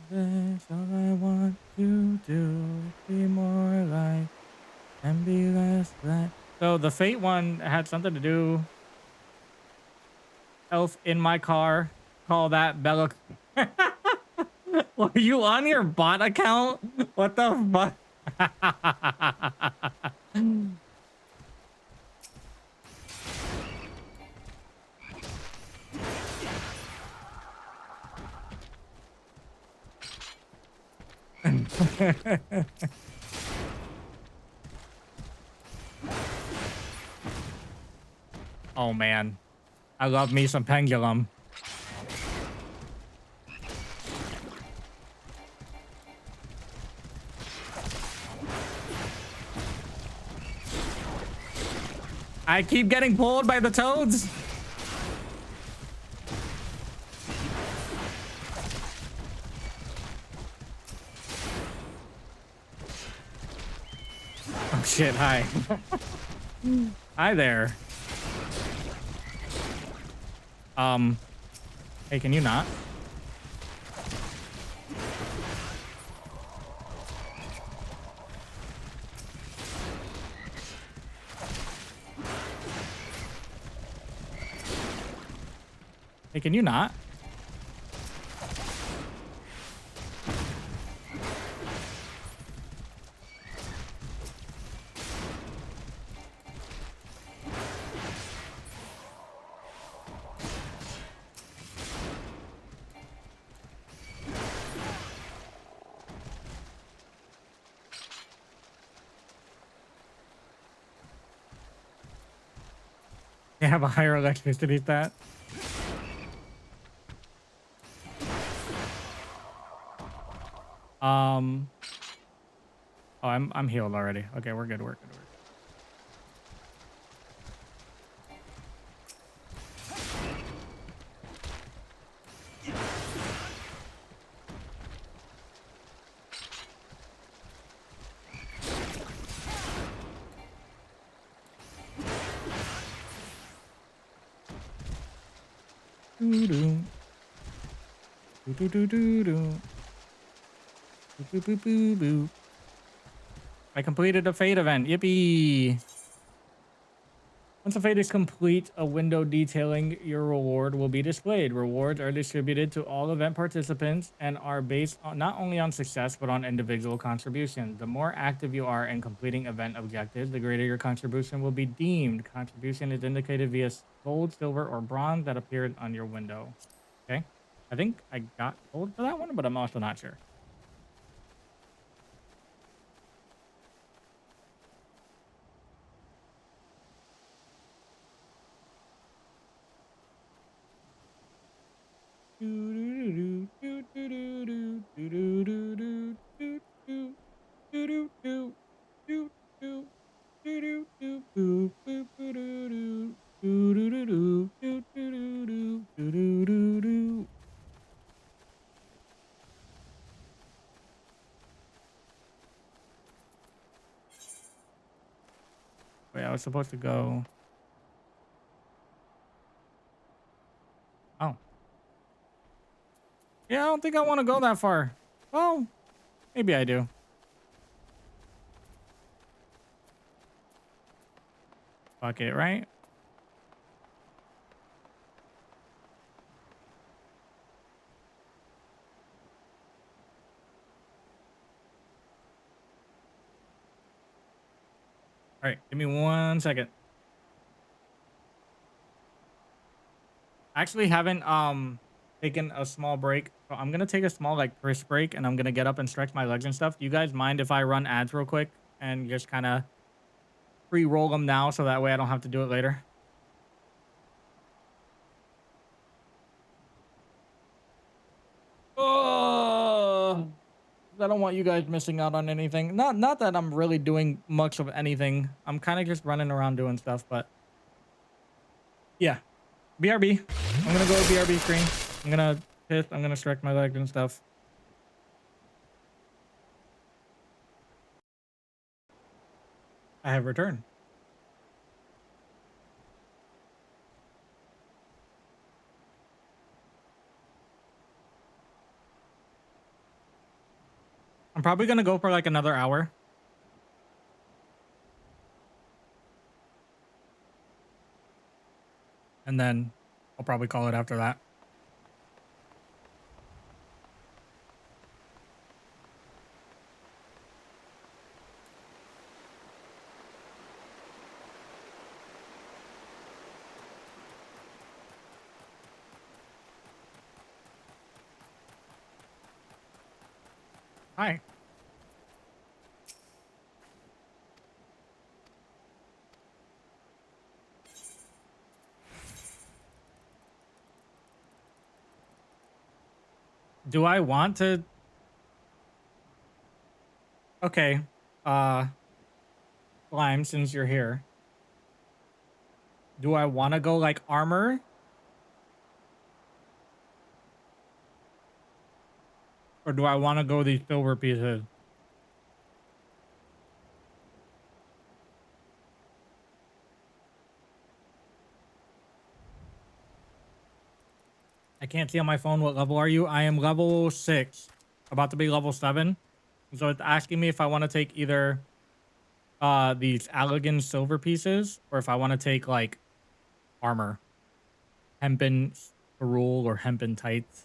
This all I want to do is be more like and be less like. So the Fate one had something to do. Elf in my car. Call that Bella. Were you on your bot account? What the fuck? Oh man, I love me some pendulum. I keep getting pulled by the toads. Oh shit, hi. Hi there. Hey, can you not? Hey, can you not? They have a higher electricity stat. Oh, I'm healed already. Okay, we're good. We're good. I completed a Fate event. Yippee! Once a fate is complete, a window detailing your reward will be displayed. Rewards are distributed to all event participants and are based on, not only on success, but on individual contributions. The more active you are in completing event objectives, the greater your contribution will be deemed. Contribution is indicated via gold, silver, or bronze that appeared on your window. Okay. I think I got gold for that one, but I'm also not sure. Wait, I was supposed to go. Oh. Yeah, I don't think I want to go that far. Oh, maybe I do. Fuck it, right? All right, give me 1 second. I actually haven't taken a small break. So I'm gonna take a small like push break and I'm gonna get up and stretch my legs and stuff. Do you guys mind if I run ads real quick and just kind of pre-roll them now so that way I don't have to do it later? Oh, I don't want you guys missing out on anything. Not that I'm really doing much of anything. I'm kind of just running around doing stuff, but yeah. BRB. I'm gonna go to BRB screen. I'm gonna piss. I'm gonna stretch my legs and stuff. I have returned. I'm probably gonna go for like another hour. And then I'll probably call it after that. Hi. Do I want to? Okay. Slime, since you're here. Do I want to go like armor? Or do I want to go these silver pieces? I can't see on my phone what level are you. I am level 6. About to be level 7. So it's asking me if I want to take either these Allegan silver pieces or if I want to take like armor. Hempen rule or hempen tights.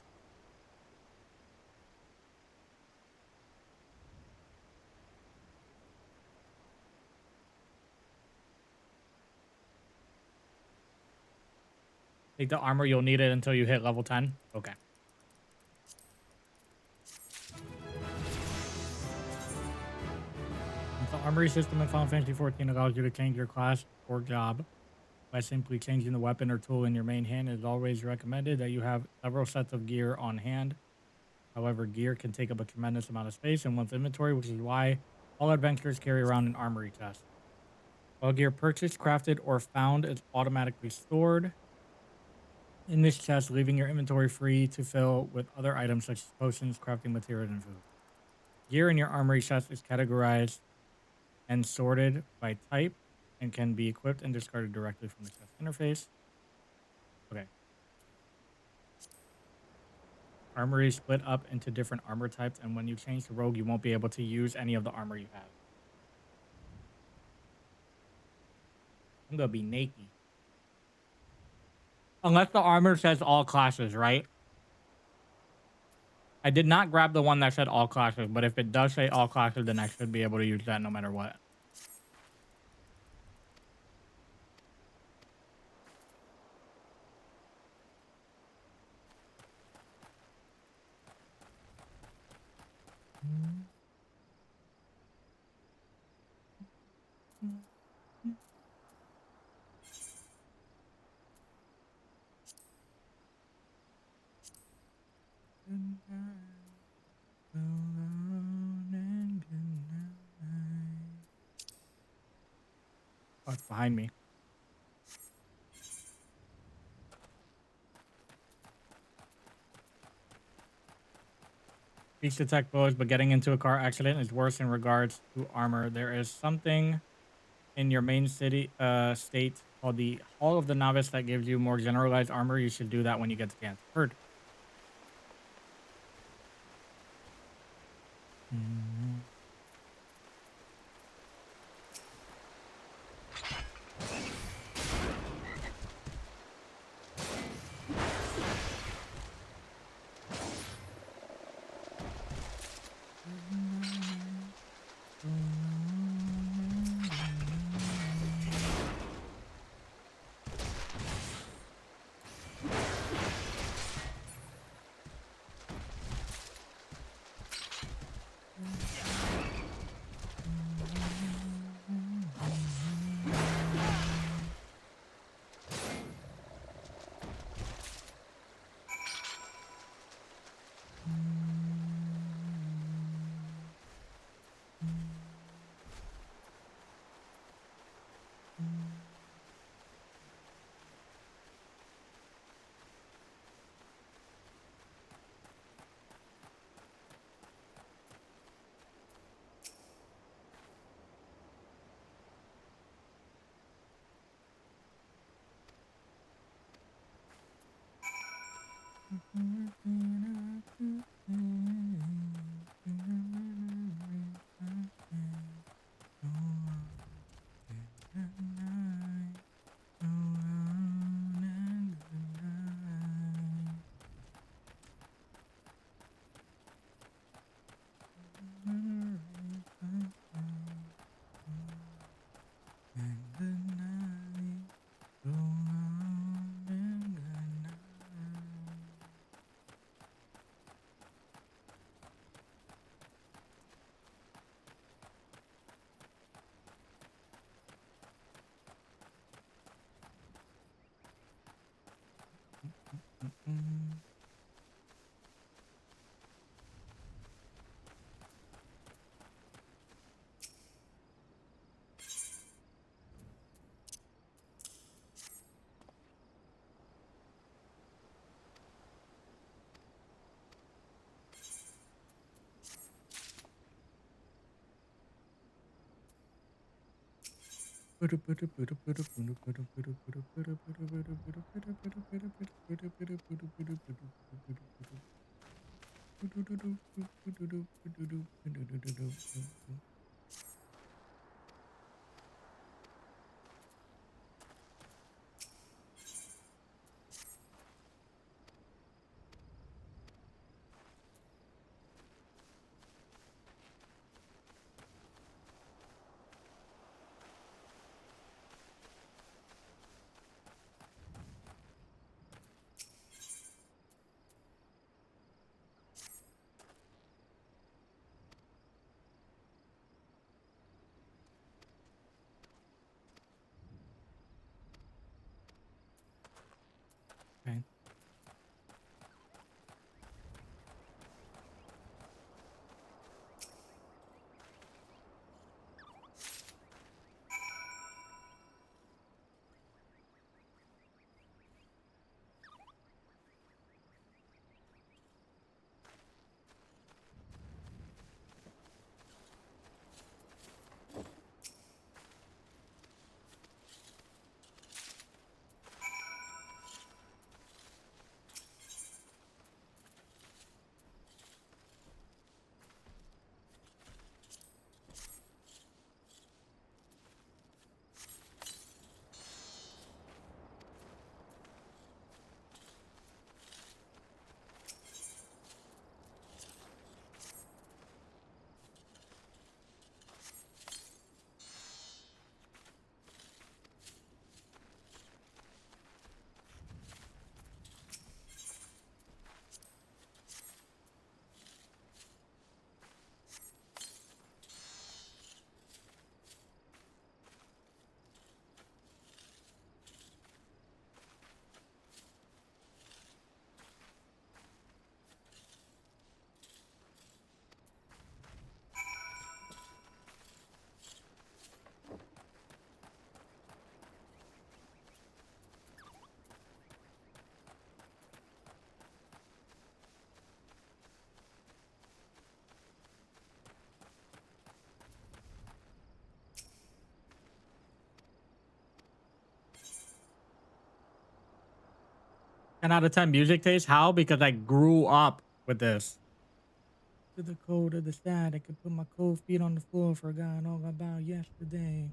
Take the armor, you'll need it until you hit level 10. Okay. The armory system in Final Fantasy XIV allows you to change your class or job by simply changing the weapon or tool in your main hand. It is always recommended that you have several sets of gear on hand. However, gear can take up a tremendous amount of space in one's inventory, which is why all adventurers carry around an armory chest. All gear purchased, crafted, or found is automatically stored in this chest, leaving your inventory free to fill with other items such as potions, crafting materials, and food. Gear in your armory chest is categorized and sorted by type and can be equipped and discarded directly from the chest interface. Okay. Armory is split up into different armor types, and when you change to rogue, you won't be able to use any of the armor you have. I'm gonna be naked. Unless the armor says all classes, right? I did not grab the one that said all classes, but if it does say all classes, then I should be able to use that no matter what. Oh, it's behind me. Speech detect blows, but getting into a car accident is worse in regards to armor. There is something in your main city state called the Hall of the Novice that gives you more generalized armor. You should do that when you get the chance. Heard. 10 out of 10 music taste. How? Because I grew up with this. To the cold of the side, I could put my cold feet on the floor, forgot all about yesterday.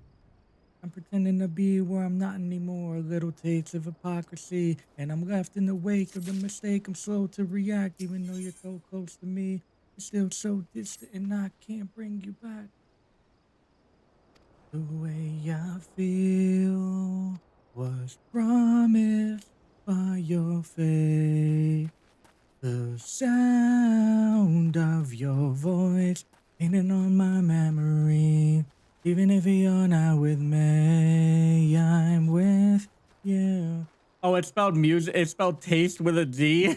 I'm pretending to be where I'm not anymore. A little taste of hypocrisy, and I'm left in the wake of the mistake. I'm slow to react, even though you're so close to me. You're still so distant, and I can't bring you back. The way I feel was promised by your face. The sound of your voice painted on my memory. Even if you're not with me, I'm with you. Oh, it's spelled music. It's spelled taste with a D.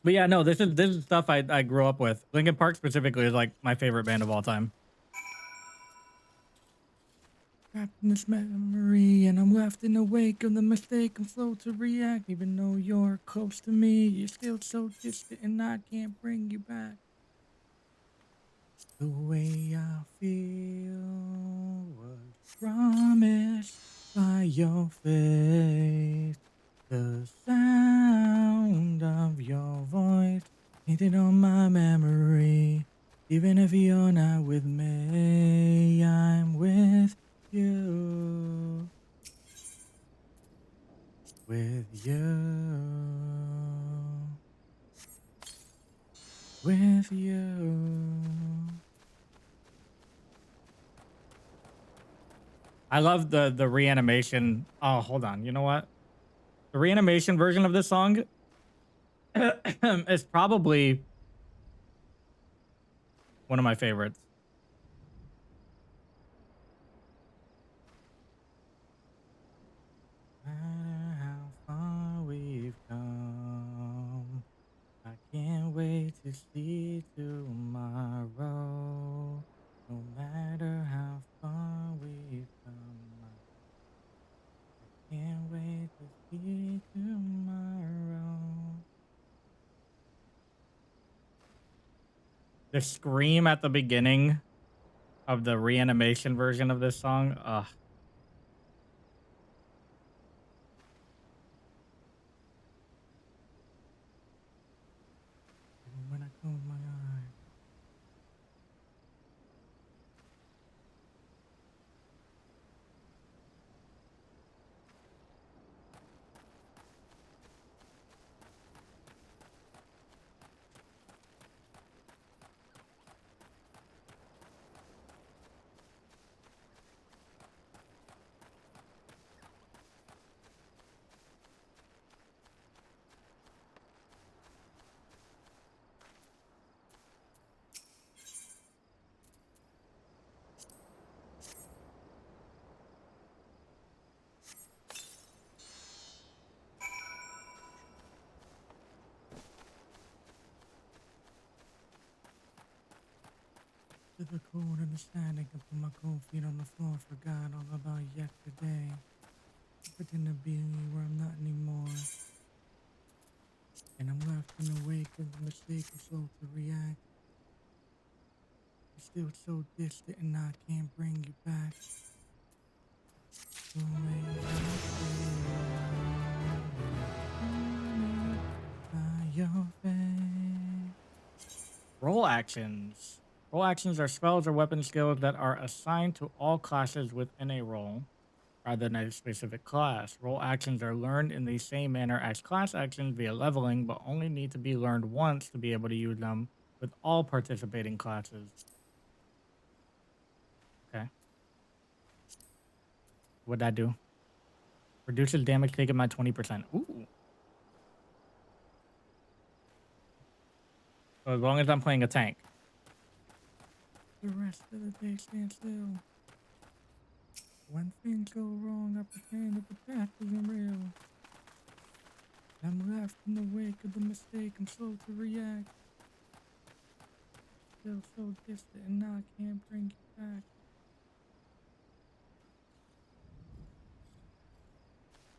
But yeah, no, this is stuff I grew up with. Linkin Park specifically is like my favorite band of all time. Trapped in this memory, and I'm left in the wake of the mistake. I'm slow to react, even though you're close to me. You're still so distant, and I can't bring you back. The way I feel was promised by your face. The sound of your voice painted on my memory. Even if you're not with me, I'm with you. With you. With you. I love the reanimation. Oh, hold on. You know what? The reanimation version of this song is probably one of my favorites. No matter how far we've come, I can't wait to see tomorrow. No matter how far we've come, I can't wait to see tomorrow. The scream at the beginning of the reanimation version of this song, ugh. Even when I close my eyes. To the cold and the sand, I can put my cold feet on the floor, forgot all about yesterday. Pretend to be where I'm not anymore. And I'm left in the wake of the mistake, I'm slow to react. You're still so distant, and I can't bring you back. The way I feel by your face. Role actions. Role actions are spells or weapon skills that are assigned to all classes within a role rather than a specific class. Role actions are learned in the same manner as class actions via leveling, but only need to be learned once to be able to use them with all participating classes. Okay. What'd that do? Reduces damage taken by 20%. Ooh. So as long as I'm playing a tank. The rest of the day stand still. When things go wrong, I pretend that the path isn't real. I'm left in the wake of the mistake, I'm slow to react. Still so distant, and I can't bring you back.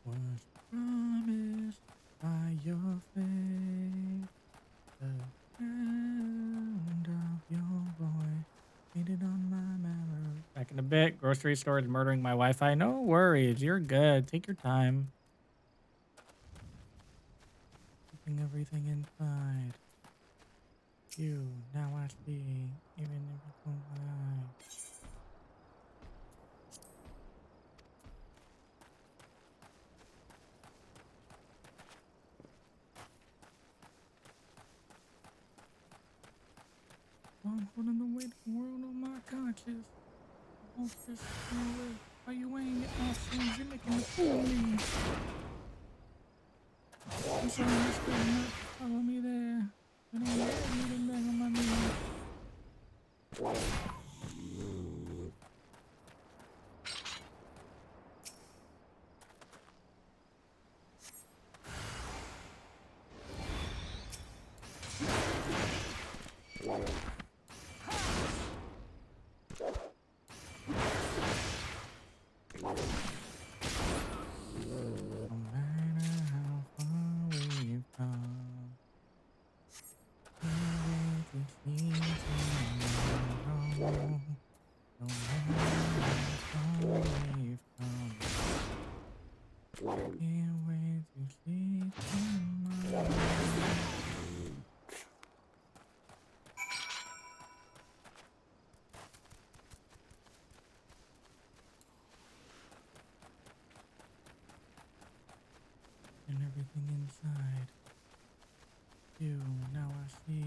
Was promised by your face. The sound of your voice painted on my memory. Back in the bit. Grocery store is murdering my Wi-Fi. No worries. You're good. Take your time. Keeping everything inside. You. Now I see. Even if you close my eyes. I'm holding the weight of the world on my conscience. I won't just away. Why you ain't getting off things? You're making me fool me. I'm sorry, you're still not to follow me there. But I'm getting back on my knees. No matter how far we've come, can't wait to see tomorrow. No matter how far we've come, can't wait to see tomorrow. And everything inside. You, now I see,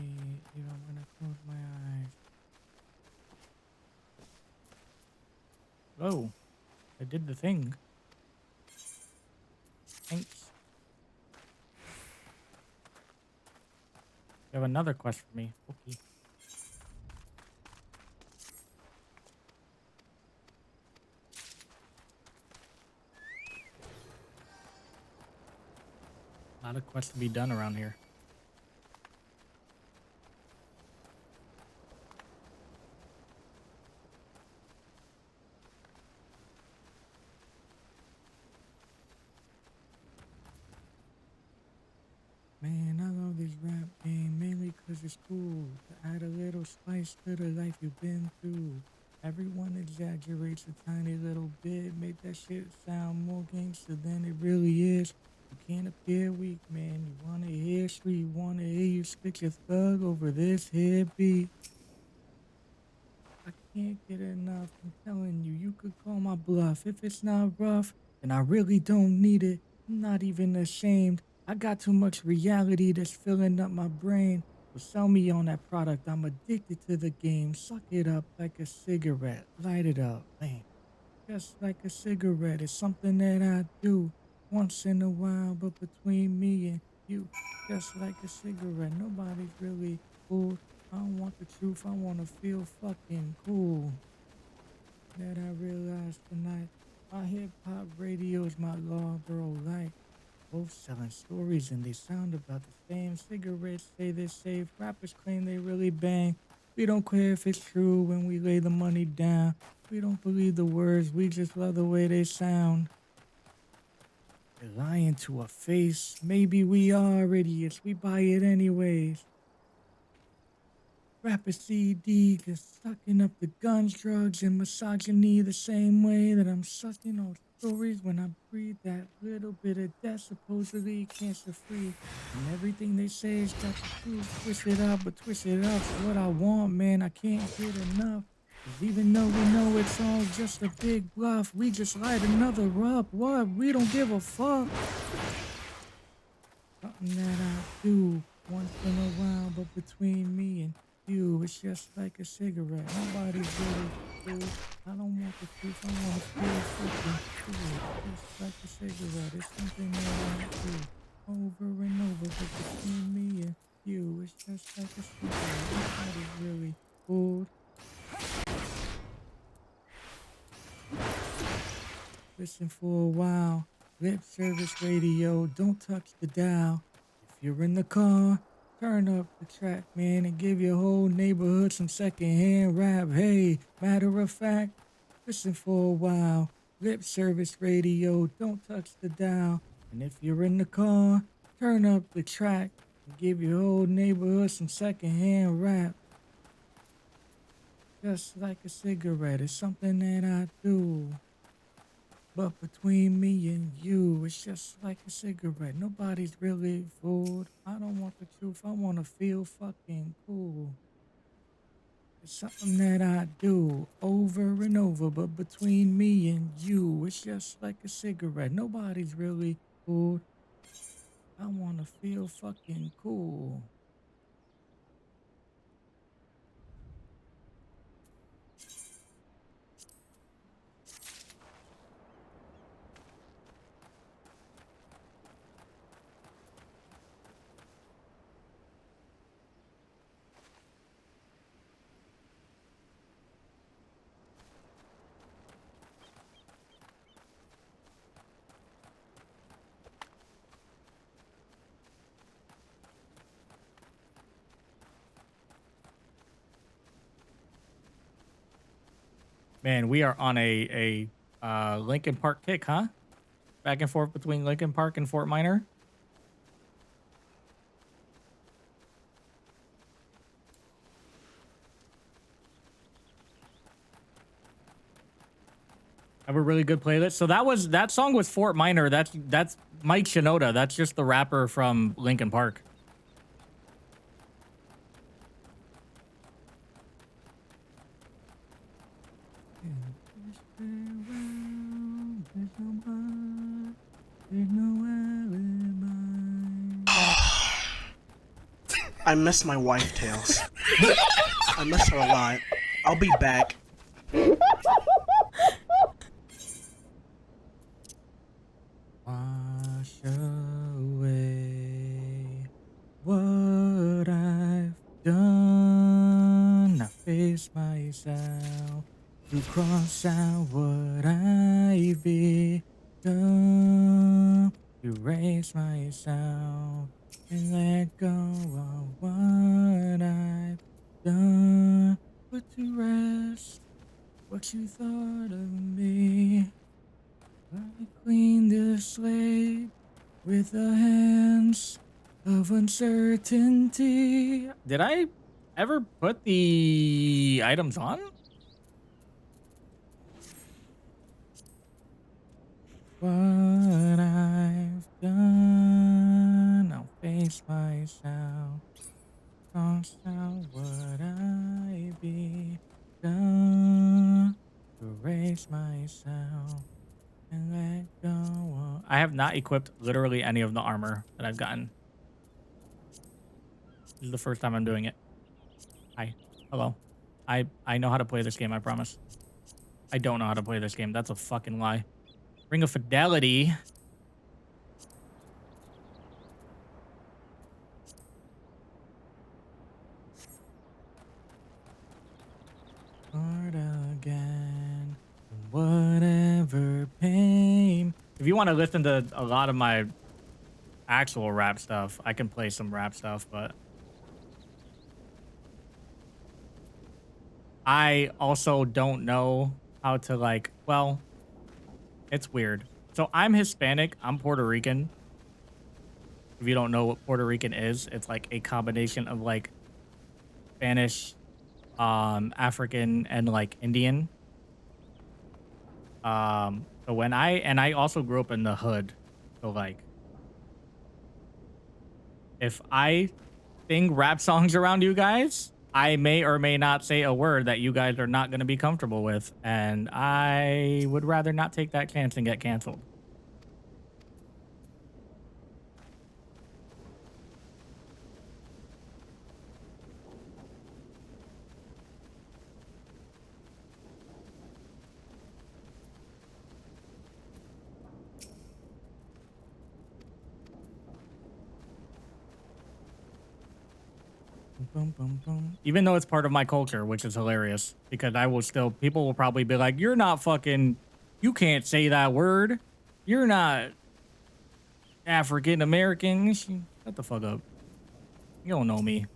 even when I close my eyes. Oh, I did the thing. Thanks. You have another quest for me. Okay. A lot of quests to be done around here. Man, I love this rap game mainly 'cause it's cool. To add a little spice to the life you've been through. Everyone exaggerates a tiny little bit, make that shit sound more gangster than it really is. You can't appear weak, man. You wanna hear street, wanna hear you spit your thug over this here beat. I can't get enough. I'm telling you, you could call my bluff. If it's not rough, then I really don't need it. I'm not even ashamed. I got too much reality that's filling up my brain. So sell me on that product. I'm addicted to the game. Suck it up like a cigarette. Light it up, man. Just like a cigarette. It's something that I do once in a while, but between me and you, just like a cigarette. Nobody's really cool. I don't want the truth, I wanna feel fucking cool. That I realized tonight, my hip hop radio is my law, bro. Like, both selling stories and they sound about the same. Cigarettes say they're safe, rappers claim they really bang. We don't care if it's true when we lay the money down. We don't believe the words, we just love the way they sound. They're lying to our face, maybe we are idiots, we buy it anyways. Rapper CD just sucking up the guns, drugs, and misogyny the same way that I'm sucking on stories when I breathe that little bit of death, supposedly cancer free. And everything they say is got the truth, twist it up, but twist it up's what I want, man. I can't get enough. 'Cause even though we know it's all just a big bluff, we just light another up. What? We don't give a fuck. Something that I do once in a while, but between me and you, it's just like a cigarette. Nobody's really cool. I don't want the truth. I want to feel fucking cool. Just like a cigarette. It's something that I do over and over, but between me and you, it's just like a cigarette. Nobody's really cool. Listen for a while. Lip service radio. Don't touch the dial. If you're in the car, turn up the track, man, and give your whole neighborhood some secondhand rap. Hey, matter of fact, listen for a while. Lip service radio, don't touch the dial. And if you're in the car, turn up the track and give your whole neighborhood some secondhand rap. just like a cigarette. It's something that I do. But between me and you, it's just like a cigarette. Nobody's really fooled. I don't want the truth. I want to feel fucking cool. It's something that I do over and over. But between me and you, it's just like a cigarette. Nobody's really fooled. I want to feel fucking cool. Man, we are on a Lincoln Park kick, huh? Back and forth between Lincoln Park and Fort Minor. Have a really good playlist. So that song was Fort Minor. That's Mike Shinoda. That's just the rapper from Lincoln Park. I miss my wife, Tails. I miss her a lot. I'll be back. Wash away what I've done. I face myself to cross out what I've become. Erase myself and let go of what I've done. Put to rest what you thought of me. I clean the slate with the hands of uncertainty. Did I ever put the items on? What I've done, I'll face myself. Cross out what I've become. Erase myself. And let go. I have not equipped literally any of the armor that I've gotten. This is the first time I'm doing it. Hi. Hello. I know how to play this game, I promise. I don't know how to play this game. That's a fucking lie. Ring of Fidelity. Start again. Whatever pain. If you want to listen to a lot of my actual rap stuff, I can play some rap stuff, but I also don't know how to, like, well, it's weird. So I'm Hispanic, I'm Puerto Rican. If you don't know what Puerto Rican is, it's like a combination of like Spanish, African, and like Indian. So when I also grew up in the hood, so like if I sing rap songs around you guys, I may or may not say a word that you guys are not going to be comfortable with, and I would rather not take that chance and get canceled. Boom, boom, boom. Even though it's part of my culture, which is hilarious, because I will still, people will probably be like, you're not fucking, you can't say that word. You're not African American. Shut the fuck up. You don't know me.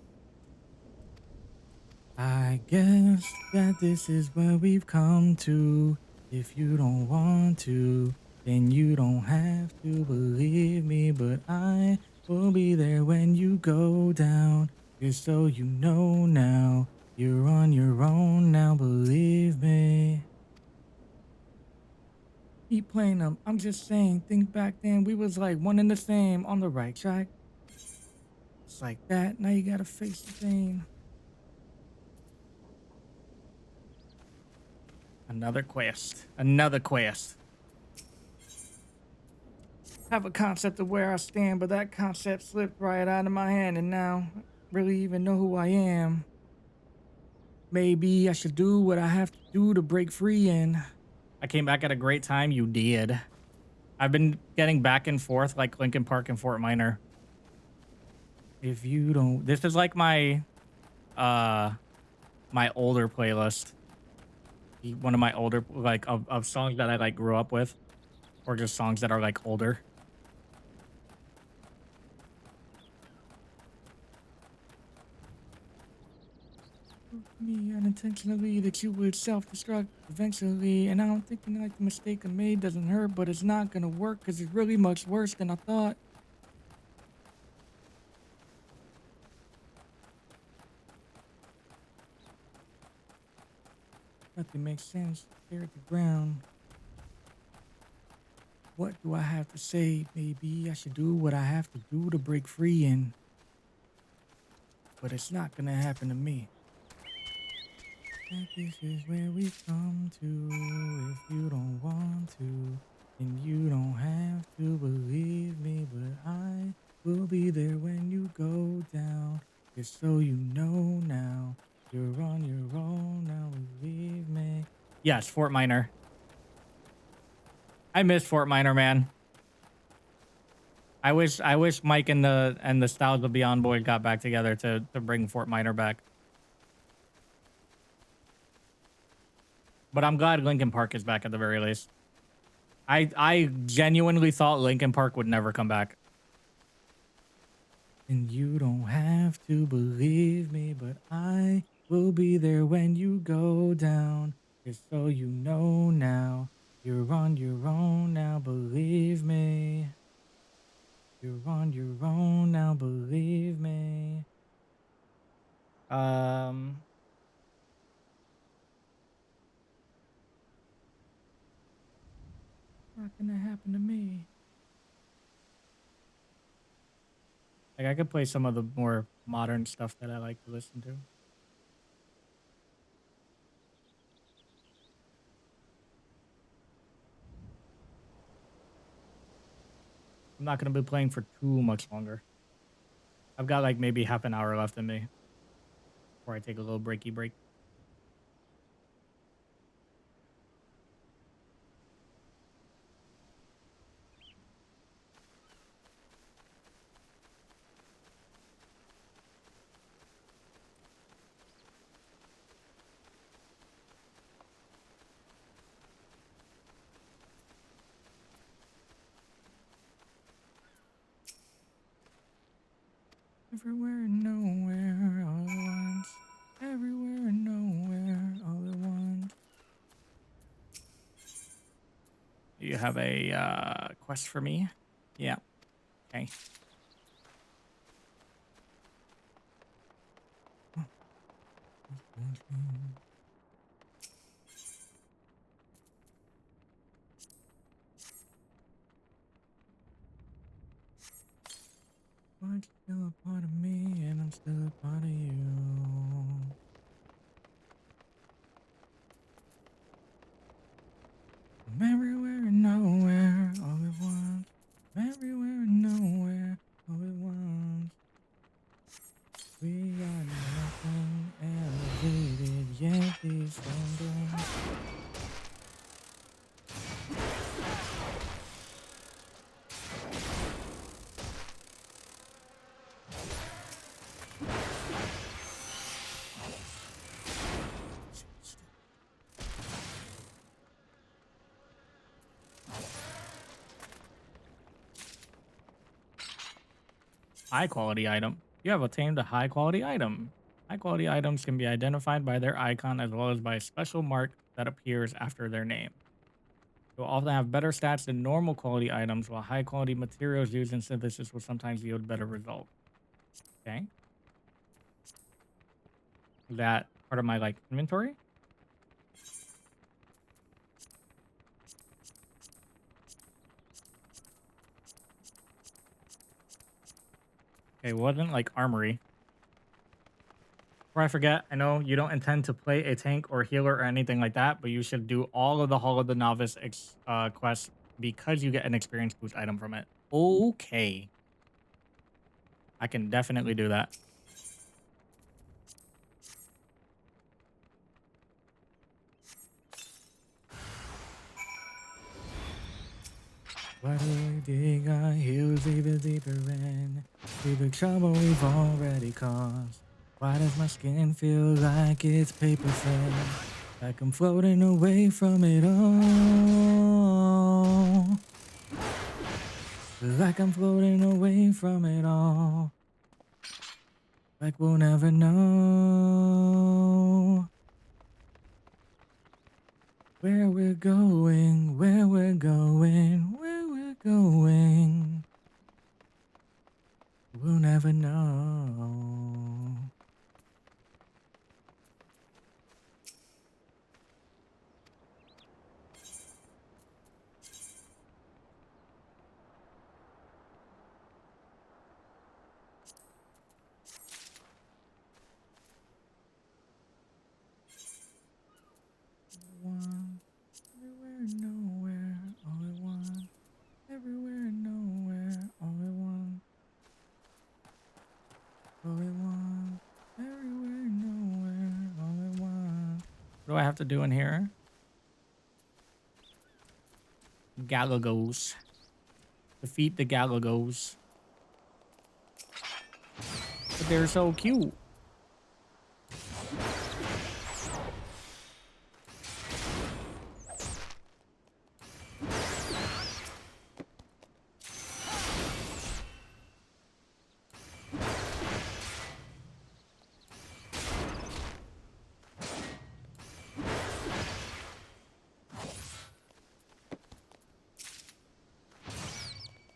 I guess that this is where we've come to. If you don't want to, then you don't have to believe me, but I will be there when you go down. Just so you know now, You're on your own now, believe me. Keep playing them. I'm just saying, think back then we was like one and the same on the right track. It's like that. Now you gotta face the pain. Another quest. Another quest. Have a concept of where I stand, but that concept slipped right out of my hand, and now I don't really even know who I am. Maybe I should do what I have to do to break free and... I came back at a great time. You did. I've been getting back and forth like Linkin Park and Fort Minor. If you don't... This is like my older playlist. One of my older, like, of songs that I, like, grew up with. Or just songs that are, like, older. Me unintentionally that you would self-destruct eventually, and I'm thinking like the mistake I made doesn't hurt, but it's not gonna work because it's really much worse than I thought. Nothing makes sense. Stare at the ground. What do I have to say? Maybe I should do what I have to do to break free, and but it's not gonna happen to me. This is where we come to. If you don't want to, then you don't have to believe me, but I will be there when you go down. Just so you know now, you're on your own now, believe me. Yes, Fort Minor. I miss Fort Minor, man. I wish Mike and the Styles of Beyond Boys got back together to bring Fort Minor back. But I'm glad Linkin Park is back at the very least. I genuinely thought Linkin Park would never come back. And you don't have to believe me, but I will be there when you go down. Just so you know now, you're on your own now, believe me. You're on your own now, believe me. Not gonna happen to me. Like, I could play some of the more modern stuff that I like to listen to. I'm not gonna be playing for too much longer. I've got like maybe half an hour left in me before I take a little breaky break. Everywhere and nowhere all at once. Everywhere and nowhere all at once. You have a quest for me? Yeah. Okay. But you're still a part of me, and I'm still a part of you. I'm everywhere and nowhere all at once. I'm everywhere and nowhere all at once. We got nothing elevated yet, these standards. High quality item. You have obtained a high quality item. High quality items can be identified by their icon as well as by a special mark that appears after their name. They will often have better stats than normal quality items, while high quality materials used in synthesis will sometimes yield better results. Okay. That part of my like inventory. Okay, it wasn't like armory. Before I forget, I know you don't intend to play a tank or healer or anything like that, but you should do all of the Hall of the Novice quests because you get an experience boost item from it. Okay. I can definitely do that. Why do we dig our heels even deeper in? See the trouble we've already caused. Why does my skin feel like it's paper thin? Like I'm floating away from it all. Like I'm floating away from it all. Like we'll never know where we're going, where we're going, where we're going. We'll never know. One, everywhere, nowhere, all at once. Everywhere, nowhere, all at once. All at once. Everywhere, nowhere, all at once. What do I have to do in here? Galagos. Defeat the Galagos. But they're so cute.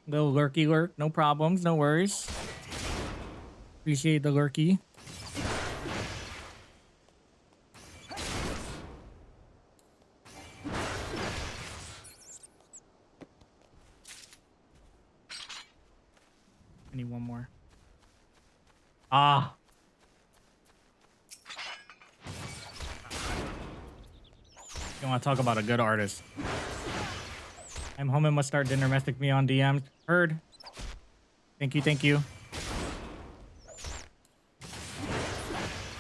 Little lurky lurk, no problems, no worries. Appreciate the lurky. I need one more. Ah. You want to talk about a good artist? I'm home and must start dinner. Message me on DMs. Heard. Thank you, thank you.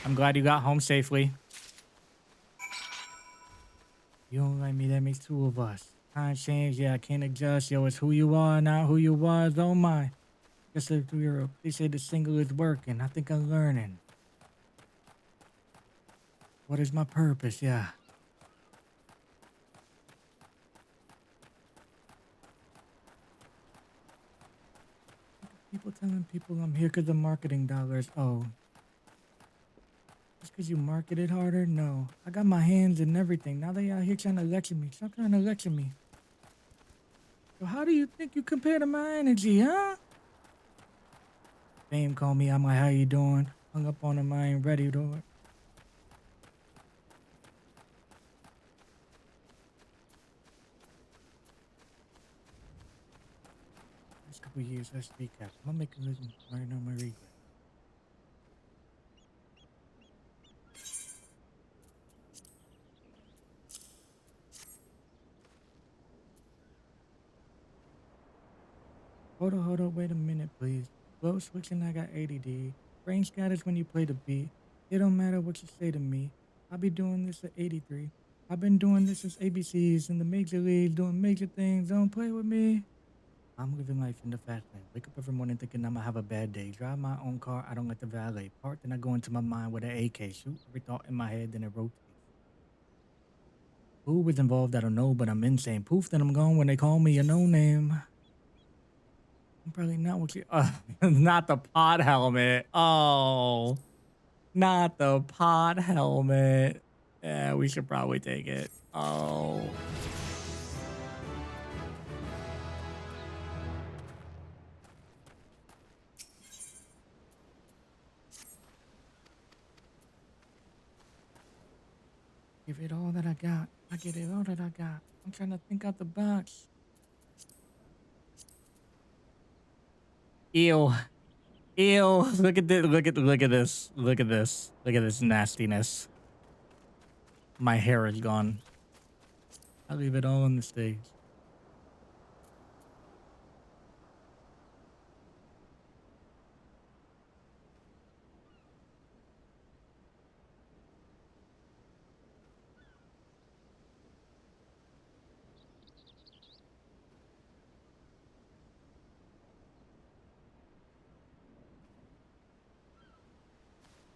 I'm glad you got home safely. You don't like me, that makes two of us. Time change, yeah, I can't adjust. Yo, it's who you are, not who you was. Oh my. Just a Europe. They say the single is working. I think I'm learning. What is my purpose? Yeah. People telling people I'm here because of marketing dollars. Oh. Just because you marketed harder? No. I got my hands in everything. Now they out here trying to lecture me. Stop trying to lecture me. So how do you think you compare to my energy, huh? Fame called me. I'm like, how you doing? Hung up on him. I ain't ready to it. Last couple years, let's recap. I'm gonna make a listen. Right now, my regret. Hold up, wait a minute, please. Flow switching, I got ADD. Brain scatters when you play the beat. It don't matter what you say to me. I be doing this at 83. I've been doing this since ABCs in the major leagues, doing major things. Don't play with me. I'm living life in the fast lane. Wake up every morning thinking I'ma have a bad day. Drive my own car, I don't let the valet park. Then I go into my mind with an AK. Shoot every thought in my head, then it rotates. Who was involved, I don't know, but I'm insane. Poof, then I'm gone when they call me a no-name. I'm probably not what you... not the pod helmet. Oh. Not the pod helmet. Yeah, we should probably take it. Oh. Give it all that I got. I get it all that I got. I'm trying to think out the box. Ew. Ew. Look at this. Look at this. Look at this. Look at this nastiness. My hair is gone. I'll leave it all on the stage.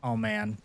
Oh man.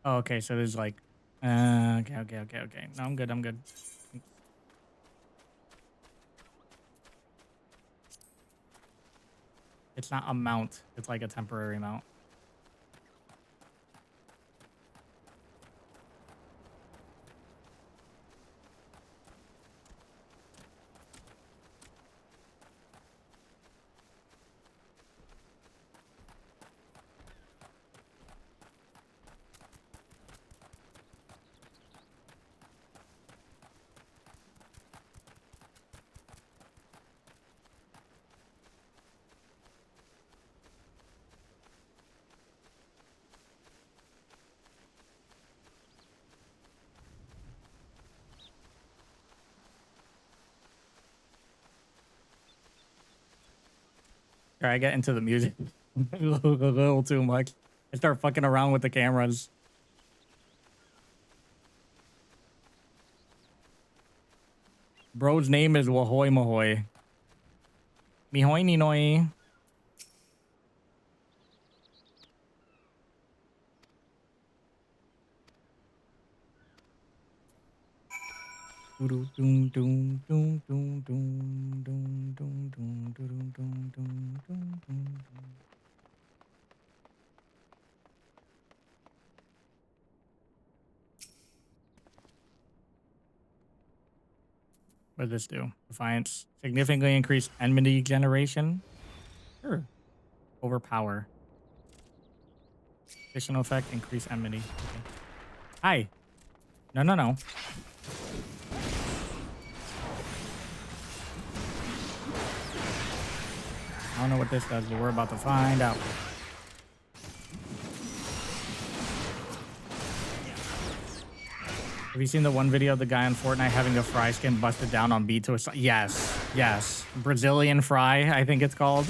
Oh, okay, so there's like okay. No, I'm good. I'm good. It's not a mount. It's like a temporary mount. I get into the music a little too much. I start fucking around with the cameras. Bro's name is Wahoy Mahoy. Mihoy Ninoy. What does this do? Defiance. Significantly increase enmity generation. Sure. Overpower. Additional effect. Increase enmity. Okay. Hi. No. I don't know what this does, but we're about to find out. Have you seen the one video of the guy on Fortnite having a fry skin busted down on beat to a... Yes. Brazilian fry, I think it's called.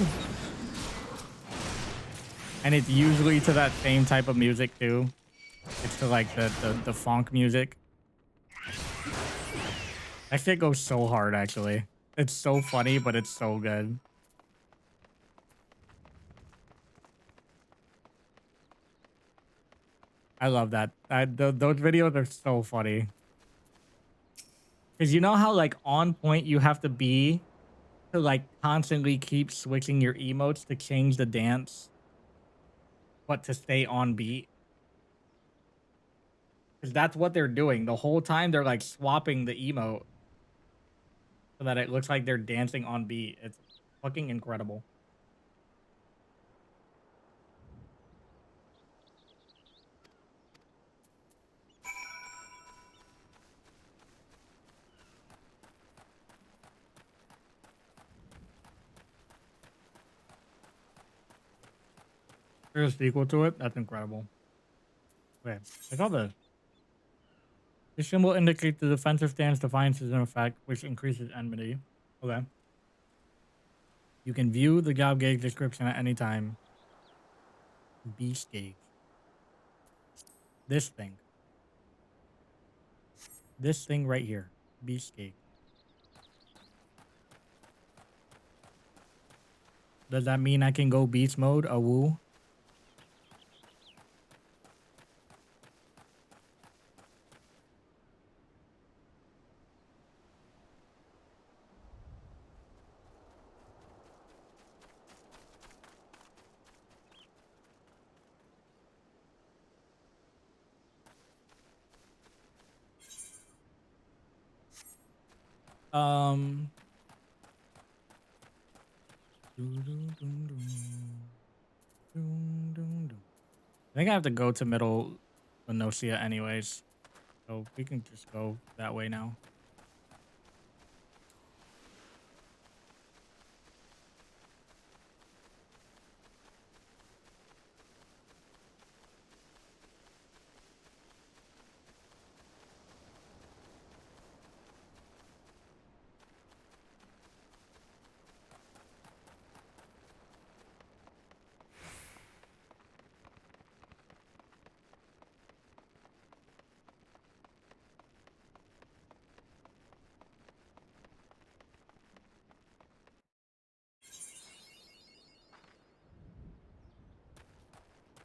And it's usually to that same type of music too. It's to like the funk music. That shit goes so hard actually. It's so funny, but it's so good. I love that. Those videos are so funny. Because you know how like on point you have to be to like constantly keep switching your emotes to change the dance, but to stay on beat. Because that's what they're doing. The whole time they're like swapping the emote so that it looks like they're dancing on beat. It's fucking incredible. There's a sequel to it. That's incredible. Okay, I saw this. This symbol indicates the defensive stance. Defiance is in effect, which increases enmity. Okay. You can view the job gauge description at any time. Beast gauge. This thing. This thing right here. Beast gauge. Does that mean I can go beast mode? A woo? Um. I think I have to go to Middle Lenosia anyways. So we can just go that way now.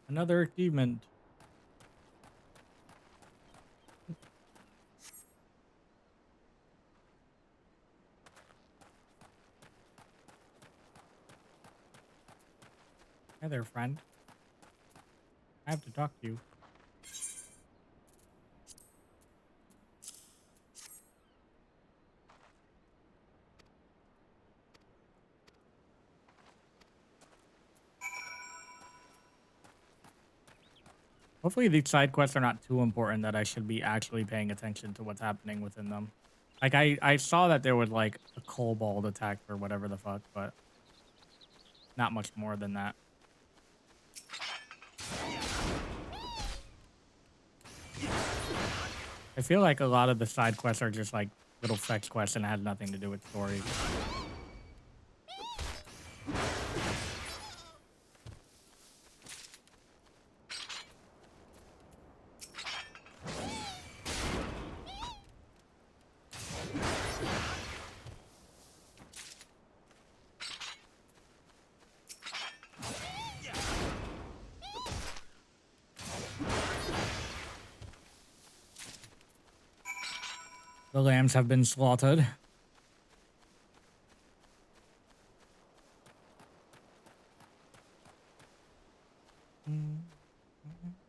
Another achievement. Hi there, friend. I have to talk to you. Hopefully these side quests are not too important that I should be actually paying attention to what's happening within them. Like I saw that there was like a kobold attack or whatever the fuck, but not much more than that. I feel like a lot of the side quests are just like little fetch quests and it has nothing to do with story. The lambs have been slaughtered.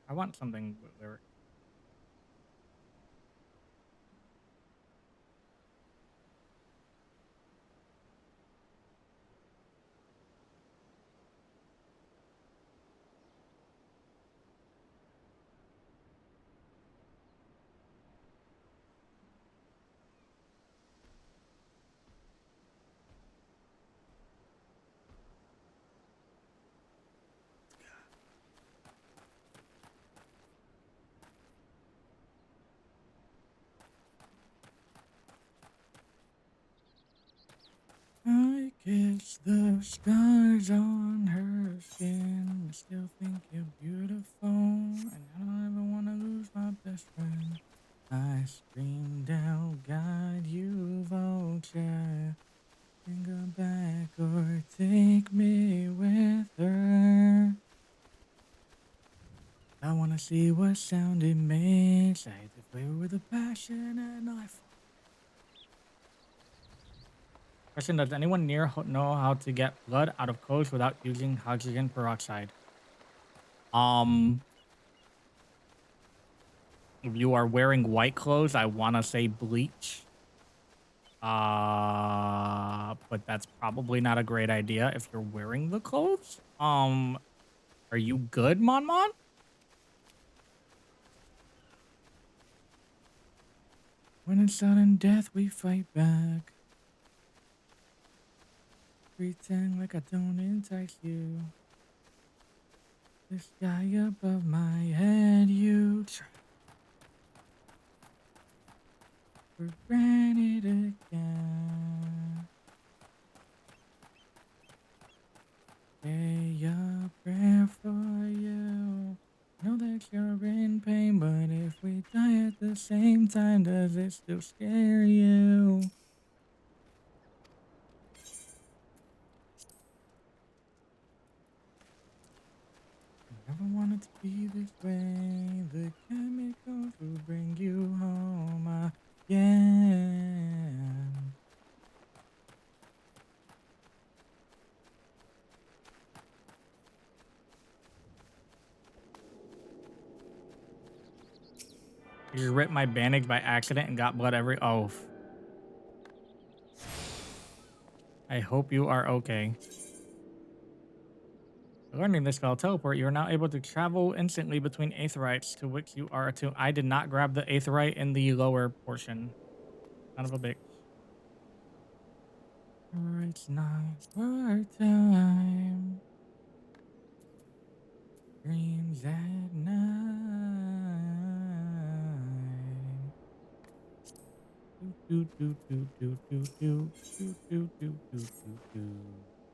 I want something where I kiss the scars on her skin. I still think you're beautiful, and I don't ever want to lose my best friend. I screamed out, God, you vulture. And go back or take me with her. I want to see what sound it makes. I hate to play with a passionate knife. Question, does anyone near know how to get blood out of clothes without using hydrogen peroxide? If you are wearing white clothes, I want to say bleach. But that's probably not a great idea if you're wearing the clothes. Are you good, Mon Mon? When it's sudden death, we fight back. Pretend like I don't entice you. The sky above my head, you try for granted again. say a prayer for you. Know that you're in pain, but if we die at the same time, does it still scare you? Never wanted to be this way. The chemicals will bring you home again. You ripped my bandage by accident and got blood every. Oh. I hope you are okay. Learning this spell teleport, you are now able to travel instantly between aetherites to which you are attuned. I did not grab the aetherite in the lower portion. Son of a bitch. It's not work time. Dreams at night. Do do do do do do do do do do do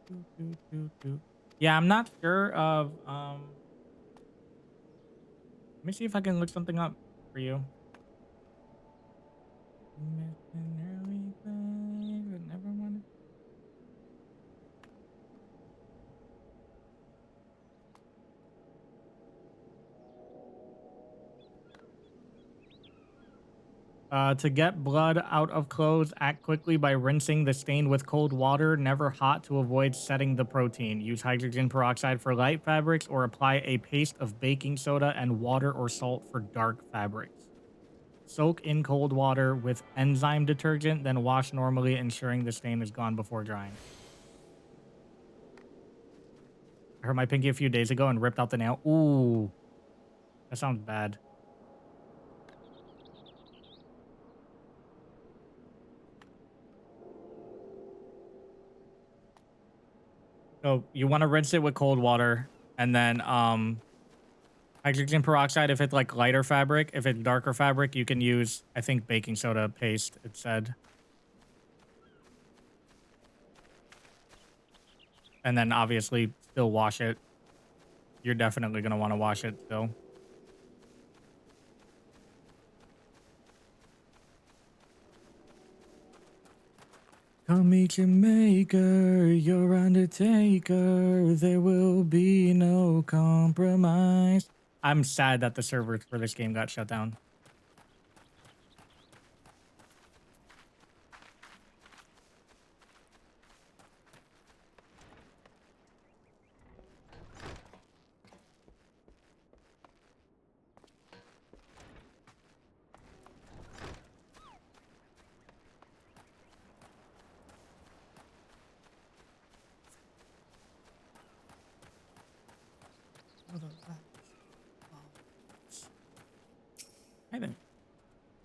do do do do. Yeah, I'm not sure of let me see if I can look something up for you. Missing early things but never wanted. To get blood out of clothes, act quickly by rinsing the stain with cold water, never hot, to avoid setting the protein. Use hydrogen peroxide for light fabrics or apply a paste of baking soda and water or salt for dark fabrics. Soak in cold water with enzyme detergent, then wash normally, ensuring the stain is gone before drying. I hurt my pinky a few days ago and ripped out the nail. Ooh, that sounds bad. So you want to rinse it with cold water and then hydrogen peroxide if it's like lighter fabric. If it's darker fabric, you can use, I think, baking soda paste, it said. And then obviously still wash it. You're definitely going to want to wash it still. Call me Jamaica, your undertaker. There will be no compromise. I'm sad that the servers for this game got shut down. Hey there.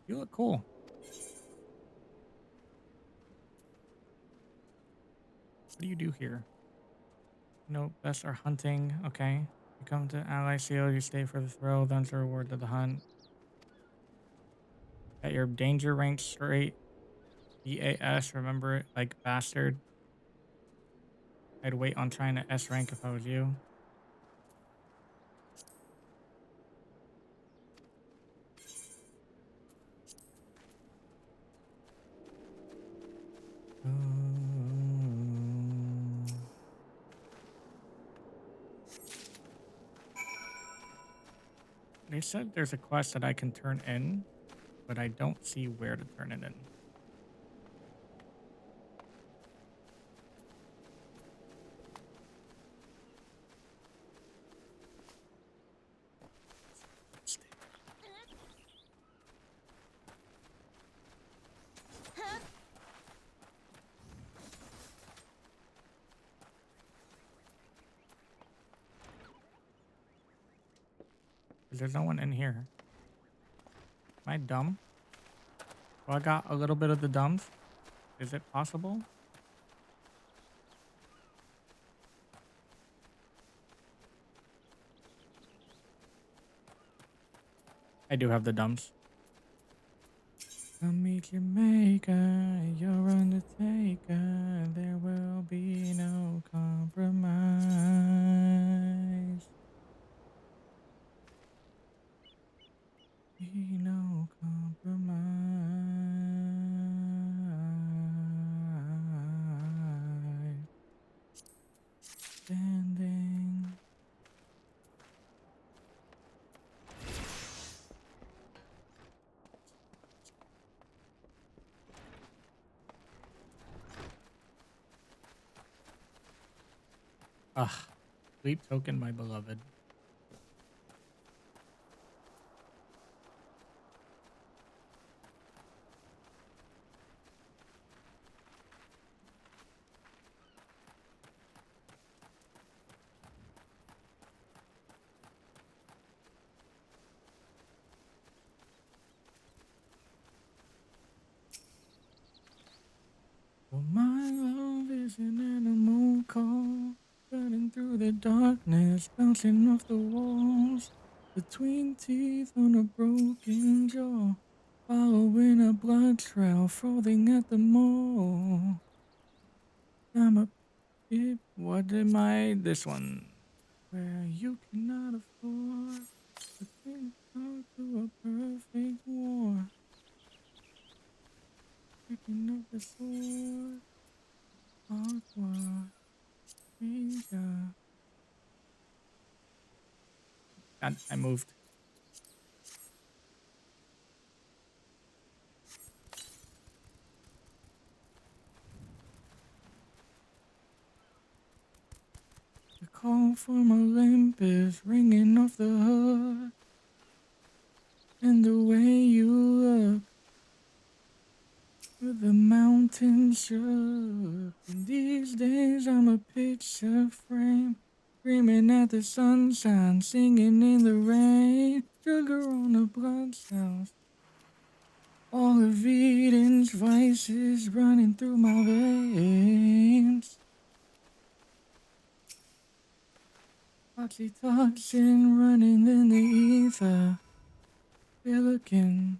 You look cool. What do you do here? No, best are hunting. Okay. You come to ally seal, you stay for the throw, then to reward to the hunt. At your danger rank straight. EAS, remember it, like bastard. I'd wait on trying to S rank if I was you. They said there's a quest that I can turn in, but I don't see where to turn it in. There's no one in here. Am I dumb? Oh, I got a little bit of the dumbs. Is it possible? I do have the dumbs. Come meet Jamaica, your undertaker. There will be no compromise. standing. Ah, sleep token, my beloved. Well, my love is an animal call, cutting through the darkness, bouncing off the walls, between teeth on a broken jaw, following a blood trail, frothing at the mall. I'm a pip. What am I? This one. Where you cannot afford to think to a perfect war. Picking up the sword. Aqua. Ninja. God, I moved. The call from Olympus ringing off the hook. And the way you look. With the mountains shook. And these days I'm a picture frame. Screaming at the sunshine, singing in the rain. Sugar on the blood cells. All of Eden's vices running through my veins. Oxytocin running in the ether. Silicon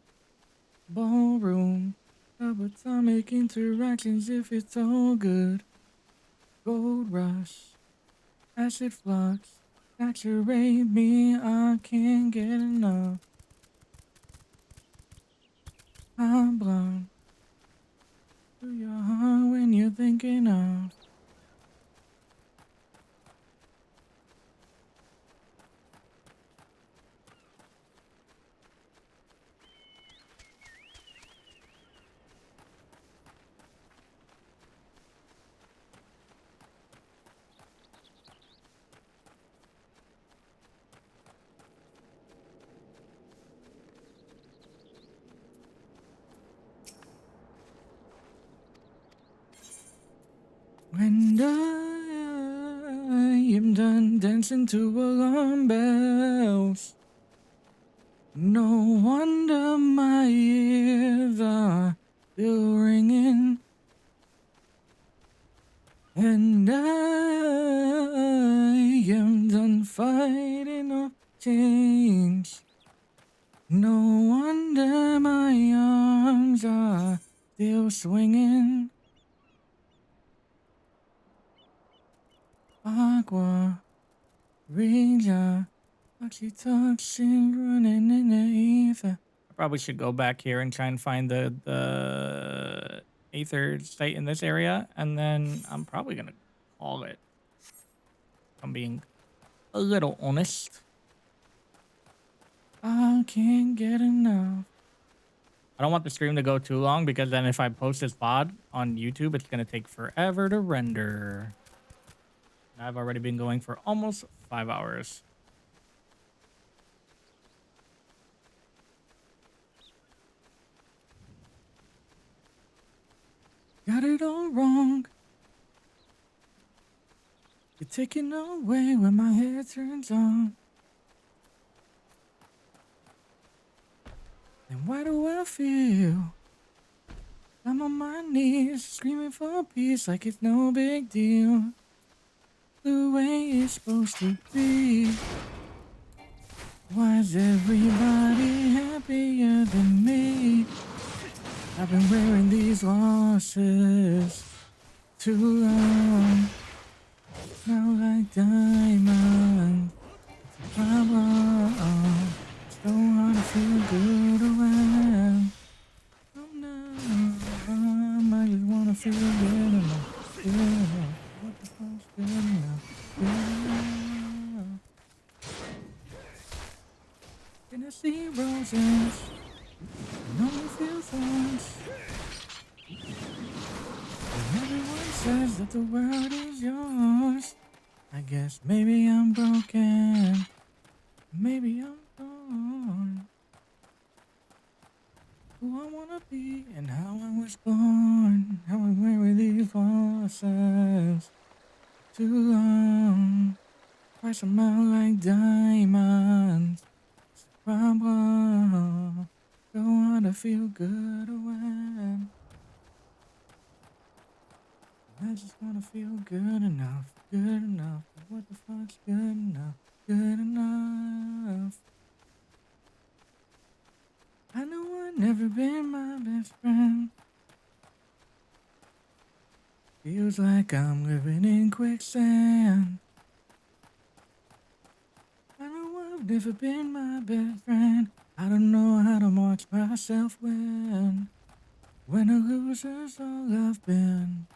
ballroom. Subatomic interactions if it's all good. Gold rush. Acid flux. Saturate me, I can't get enough. I'm blind to your heart when you're thinking of. When I am done dancing to alarm bells, no wonder my ears are still ringing. And I am done fighting off change. No wonder my arms are still swinging. Aqua, Ranger, oxytocin running in the ether. I probably should go back here and try and find the Aether site in this area, and then I'm probably gonna call it. If I'm being a little honest. I can't get enough. I don't want the stream to go too long because then if I post this VOD on YouTube, it's gonna take forever to render. I've already been going for almost 5 hours. Got it all wrong. You're taking away when my head turns on. And why do I feel? I'm on my knees, screaming for peace like it's no big deal. The way it's supposed to be. Why is everybody happier than me? I've been wearing these losses too long. Now like diamonds, it's a problem. It's so hard to feel good around. Oh no, I just wanna feel good enough. Good enough. What the fuck's good enough? Good see roses and only feel thorns. And everyone says that the world is yours. I guess maybe I'm broken. Maybe I'm torn. Who I wanna be and how I was born. How I wear these losses. Too long. Price them out like diamonds. It's a problem. Don't wanna feel good when I just wanna feel good enough. Good enough. What the fuck's good enough? Good enough. I know I've never been my best friend. Feels like I'm living in quicksand. I know I've never been my best friend. I don't know how to mark myself when a loser's all I've been.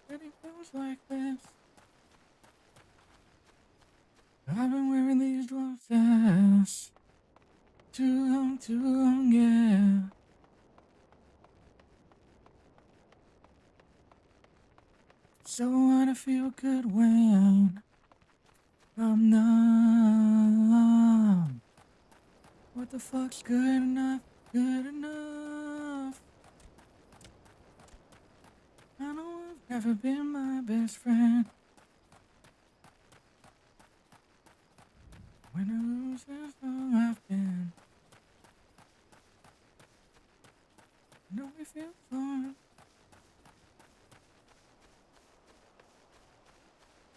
But it feels like this. I've been wearing these dresses too long, yeah. So I wanna feel good when I'm numb. What the fuck's good enough? Good enough. I know I've never been my best friend. When I lose, that's all I've been. I know it feels hard.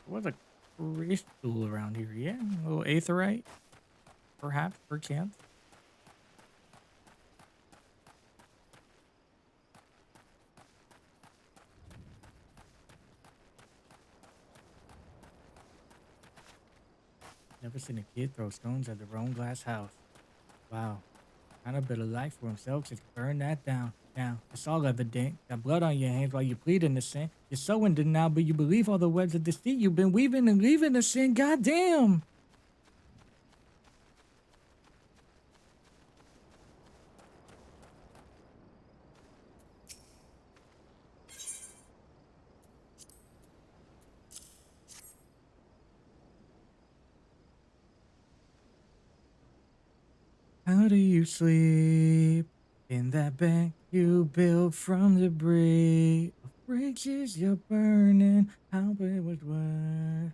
What's a crystal around here? Yeah, a little aetherite, perhaps, perchance. Never seen a kid throw stones at their own glass house. Wow. Kind of better life for himself, just burn that down. Now, it's all evident. Got blood on your hands while you plead in the sin. You're so in denial, but you believe all the webs of deceit you've been weaving and leaving the sin. Goddamn! How do you sleep in that bed you built from debris of bridges you're burning? How it was worth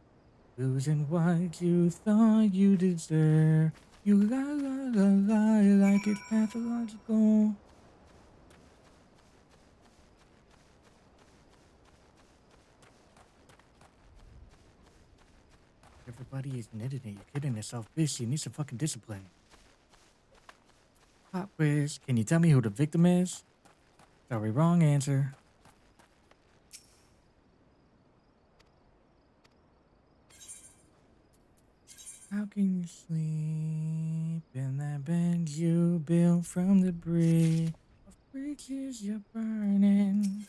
losing what you thought you deserve. You lie like it's pathological. Everybody is knitting it. You're kidding yourself, bitch. You need some fucking discipline. Pop quiz. Can you tell me who the victim is? Sorry, wrong answer. How can you sleep in that bed you built from debris of bridges you're burning?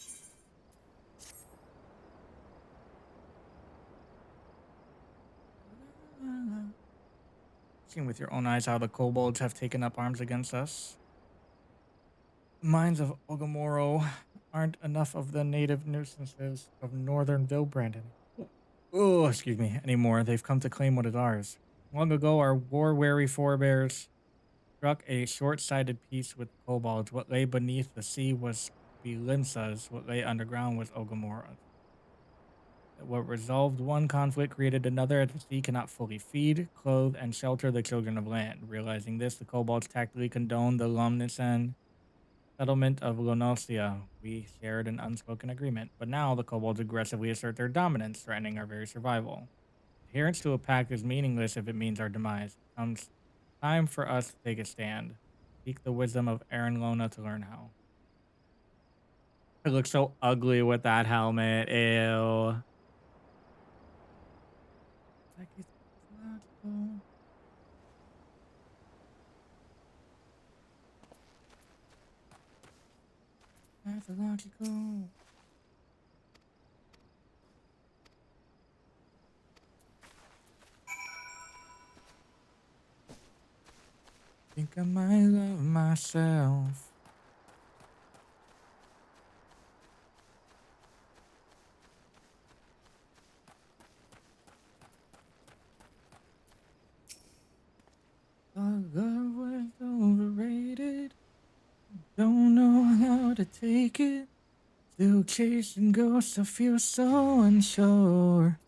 Seen with your own eyes how the kobolds have taken up arms against us. Mines of Ogamoro aren't enough of the native nuisances of northern Vilbrand anymore. They've come to claim what is ours. Long ago, our war-weary forebears struck a short-sighted peace with kobolds. What lay beneath the sea was Belimsa's. What lay underground was Ogamora's. What resolved one conflict created another, as the sea cannot fully feed, clothe, and shelter the children of land. Realizing this, the kobolds tactfully condoned the Lomnisan settlement of Lonosia. We shared an unspoken agreement, but now the kobolds aggressively assert their dominance, threatening our very survival. Adherence to a pact is meaningless if it means our demise. It comes time for us to take a stand. Seek the wisdom of Aaron Lona to learn how. It looks so ugly with that helmet. Ew. Like it's pathological. Pathological. think I might love myself. Thought love was overrated. Don't know how to take it. Still chasing ghosts, I feel so unsure.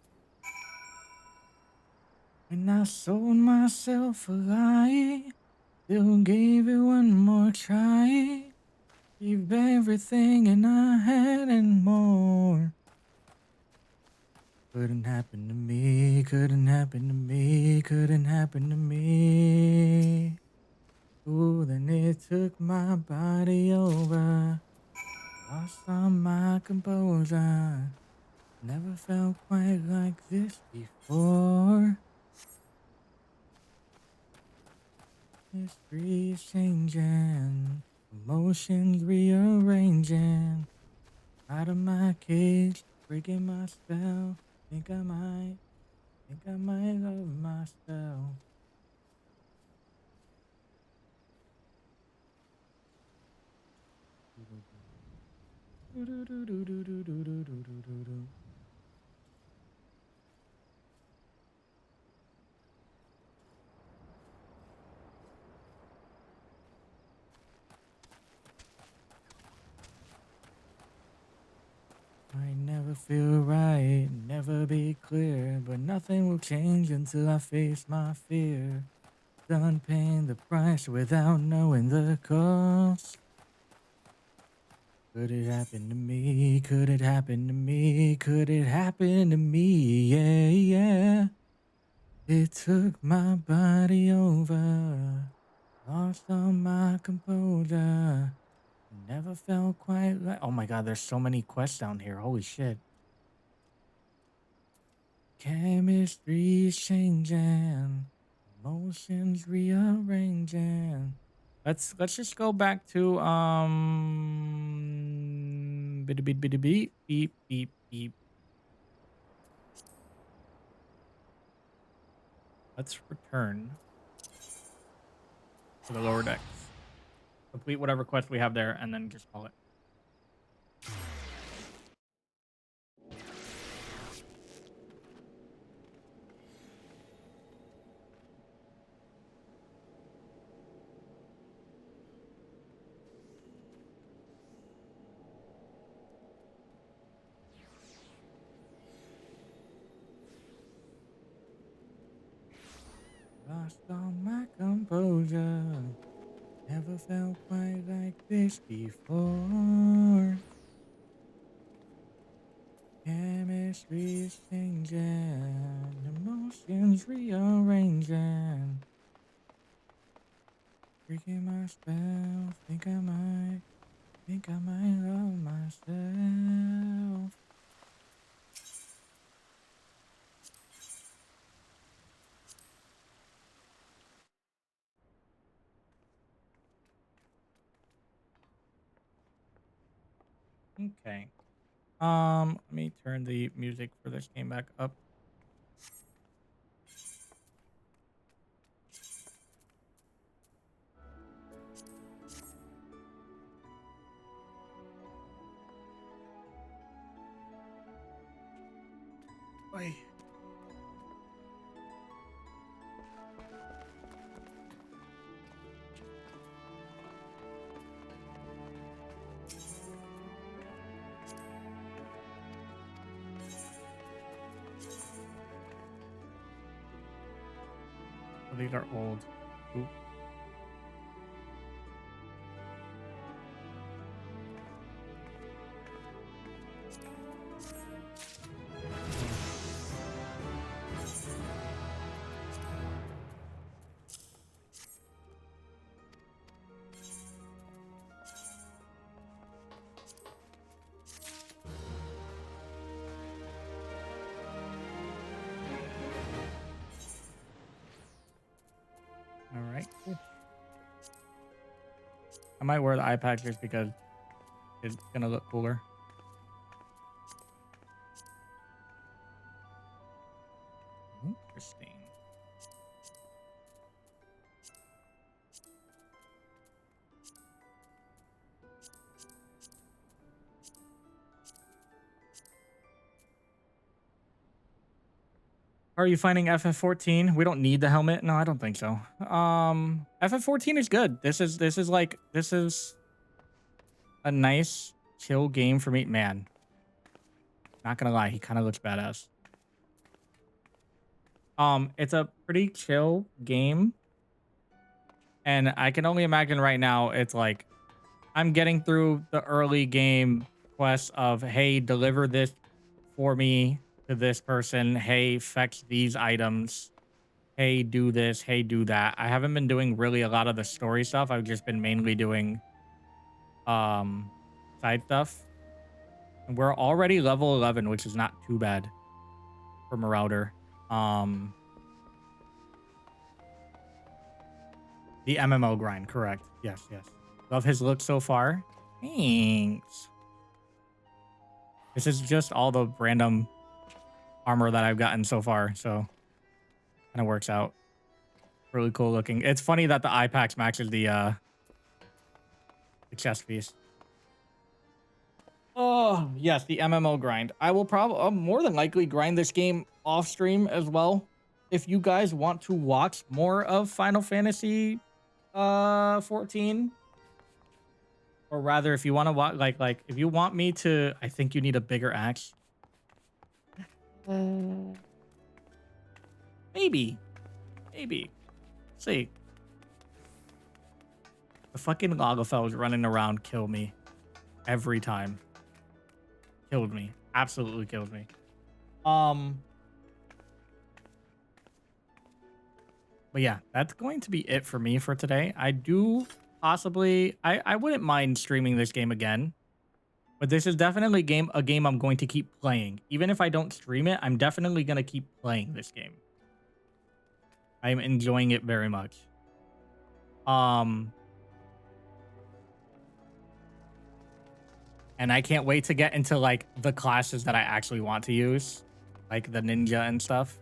And I sold myself a lie. Still gave it one more try. Gave everything and I had and more. Couldn't happen to me, couldn't happen to me, couldn't happen to me. Ooh, then it took my body over. Lost all my composure. Never felt quite like this before. History is changing, emotions rearranging. Out of my cage, breaking my spell. Think I might love myself. I never feel right, never be clear, but nothing will change until I face my fear. Done paying the price without knowing the cost. Could it happen to me? Could it happen to me? Could it happen to me? Yeah, yeah. It took my body over. Lost all my composure. Never felt quite like. Oh my god, there's so many quests down here. Holy shit. Chemistry's changing. Emotions rearranging. Let's just go back to beep beep beep beep beep beep beep. Let's return to the lower decks. Complete whatever quest we have there and then just call it. Lost all my composure. Never felt quite like this before. Chemistry's changing, emotions rearranging. Breaking my spell, think I might love myself. Okay. Let me turn the music for this game back up. Wait. Oh, these are old. Ooh. All right, cool. I might wear the eye patch just because it's gonna look cooler. Interesting. Are you finding FF14? We don't need the helmet. No, I don't think so. FF14 is good. This is a nice chill game for me. Man, not gonna lie, he kind of looks badass. It's a pretty chill game. And I can only imagine right now, it's like, I'm getting through the early game quests of, hey, deliver this for me to this person. Hey, fetch these items. Hey, do this. Hey, do that. I haven't been doing really a lot of the story stuff. I've just been mainly doing side stuff. And we're already level 11, which is not too bad for Marauder. The MMO grind, correct. Yes, yes. Love his look so far. Thanks. This is just all the random armor that I've gotten so far, so kind of works out. Really cool looking. It's funny that the eye packs matches the chest piece. Oh, yes, the MMO grind. I will probably more than likely grind this game off stream as well. If you guys want to watch more of Final Fantasy 14, or rather, if you want to watch, like if you want me to, I think you need a bigger axe. Maybe. See. The fucking Lagafels running around kill me every time. Killed me. Absolutely killed me. But yeah, that's going to be it for me for today. I do possibly, I wouldn't mind streaming this game again, but this is definitely a game I'm going to keep playing. Even if I don't stream it, I'm definitely going to keep playing this game. I'm enjoying it very much. And I can't wait to get into like the classes that I actually want to use, like the ninja and stuff.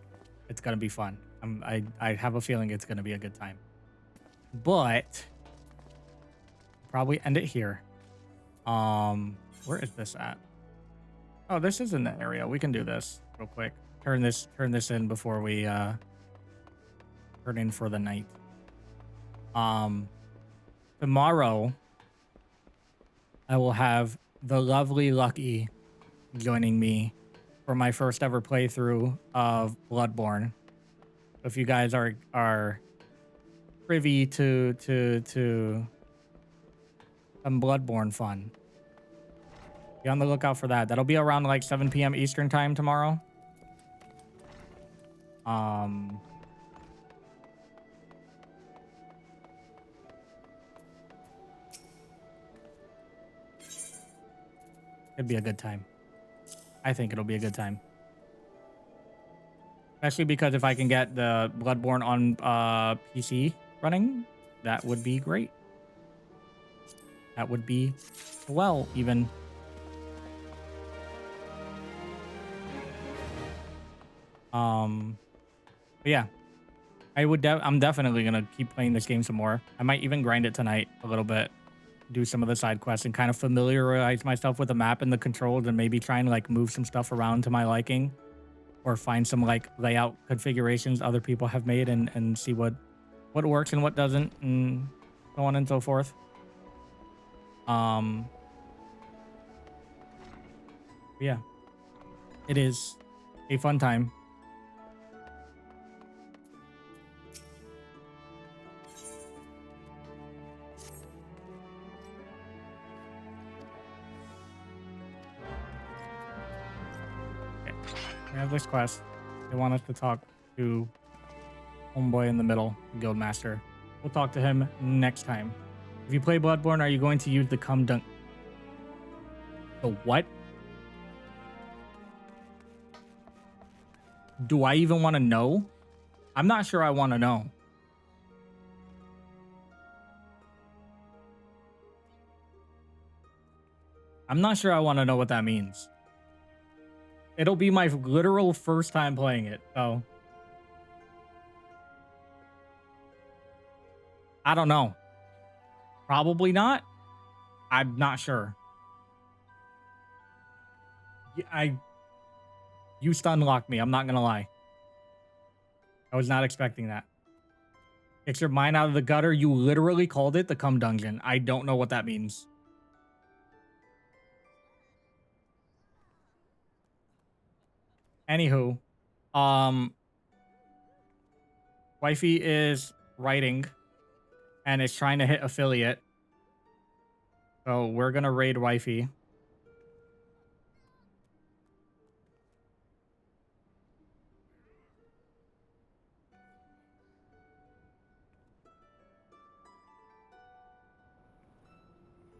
It's going to be fun. I have a feeling it's going to be a good time. But probably end it here. Where is this at? Oh, this is in the area. We can do this real quick. Turn this in before we turn in for the night. Tomorrow I will have the lovely Lucky joining me for my first ever playthrough of Bloodborne. If you guys are privy to some Bloodborne fun, be on the lookout for that. That'll be around like 7 p.m. Eastern time tomorrow. It'd be a good time. I think it'll be a good time. Especially because if I can get the Bloodborne on PC running, that would be great. That would be well even. But yeah, I'm definitely gonna keep playing this game some more. I might even grind it tonight a little bit, do some of the side quests, and kind of familiarize myself with the map and the controls, and maybe try and like move some stuff around to my liking, or find some like layout configurations other people have made and see what works and what doesn't, and so on and so forth. Yeah, it is a fun time. We have this quest. They want us to talk to homeboy in the middle, the guildmaster. We'll talk to him next time. If you play Bloodborne, are you going to use the cum dunk? The what? Do I even want to know? I'm not sure I want to know. I'm not sure I want to know what that means. It'll be my literal first time playing it, so I don't know. Probably not. I'm not sure. You stun locked me. I'm not gonna lie. I was not expecting that. Kicks your mind out of the gutter. You literally called it the cum dungeon. I don't know what that means. Anywho, wifey is writing and is trying to hit affiliate. So we're gonna raid wifey.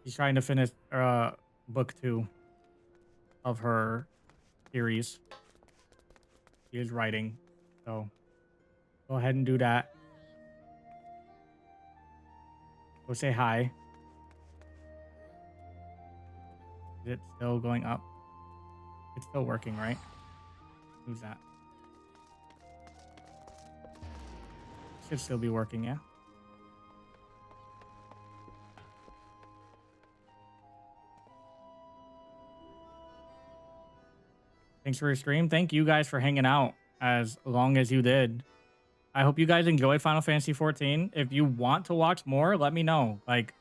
She's trying to finish book 2 of her series. She is writing, so go ahead and do that. Go say hi. Is it still going up? It's still working, right? Who's that? Should still be working, yeah. Thanks for your stream. Thank you guys for hanging out as long as you did. I hope you guys enjoyed Final Fantasy 14. If you want to watch more, let me know. Like,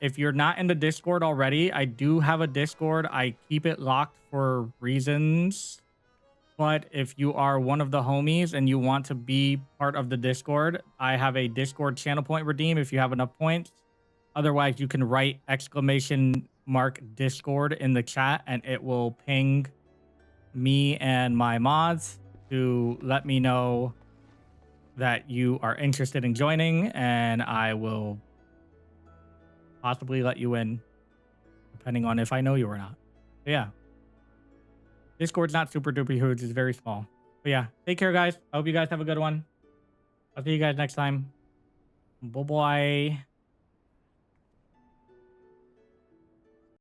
if you're not in the Discord already, I do have a Discord. I keep it locked for reasons. But if you are one of the homies and you want to be part of the Discord, I have a Discord channel point redeem if you have enough points. Otherwise, you can write !Discord in the chat and it will ping me and my mods to let me know that you are interested in joining, and I will possibly let you in depending on if I know you or not. But yeah, Discord's not super duper huge, it's very small. But yeah, take care guys. I hope you guys have a good one. I'll see you guys next time. Bye bye.